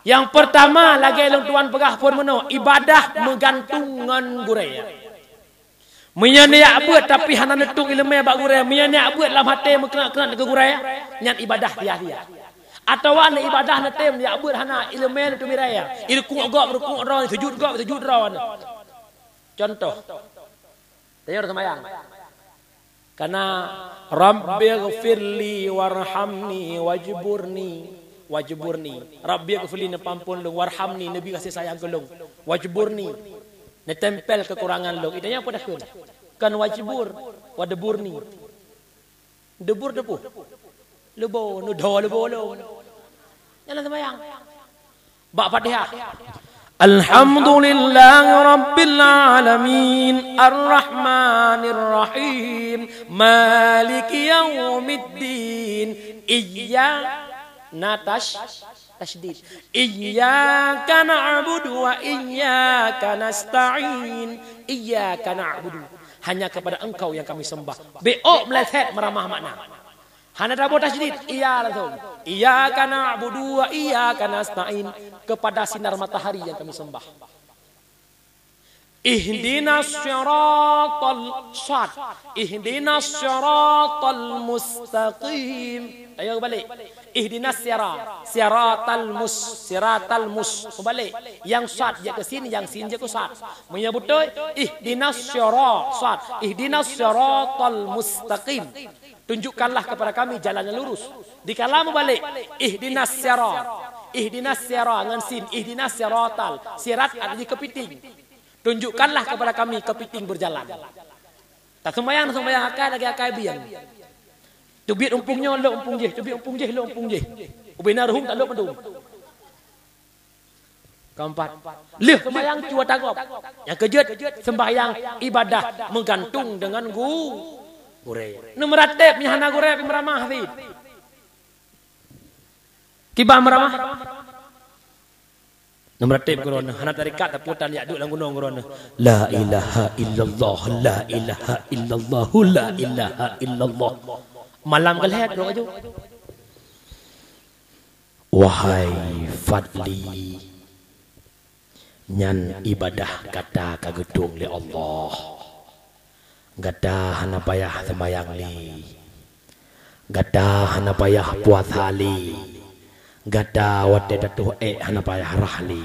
Yang pertama lagi long tuan pegah pun meno ibadah menggantungan guraya. Menyania buat tapi hana netung ilmu bak guraya, menyania buat lam hati mekena ke guraya, nyan ibadah dia. Atau wana ibadah netem dia buat hana ilmu tu miraya. Irku rukuk ro sujud ro. Contoh. Tanya sembahyang. Karena Rabbighfirli warhamni wajburni Rabbi ghfirli pampun lu warhamni nabi kasih sayang ke lu wajburni ne tempel kekurangan lu idanya apa dah kan wajbur wadeburni debur lebo nu do lebo lo jalan sembahyang bak Fatihah Alhamdulillahi rabbil alamin arrahmanir rahim maliki yaumiddin tasydid iyyaka na'budu wa iyyaka nasta'in iyyaka na'budu hanya kepada engkau yang kami sembah bo meleset meramah makna hana dabo tasydid iya langsung iyyaka na'budu wa iyyaka nasta'in kepada sinar matahari yang kami sembah ihdinas siratal mustaqim ayo balik ihdinas siratal mus kembali yang sad je ke sini yang sin je ke sad menyebut ihdinas siratal mustaqim tunjukkanlah kepada kami jalan yang lurus di kalamu balik ihdinas sirat ngan sin ihdinas siratal sirat ada di kepiting tunjukkanlah kepada kami kepiting berjalan tak sembahyang akal biang Tubit umpungnya lo umpung je, lo umpung je. Ubina ruhum tak lo pedum. Keempat, leh sembahyang cua tagop. Yang kejut sembahyang ibadah menggantung dengan guraya. Numeratep nyahana guraya pimramah hafid. Kibah meramah. Numeratep gurana hana tarikat taputan yak duk lang gunung gurana. La ilaha illallah, la ilaha illallah, la ilaha illallah. Malam kelihatan doa je. Wahai Fadli, nyan ibadah kata kagedung li Allah. Gada hana payah sembahyang li. Gada hana payah puasa li. Gada wate datuh hana payah rahli.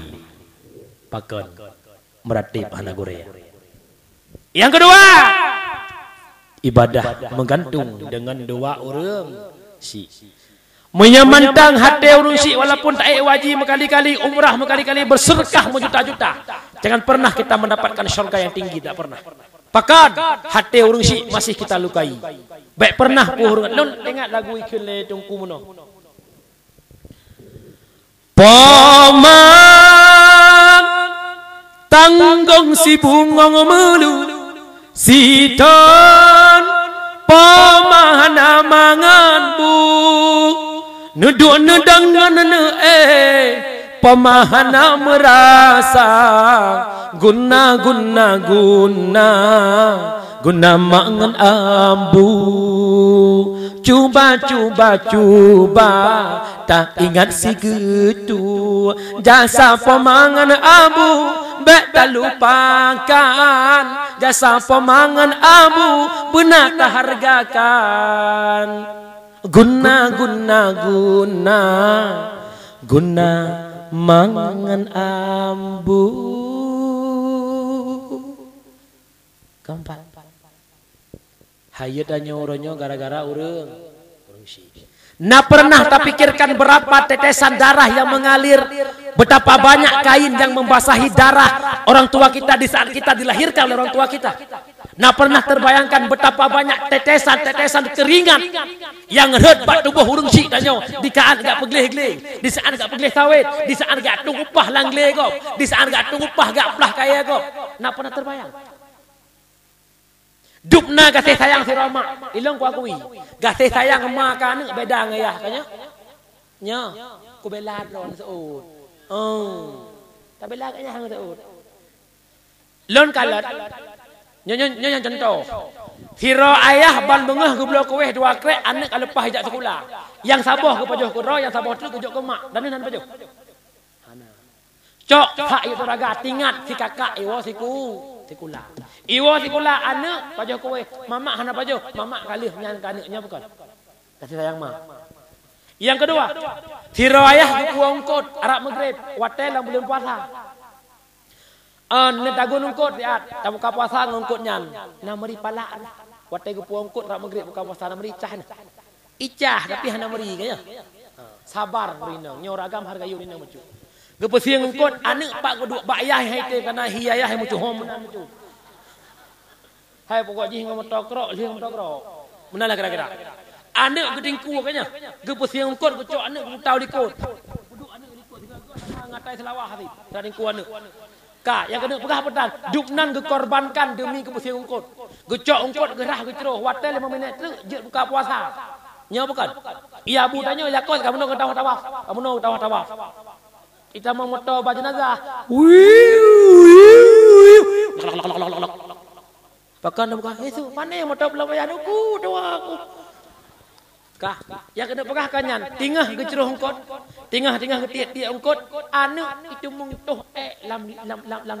Pakon meratib hana guraya. Yang kedua, ibadah menggantung dengan doa orang si menyamantang hati urung syik walaupun tak wajib berkali-kali umrah berkali-kali bersedekah berjuta-juta. Jangan pernah kita mendapatkan syurga yang tinggi, tak pernah. Pakat hati urung syik masih kita lukai. Baik pernah urung lon ingat lagu ikun le tungku mono. Paman tanggung si bungong melu siton pamana mangan bu nuduk nedangan pamahana merasa guna mangan ambu cuba tak ingat si gitu jasa pemangan abu bek tak lupakan jasa pemangan abu benar tak hargakan guna mangan ambu. Keempat, hayat dan nyoronyo gara-gara urung syik. Nah pernah tak pikirkan berapa tetesan darah yang mengalir, betapa banyak kain yang membasahi darah orang tua kita di saat kita dilahirkan oleh orang tua kita. Nah pernah terbayangkan betapa banyak tetesan keringat yang redbat tubuh urung syik danyo di saat gak pegleh-gleh, di saat gak pegleh sawit, di saat gak tung upah langle kop, di saat gak tung upah gak pelah kaya kop. Nah pernah terbayang dupna kasih sayang si Roma ilong ku akui kasih sayang emak kan beda ngayah kanya nya ku bela ron seud tak bela kanya hang seud lon kalat nyo contoh siro ayah ban bengah gublo kueh dua krek anak lepas hijak sekolah yang saboh ke pajoh kuro yang saboh tu kujuk ke mak dan nan pajoh cok hak itu raga tingat si kakak iwo sikula iwo sikula anak pajoh kowe mamak hana pajoh mamak kalih nyan kaneknya bukan kasih sayang mak. Yang kedua siro ayah ku ongkot arab maghrib watel yang belum puasa netagun ongkot diat tamu ka puasa ngongkot nyan nameri pala watel ku ongkot arab maghrib buka puasa nameri icah tapi hana meri kaya sabar rina nyoragam harga yurina mucu gepesiang ngongkot anak pak kedua bak ayah haite kana hiayah mucu hom mucu hai pokok jih ngom tokrok menalah kira-kira anak geding ku kanya gepesiang ngongkot kecok anak tau dikot duduk anak dikot ngatai selawah hati gading ku anak ka yang kena pegah pedan dupnan dikorbankan demi gepesiang ngongkot gecok ngongkot gerah geceroh watel 5 minit tu je buka puasa nya bukan iya bu tanya yakos kamu no tawaf kita mau moto jenazah. Bahkan bukan itu mana yang moto pelayan aku doa aku. Kah yang kena pegah kanyan tingah geceroh ongkot tingah ketiak ongkot anak itu mungtuh lam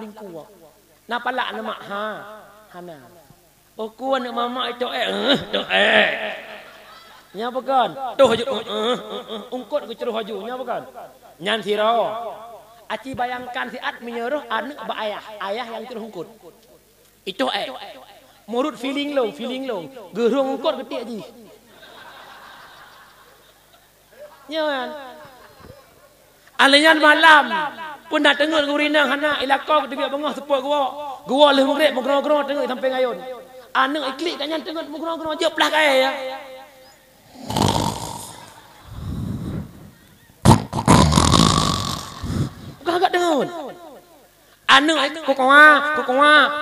lingku. Na pala nama hana. Aku anak mama itu nya bukan. Tuh haju ongkot geceroh haju nya bukan. Nyan siro aci bayangkan si at menyuruh anak ba ayah yang ceroh ongkot itu murut feeling lo gerung ongkot getik ji nyan alenyan malam pun dah tengok gurinang hana ilakau dekat bengah sepok gua leh murid menggerong tengok sampai ngayon anak iklik kanyan tengok menggerong je pelah kaya ya agak dengun. Anu kokoa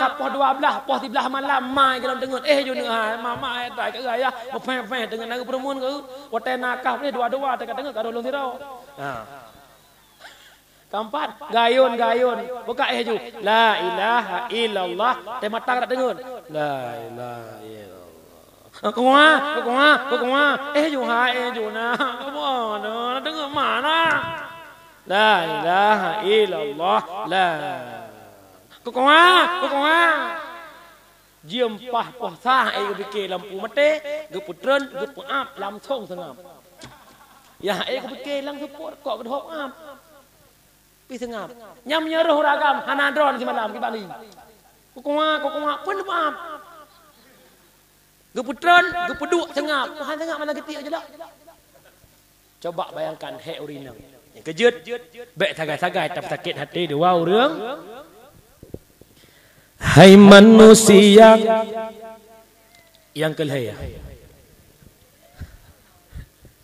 kapoh 12 poh 13 malam mai kalau dengun jo ni mama tak ke ayah mepe dengan lagu perempuan ke wote nakah ni dua-dua tak dengar karo long siro. Keempat gayun buka ju la ilaha illallah te mata tak dengun la ilaha illallah kokoa ju ju na apa dengar mana la ilaha illallah la kokoa jiam pah poh sah ke lampu mate ge putren ge puap lam thong sengam ya ke beke lang support kok gedhok am pi sengam nyam nyeruh ragam hanadron si malam di Bali kokoa pun puap ge putren ge peduk sengam han sengam mana getik aja dak Coba bayangkan hei urinang. Yang kejut, baik sagai-sagai tapi sakit hati dia wow reung. Hai manusia yang kelihaya.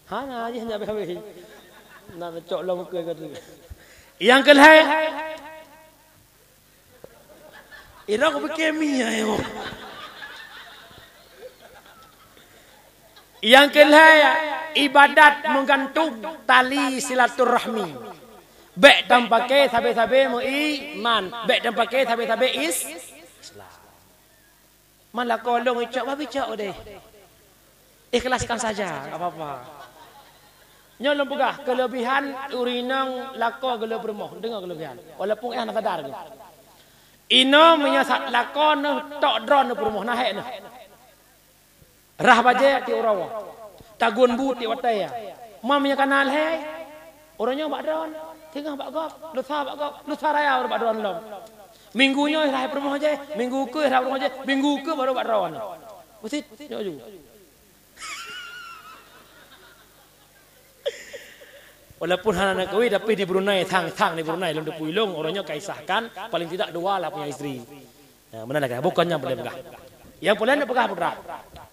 Hana aja nak habis. Nak cok long muka kata. Yang kelihaya. Ira ko bekemi ayo. Yang kelihaya ibadat menggantung tali silaturahmi. Baik dan pakai sabe-sabe mu iman, baik dan pakai sabe-sabe Islam. Malah kolong icak babi cak deh. Ikhlaskan saja, enggak apa-apa. Nyolong pegah kelebihan urinang lako gele bermoh, dengar kelebihan. Walaupun nak sadar ke. Ino menyasat lako ne tok drone bermoh nah hek ne. Rah baje ti urawa. Tagun bu ti wataya. Mamnya kanal he. Orangnya bak drone. Tengah bak gop, lusa raya bak drone lom. Minggunya rah bermoh je, minggu ke rah bermoh je, minggu ke baru bak drone. Besit yo ju. Walaupun hana nak kahwin tapi di Brunei thang di Brunei lom depui long orangnya kaisahkan paling tidak dua lah punya istri. Nah, mana lagi bukannya boleh pegah. Yang boleh nak pegah putra.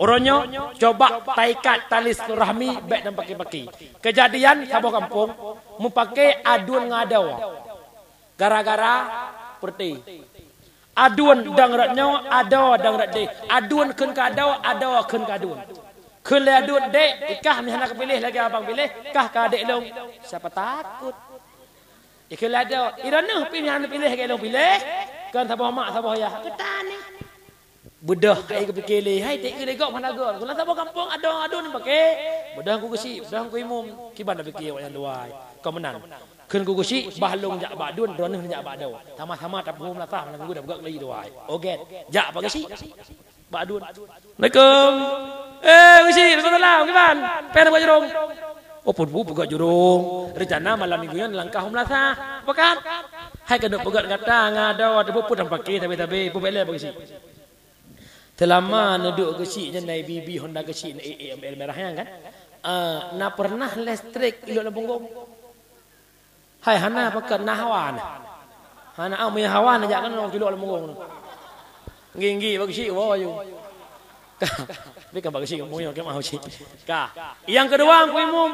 Orangnya coba taikat tali silaturahmi baik dan paki-paki. Kejadian sabuh kampung mu pakai aduan ngadaw. Gara-gara perti. Aduan dangratnya adaw dangrat de. Aduan keun kadaw adaw keun kaduan. Keun aduan de ikah mi hendak pilih lagi abang pilih kah ka adek long. Siapa takut. Ikah adaw irana pilih ke long pilih. Kan sabuh mak sabuh ayah. Ketani. Bedah ai kepikir le hai tek ke legok mana gol kalau tak kampung ada ni pakai bedah ku gesi bedah ku imum kiban dak fikir yang luai kau menang keun ku gesi bahlong jak ba dun drone jak ba daw sama-sama tak pun latah nang ku dak begak lagi luai oget jak ba gesi ba dun Assalamualaikum gesi salam kiban pen begak jurung opun bu begak jurung rencana malam mingguan langkah melasa pekan hai kedok begak kata ngadaw ada puput dan pakai tapi pu bele begesi Selama duduk kecil je naik BB Honda kecil AML merah yang kan. Nak pernah listrik ilok dalam punggung. Hai hana pakai nahawan. Hana au punya hawan aja kan orang ilok dalam punggung. Nginggi bagi sih wow you. Ni kan bagi sih kamu yang mau sih. Kah. Yang kedua aku imum.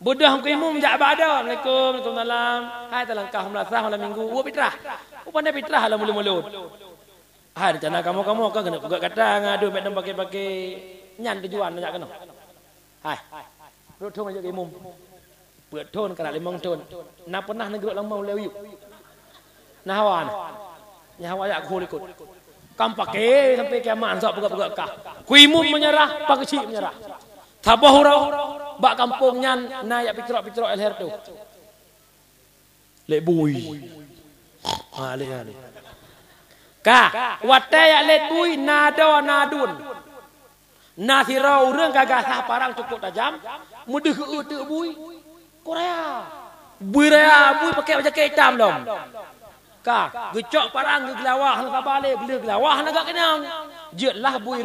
Budah aku imum jak abada. Assalamualaikum warahmatullahi. Hai telangkah melasah malam minggu. Wa fitrah. Upanda fitrah lah mulut-mulut. Hai rencana kamu kan kena pegat kata ngadu mek dan pakai nyan tujuan nak kena. Hai. Rut thon aja ke imum. Beut thon kana 5 thon. Na pernah negeri lamau lewi. Nah hawan. Nya hawa ya aku ikut. Kam pakai sampai kiamat sok pegat-pegat kah. Ku imum menyerah, pak kecil menyerah. Sabah urau bak kampung nyan na ya pitrok-pitrok elher tu. Lek bui. Ha lek. Kah, wataya letui nado nadun. Nasirau reung gagah parang cukup tajam, mudah ke bui. Korea. Bui rea, bui pakai baju hitam dom. Kah, gecok parang gelawah nak balik, gelawah nak kenang. Jetlah bui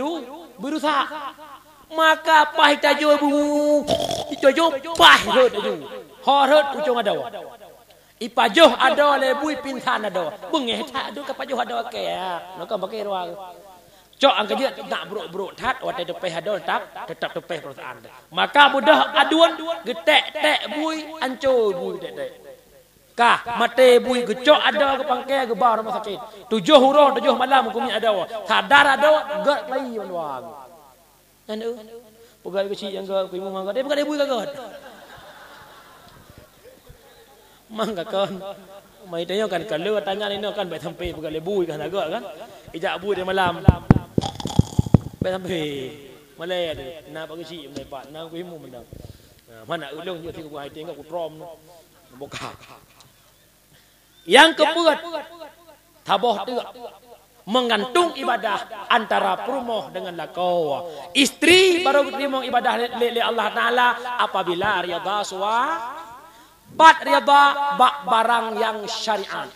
rusak. Maka pah tajo bu. Tajo pah hot tajo. Hot ujung ada. Ipajoh ada lebui pintan ada. Bengeh tak ada kapajoh ada ke ya. Nak pakai ruang. Cok angka dia nak buruk-buruk tat watai tepeh ada tetap tepeh perasaan. Maka mudah aduan getek bui ancur bui tek. Kah mate bui gecok ada ke pangkai ke bar rumah sakit. 7 huruf 7 malam hukumnya ada. Sadar ada gak lagi wang. Dan pegai kecil yang ke imu mangga dia pegai bui kagot. Mangga kan mai tanya kan kalau tanya ni kan baik sampai pegai lebui kan agak kan ijak bui dia malam baik sampai malai ada nak bagi si mai pak nak ku himu mendam mana ulung je tiku ai tengok ku trom boka yang keempat taboh tiga menggantung ibadah antara perumoh dengan lakau istri baru terima ibadah li Allah Taala apabila riyadha suwa bat riyadha bak barang yang syariat.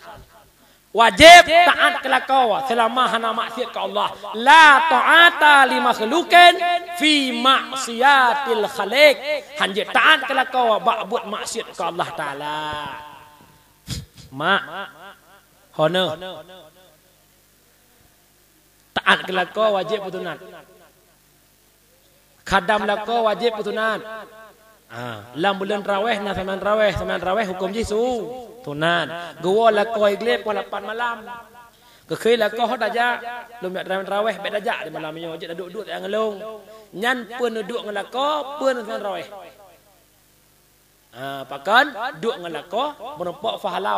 Wajib taat kelakau selama hana maksiat ke Allah. La ta'ata li makhluqin fi maksiatil khaliq. Hanya taat kelakau buat maksiat ke Allah Taala. Mak honor. Taat kelakau wajib bertunat. Khadam lakau wajib bertunat. Lam bulan raweh na samain raweh hukum Yesu tunat. Gua lakau iglep pukul 8 malam. Kekhil lakau hot aja. Lum nak raweh bet aja di malam nyo je duduk tak ngelong. Nyan pun duduk ngelakau pun samain raweh. Pakan duduk ngelakau menempak pahala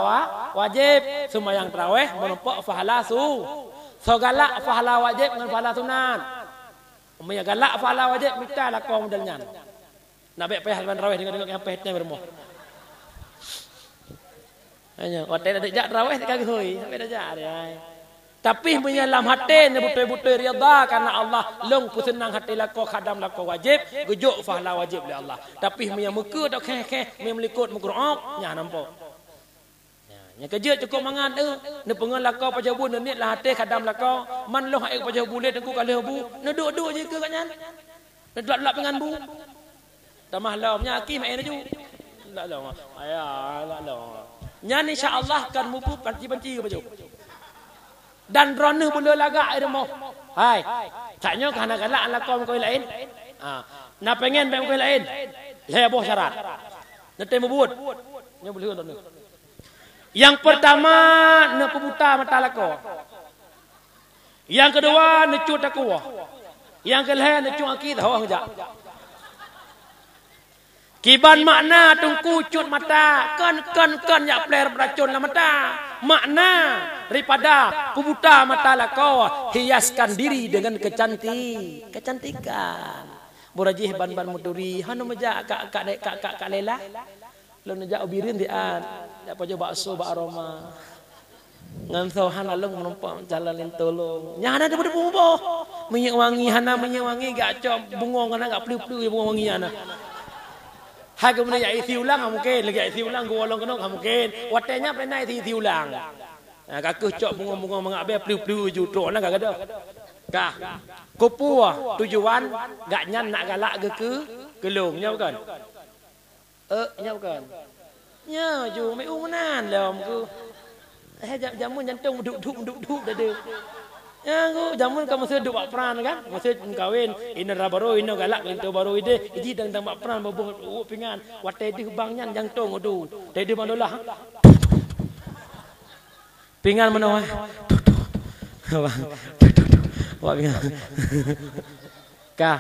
wajib. Sembahyang tarawih menempak pahala su. So galak pahala wajib dengan pahala sunat. Umumnya galak pahala wajib minta lakau modalnya. Nak baik payah samain raweh tengok yang payahnya bermoh. Hanya hotel ada jak raweh tak kagoi sampai dah jak dia. Tapi menyalam hati ni betul-betul rida karena Allah long pusenang hati lakau khadam lakau wajib gejuk pahala wajib oleh Allah. Tapi menyang muka tak keh-keh melikut mukrok nya nampak. Nya kerja cukup mangan ni pengen lakau pajabu ni lah hati khadam lakau man loh ai pajabu le tengku kalih bu ni duk-duk je ke katnya. Ni lap-lap dengan bu. Tamah laumnya aki mai ni ju. Tak laum. Ayah tak laum. Nyan insya-Allah kan mubu panci-panci ke baju. Dan rona benda lagak dia mau. Hai. Taknya kana galak lakau kau lain. Nak pengen kau lain. Leboh syarat. Nanti mebut. Nya boleh tu. Yang pertama nak pebuta mata lakau. Yang kedua nak cut takwa. Yang kelih nak cut akidah awak ngejak. Kiban makna tungku cut mata kan yak player beracun lah mata. Makna daripada pebuta mata lakau hiaskan diri dengan kecantikan. Borajih ban-ban muduri hanu meja kak lela. Lo nejak ubirin dian. Dak pajo bakso bak aroma. Ngan so hana long menumpang jalan lin tolong. Nya hana debu boh. Minyak wangi hana minyak wangi gak cok bungong hana gak pelu-pelu bunga wangi hana. Hai kemudian ya isi ulang mungkin lagi isi ulang gua long kenok mungkin watenya pernah isi ulang. Kaku cok bunga-bunga mengabe pelu-pelu jutrok lah gak ada. Kah kupu tujuan gak nyan nak galak ke gelung nya bukan. Nya bukan. Nya ju mai umunan lom ku. Jamun jantung duk dah dia. Ya ku jamun kamu mesti duk bak peran kan? Mesti kawin ina rabaro ina galak lento baru ide iji dang bak peran babuh pingan. Wate di bang nyan jantung udu. Tadi mandolah. Pingan mana wah? Wah pingan. Kah.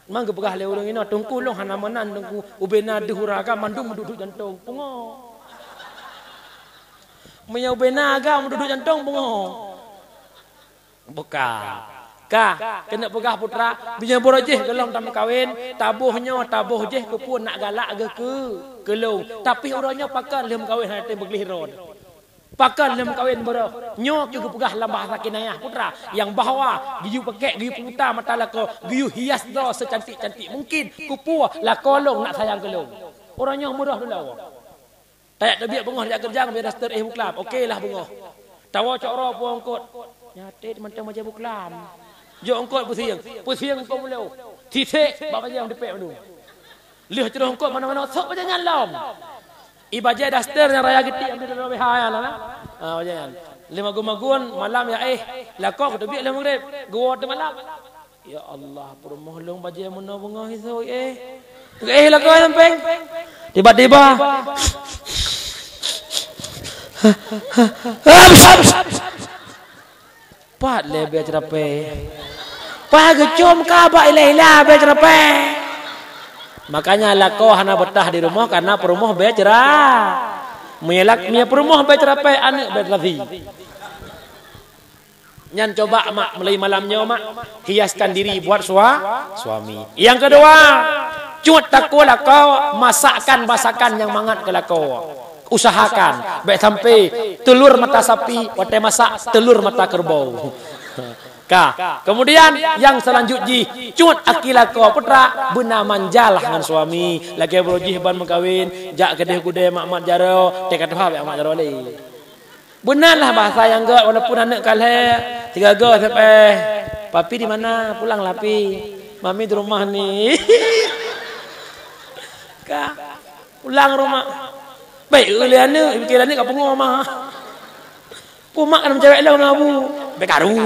Mang ke begah le urang ina tungku long hana manan tungku ubena dihuraga mandum duduk jantung pungo. Menyau ubena aga duduk jantung pungo. Buka. Kah kena pegah putra binya borojeh gelong tam kawin tabuhnya tabuh je ke pun nak galak ke gelong tapi orangnya pakan lem kawin hati begliron pakan lem kawin bero nyok juga pegah lam bahasa kinayah putra yang bahawa giyu pakek giyu puta mata lako giyu hias do secantik-cantik mungkin kupu la kolong nak sayang gelong orangnya mudah dulu tayak tabiat bengah dia kerja biar daster buklam okeylah bengah tawa coro puangkot nyate macam buklam jo engkot pusing engkau mulau titik bapa yang dipek madu lih ceroh engkot mana-mana sok baca nyalom ibaje daster yang raya giti ambil dalam bahaya lah baca lima gumagun malam ya lakok tu biar maghrib gua tu malam ya Allah permohon baca mana bunga hiso lakok samping tiba-tiba Pat le be cerape. Pa gecom ka ba ilah be cerape. Makanya lako hana betah di rumah karena perumah be cerah. Melak mia perumah be cerape anak be lazi. Nyan coba mak mulai malamnya mak hiaskan diri buat suami. Yang kedua, cut takwa lako masakan yang mangat ke lako. Usahakan baik sampai telur mata sapi wate masak telur mata kerbau. Kemudian yang selanjutnya cut akila ko putra bena manjalah dengan suami lagi berujih ban mengkawin jak kedeh kude mak jaro tekat ha mak jaro le Benarlah bahasa yang gak walaupun anak kalah 3 go sampai papi di mana pulang lah pi. Mami di rumah ni. Kak pulang rumah. Baik euy anak pikiran ni kat punggung mama. Pumak kan cewek lah dengan abu. Baik karu.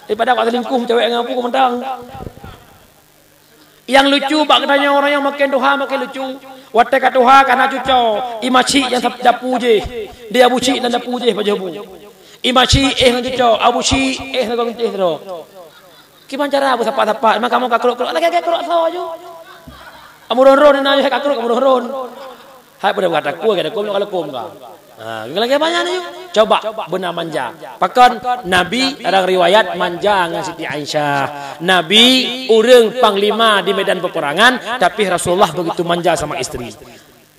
Daripada kau selingkuh cewek dengan abu kau mentang. Yang lucu bak katanya orang yang makin doha makin lucu. Watai kat doha kana cuco. Imaci yang dapu je. Dia abu cik dan dapu je pajabu. Imaci dengan cuco, abu cik dengan kuncih tu. Gimana cara aku sapa-sapa? Memang kamu kakruk-kruk. Lagi keruk so je. Kamu ron-ron nak je kakruk kamu ron. Hai pada kata ku kalau kum kau. Ha, lagi banyak ni. Coba benar manja. Pakan Nabi ada riwayat manja dengan Siti Aisyah. Nabi urang panglima di medan peperangan tapi Rasulullah begitu manja sama isteri.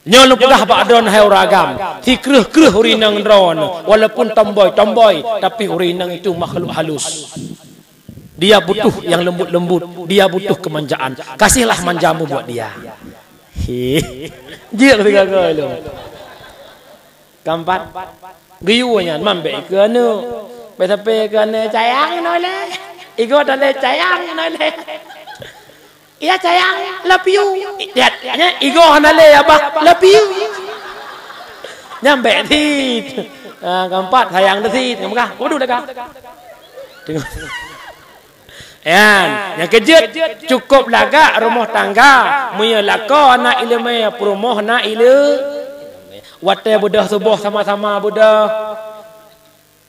Nyol pegah bakdon hai ragam. Ti kreh-kreh urinang ron walaupun tomboy tapi urinang itu makhluk halus. Dia butuh yang lembut-lembut, dia butuh kemanjaan. Kasihlah manjamu buat dia. Jik tiga kali lu. Keempat, gayunya mambe ikanu, betape ikanu sayang noleh, iko tale sayang noleh. Iya sayang, love you. Lihatnya, iko noleh apa? Love you. Nyambe tit. Keempat, sayang tit. Kamu kah? Waduh dah kah? Yang kejut cukup laga rumah tangga muya lako anak ilmu promoh anak ilu watai budah subuh sama-sama budah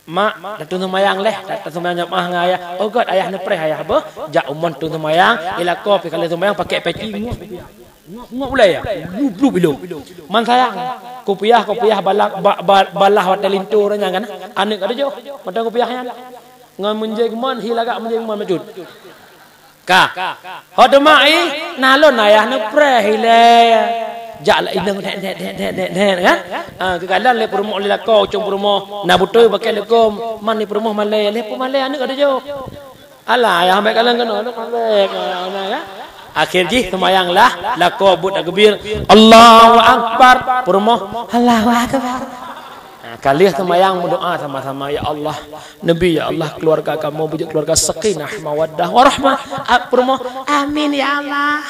mak datang semayang leh datang semayang mah ngaya oh god ayah nepreh ayah bah jak umon tung semayang ilako pi kalau semayang pakai peci ngok boleh ya blue bilu man sayang kopiah balah watai lintur nya kan anak ada jo matang kopiahnya ngan menjeg man hilaga menjeg man majud ka hodmai nalon ayah ne pre hile jak la inang den kan kekalan le promo le lako cung promo na butoi pakai lekom man ni promo malai le malai anak ada jo ala ayah ambil kalang kan anak malai ya akhir ji semayanglah lako but agbir Allahu akbar promo Allahu akbar. Kalian semayang berdoa sama-sama ya Allah Nabi ya Allah keluarga kamu bujuk keluarga sakinah mawaddah warahmah amin ya Allah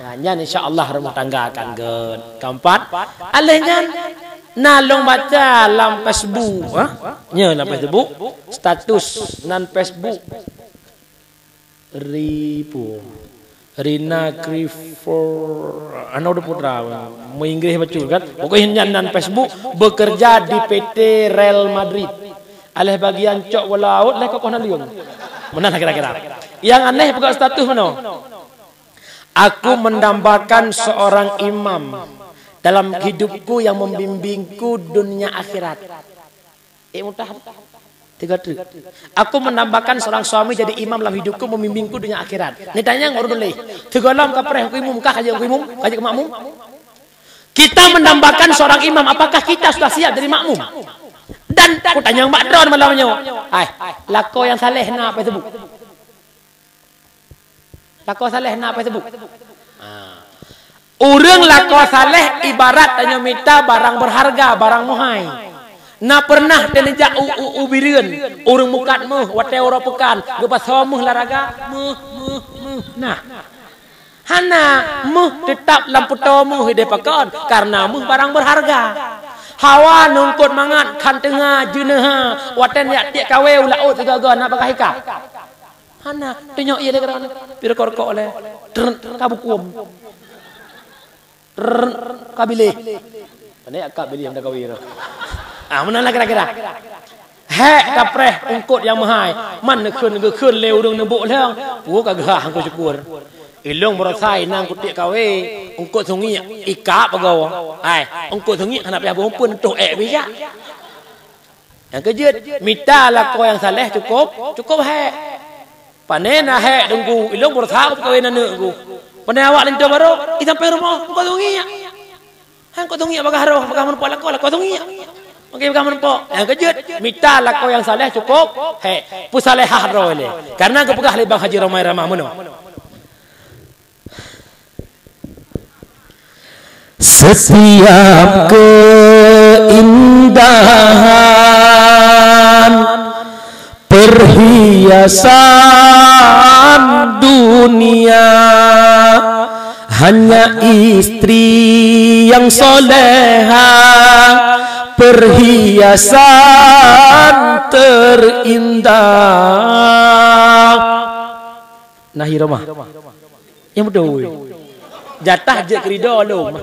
ya insyaallah rumah tangga akan gen. Keempat alehnya nalong baca dalam Facebook nya dalam Facebook status nan Facebook Rina Krifor anu udah putra menginggris bacul kan pokoknya nan Facebook bekerja di PT Real Madrid alih bagian cok walaut leh kok naliung mana kira-kira yang aneh bukan status mana aku mendambakan seorang imam dalam hidupku yang membimbingku dunia akhirat mutah 3 trik. Aku menambahkan seorang suami jadi imam dalam hidupku membimbingku dunia akhirat. Ni tanya ngurus dulu. Tegalam kapreh ku imam kah aja ku imam, aja ke makmum. Kita menambahkan seorang imam, apakah kita sudah siap jadi makmum? Dan aku tanya Mbak Dron malamnya. Lako yang saleh nak apa sebut? Lako saleh nak apa sebut? Orang lako saleh ibarat tanya minta barang berharga, barang muhai. Na pernah tenja ubireun urang mukat meuh wate ora pekan gepas meuh laraga nah hana meuh tetap lampu to meuh de pekan karena meuh barang berharga hawa nungkut mangat kan tengah jeuneha waten ya tiak kawe laut gaga na pakai ka hana tunjuk ieu karana pir korko le kabukum kabile ane kabile yang da kawira mana lah kira-kira hek kapreh ungkut yang mahai man keun leu dong nebuk leung puh kagah angko syukur ilong berosai nang kutik kawe ungkut sungi ika pagaw ungkut sungi kana pia bumpun tuh bija yang kejut mita lako yang saleh cukup hek panena hek dengku ilong berosai kawe nane ku panena awak lento baru sampai rumah ungkut sungi hang ko sungi bagah roh bagah mun pola ko sungi. Okey bukan menempok. Yang kejut, minta lako yang saleh cukup. Pusalehah roile. Karena kepegah le Bang Haji Ramai Ramah mono. Setiap keindahan perhiasan dunia, hanya istri yang soleha, perhiasan terindah. Nahi Roma yang betul jatah je kerido lo.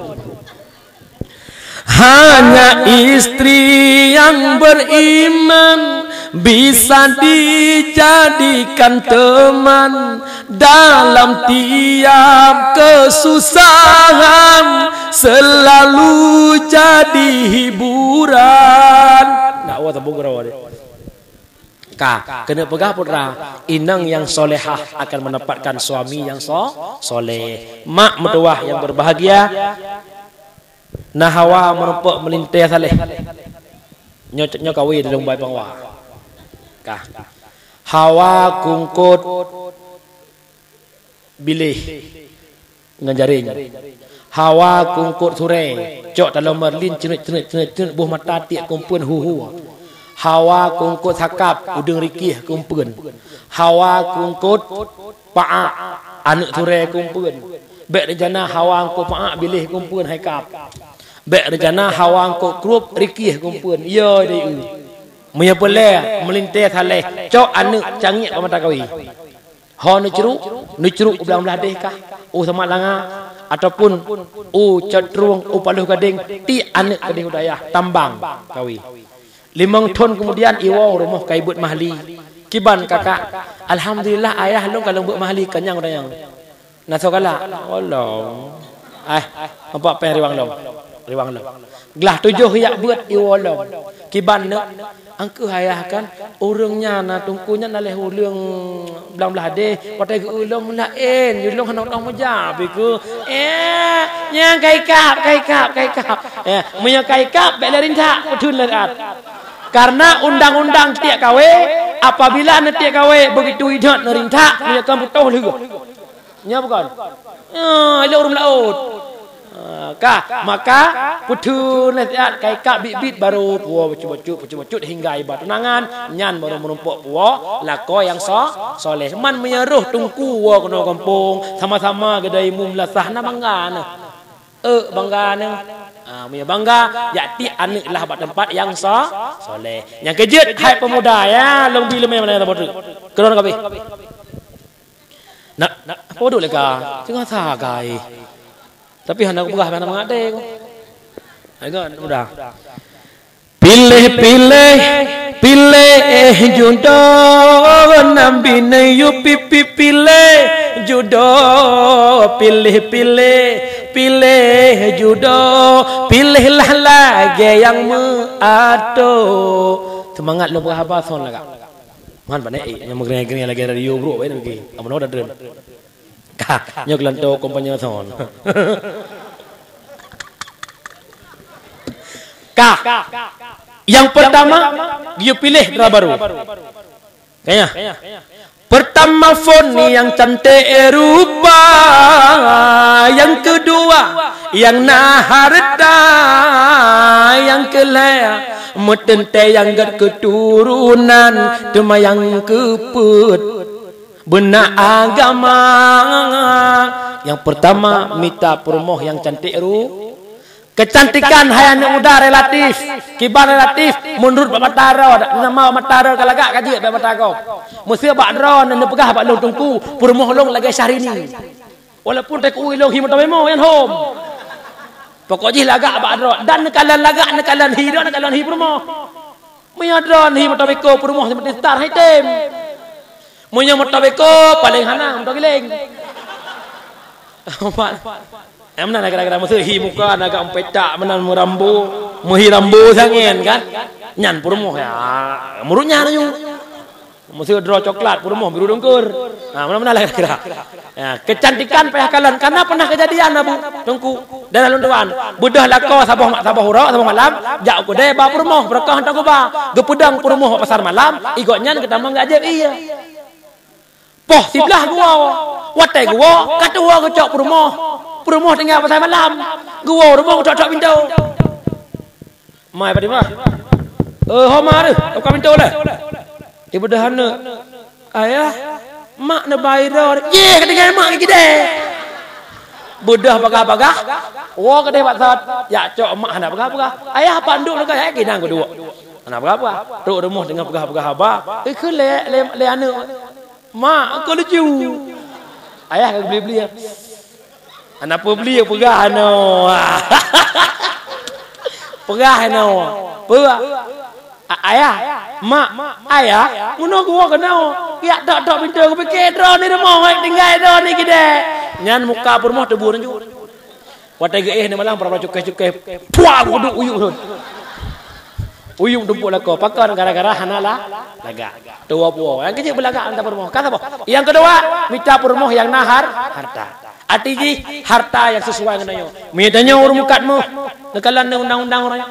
Hanya istri yang beriman bisa dijadikan teman dalam tiap kesusahan, selalu jadi hiburan. Nak awak tabung rawa deh. Kena pegah putra, inang yang solehah akan mendapatkan suami yang soleh. Mak mertua yang berbahagia, nah Hawa merempuk melintai saleh. Nyocoknya kawi dalam bayi pangwa. Hawa kungkut bilih ngajaring. Hawa kungkut sure, cok dalam merlin cenut buh mata tiak kumpun hu. Hawa kungkut sakap udeng rikih kumpun. Hawa kungkut paak anak sure kumpun. Bek rejana hawa kungkut paak bilih kumpun haikap. Bek rejana hawa kungkut krup rikih kumpun. Yo dei. Muya pole melintai saleh. Cok anak cangik ke mata kawi. Ho nu ceruk belang-belah deh kah? Sama langa ataupun cenderung paluh gading ti anak gading udayah tambang kawi. 5 ton kemudian iwau rumah kaibut mahli. Kiban kakak, alhamdulillah ayah lu kalau buat mahli kenyang udayang. Nasokala. Allah. Apa pe riwang long. Gelah 7 yak buat iwau long. Kiban nak angku ayah kan urangnya na tungkunya na leh ulang belang-belah deh patai ke ulung lain ulung hanong moja biku nyang kai kap munya kai kap bek lerinta putun lerat karena undang-undang tiak kawe apabila na tiak kawe begitu idat nerinta munya kamu tahu lego nya bukan ilo urung laut maka putun letiat kai kap bibit baru puo bacut hingga ibadah tunangan nyan baru menumpuk puo lako yang soleh man menyeruh tungku wo kena kampung sama-sama gedai mum lasah na bangga na bangga na punya bangga yakti anak lah buat tempat yang soleh yang kejut hai pemuda ya lebih mana tak bodoh keron kabe nak apa bodoh leka tengah sagai. Tapi hendak pegah mana mengade ko. Ayo udah. Pilih jodoh nabi ne yu pilih jodoh pilih jodoh pilihlah lagi yang meado. Semangat lo pegah apa son laga. Man bane yang menggering lagi radio bro bae lagi. Amun udah dren. Nyok lanto kompanya son. Yang pertama dia pilih drama baru. Kayaknya. Pertama Foni yang cantik rupa, yang kedua yang naharda, yang kelaya metente yang keturunan, cuma yang keput benak agama. Yang pertama minta perumoh yang cantik kecantikan hai anak muda relatif kibar relatif menurut Pak Mataro nama Mataro kalagak kaji Pak Mataro mesti Pak Dron dan pegah Pak Long tungku perumoh long lagi Syahrini walaupun tak uilong himat memo yang home pokoknya lagak Pak Dron dan nekalan lagak nekalan hiro nekalan hi perumoh menyadron himat meko perumoh seperti star hai tem Munya motabeko paling hana untuk giling. Emna negara-negara musuh hi muka naga empecak menan murambu, muhi rambu sangen kan. Nyan purmoh ya. Murunya anu. Musuh draw coklat purmoh biru dengkur. Nah, mana-mana lah kira. Ya, kecantikan pehakalan karena pernah kejadian Abu Tungku dalam lunduan. Budah lako sabah hura sabah malam, jak kode ba purmoh berkah hantar ba. Gepedang purmoh pasar malam, igotnya kita mah enggak ajab iya. Poh sebelah gua, watai gua, kata gua kecok perumoh tinggal pasal malam, gua rumah cocok pintu. Mai pada mana? Homa tu, kau pintu lah. Ibu dah hana, ayah mak na bayar ye kedengar mak gede budah pagah-pagah wo kedai batat ya cok mak hendak pagah-pagah ayah panduk dekat ayah kinang kedua hendak pagah-pagah duk rumah dengan pagah-pagah apa ke le anu mak kau lucu ayah kau beli anak beli pagah no pagah no pagah ayah mak ayah ngono gua kenal ya dak pintu aku pikir drone ni mau tinggal drone ni gede nyan muka pur moh tebu nju watai ge ni malang pra cukai puah duduk uyung dumpuk lako pakar gara-gara hanala laga tua puo yang kecil belaga anta pur moh kata apa yang kedua minta pur moh yang nahar harta arti harta yang sesuai dengan yo mitanya urung mukatmu nekalan undang-undang orang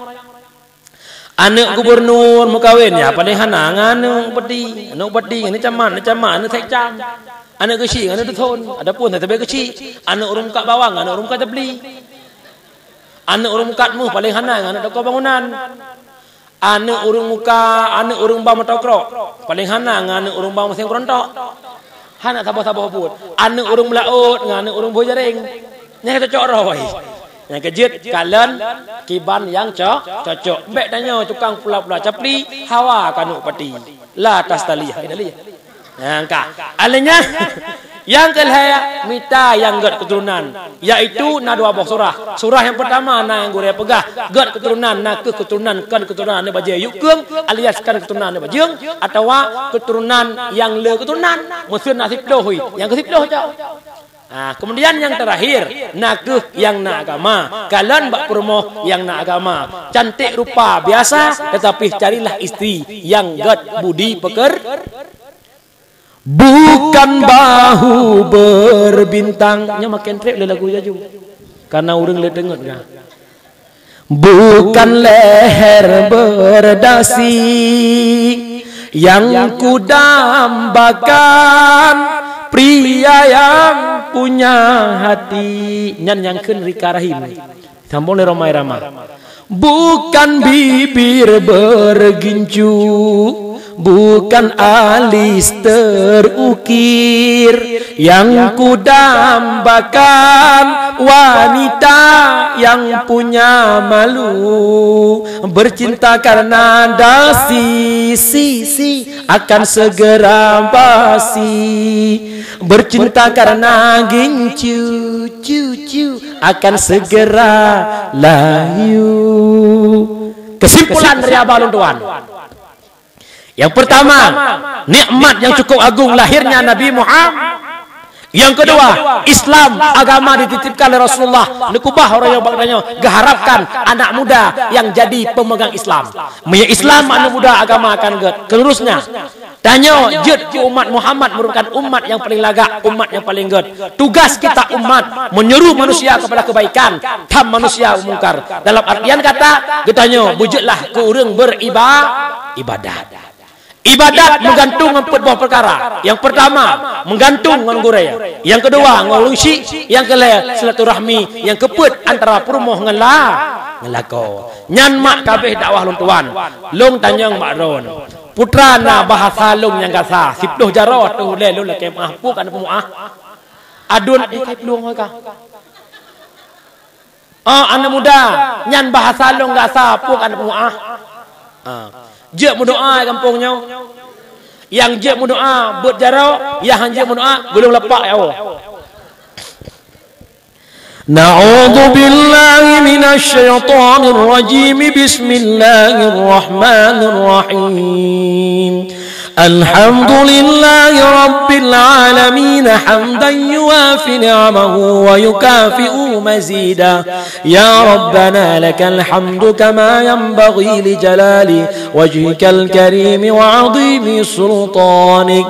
anak gubernur mau kawin ya paling hanang anak peti ini caman anak tek cam anak kecil anak thon ada pun tapi kecil anak urung kat bawang anak urung kat tebeli anak urung mukatmu paling hanang anak toko bangunan anak urung bang matokrok paling hanang anak urung bang mesin kerontok anak tabah-tabah pun anak urung melaut anak urung bojaring nya kita cok roy yang kejut kalian kiban yang cocok bek tanya tukang pula-pula capli hawa kanuk pati la tas taliyah angka alanya yang kelihaya mita yang gad keturunan yaitu na dua buah surah yang pertama na yang gure pegah gad keturunan na keturunan kan keturunan ne baje yukung alias kan keturunan ne bajeng atau keturunan yang le keturunan musun nasib dohui yang kesip doh cak. Kemudian yang terakhir nakuh yang nak agama kalian bak promo yang nak agama cantik rupa biasa tetapi carilah istri yang gad budi peker bukan bahu berbintangnya makin trek le lagu jaju karena urang le dengar kan bukan leher berdasi yang kudambakan pria yang punya hati nyan nyangkeun Rika Rahim sambung le Romai Rama bukan bibir bergincu bukan alis terukir yang kudambakan wanita yang punya malu bercinta karena dasi akan segera basi bercinta karena gincu akan segera layu. Kesimpulan dari Abah Luntuan yang pertama, nikmat yang cukup agung lahirnya Nabi Muhammad. Yang kedua, Islam agama dititipkan oleh Rasulullah. Nekubah orang yang bagdanya geharapkan anak muda yang jadi pemegang Islam. Meya Islam anak muda agama akan kelurusnya. Tanya jut umat Muhammad merupakan umat yang paling lagak, umat yang paling ged. Tugas kita umat menyeru manusia kepada kebaikan, tam manusia mungkar. Dalam artian kata, getanya bujutlah ke urang beribadat. Ibadat menggantung dengan buah perkara. Yang pertama, menggantung dengan guraya. Yang kedua, ngolusi. Yang kelima, silaturahmi. Yang keempat, antara perumoh ngelako. Nyan mak kabeh dakwah Luntuan. Long tanyang mak ron. Putra na bahasa long yang gasa. Sipluh jarot tu le lu leke maah pu kan pemuah. Adun ikut luang ka. Anak muda, nyan bahasa long gasa pu kan pemuah. Je berdoa kampungnya yang je berdoa buat jarau yang je berdoa belum lepak ya Allah. Na'udzu billahi minasy syaithanir rajim. Bismillahirrahmanirrahim. Alhamdulillahi rabbil alamin hamdan yuwafi ni'amahu wa yukafi'u mazida. Ya Rabbana lakal hamdu kama yanbaghi li jalali wajhikal karim wa 'azimi sultanik.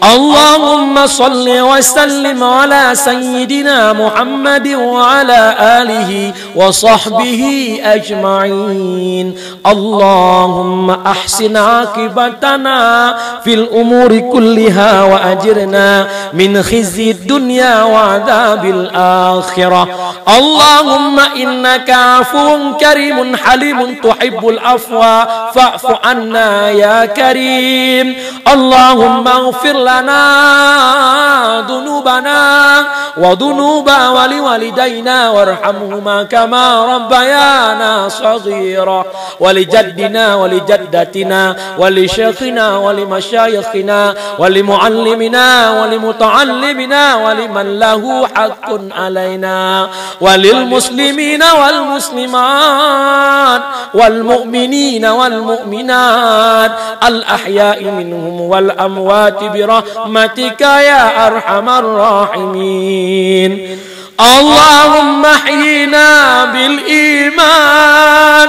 Allahumma salli wa sallim ala sayyidina Muhammad wa ala alihi wa sahbihi ajma'in. Allahumma ahsin aqibatana fil umuri kulliha wa ajirna min khizyid dunya wa adzabil akhirah. Allahumma innaka afuwun karimun halimun tuhibbul afwa fa'fu anna ya karim. Allahumma ighfir lana dhunubana wa dhunuba wali walidayna warhamhuma kama rabbayana saghira wa li jaddina wa li jaddatina wa li syekhina wa li masyayikhina wa li muallimina wa li muta'allimina wa liman lahu haqqun alaina walil muslimina wal muslimat wal mu'minina wal mu'minat al ahya'i minhum wal amwati bi rahmatika ya arhamar rahimin. Allahumma ahyina bil iman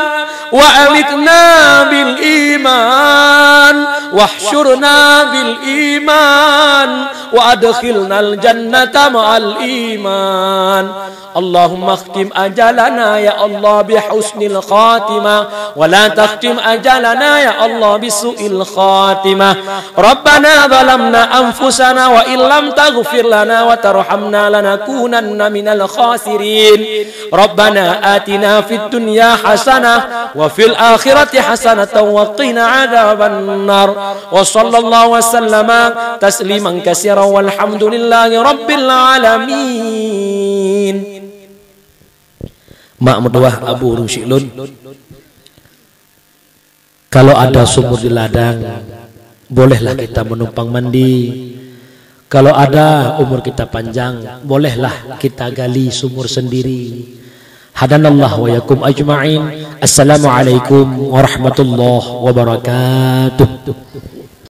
wa amitna bil iman wahsyurna bil iman wa adkhilna al jannata ma'al iman. Allahumma akhtim ajalana ya Allah bi husnil khatimah wa la takhtim ajalana ya Allah bi su'il khatimah. Rabbana zalamna anfusana wa illam taghfir lana wa tarhamna lanakunanna minal khasirin. Rabbana atina fid dunya hasanah wa fil akhirati hasanatan wa qina adzaban nar. Wa sallallahu wa sallama tasliman katsiran walhamdulillahi rabbil alamin. Mak Mudah Abu Rusyilun, kalau ada sumur di ladang, bolehlah kita menumpang mandi. Kalau ada umur kita panjang, bolehlah kita gali sumur sendiri. Hadanallah wa yakum ajma'in. Assalamualaikum warahmatullahi wabarakatuh.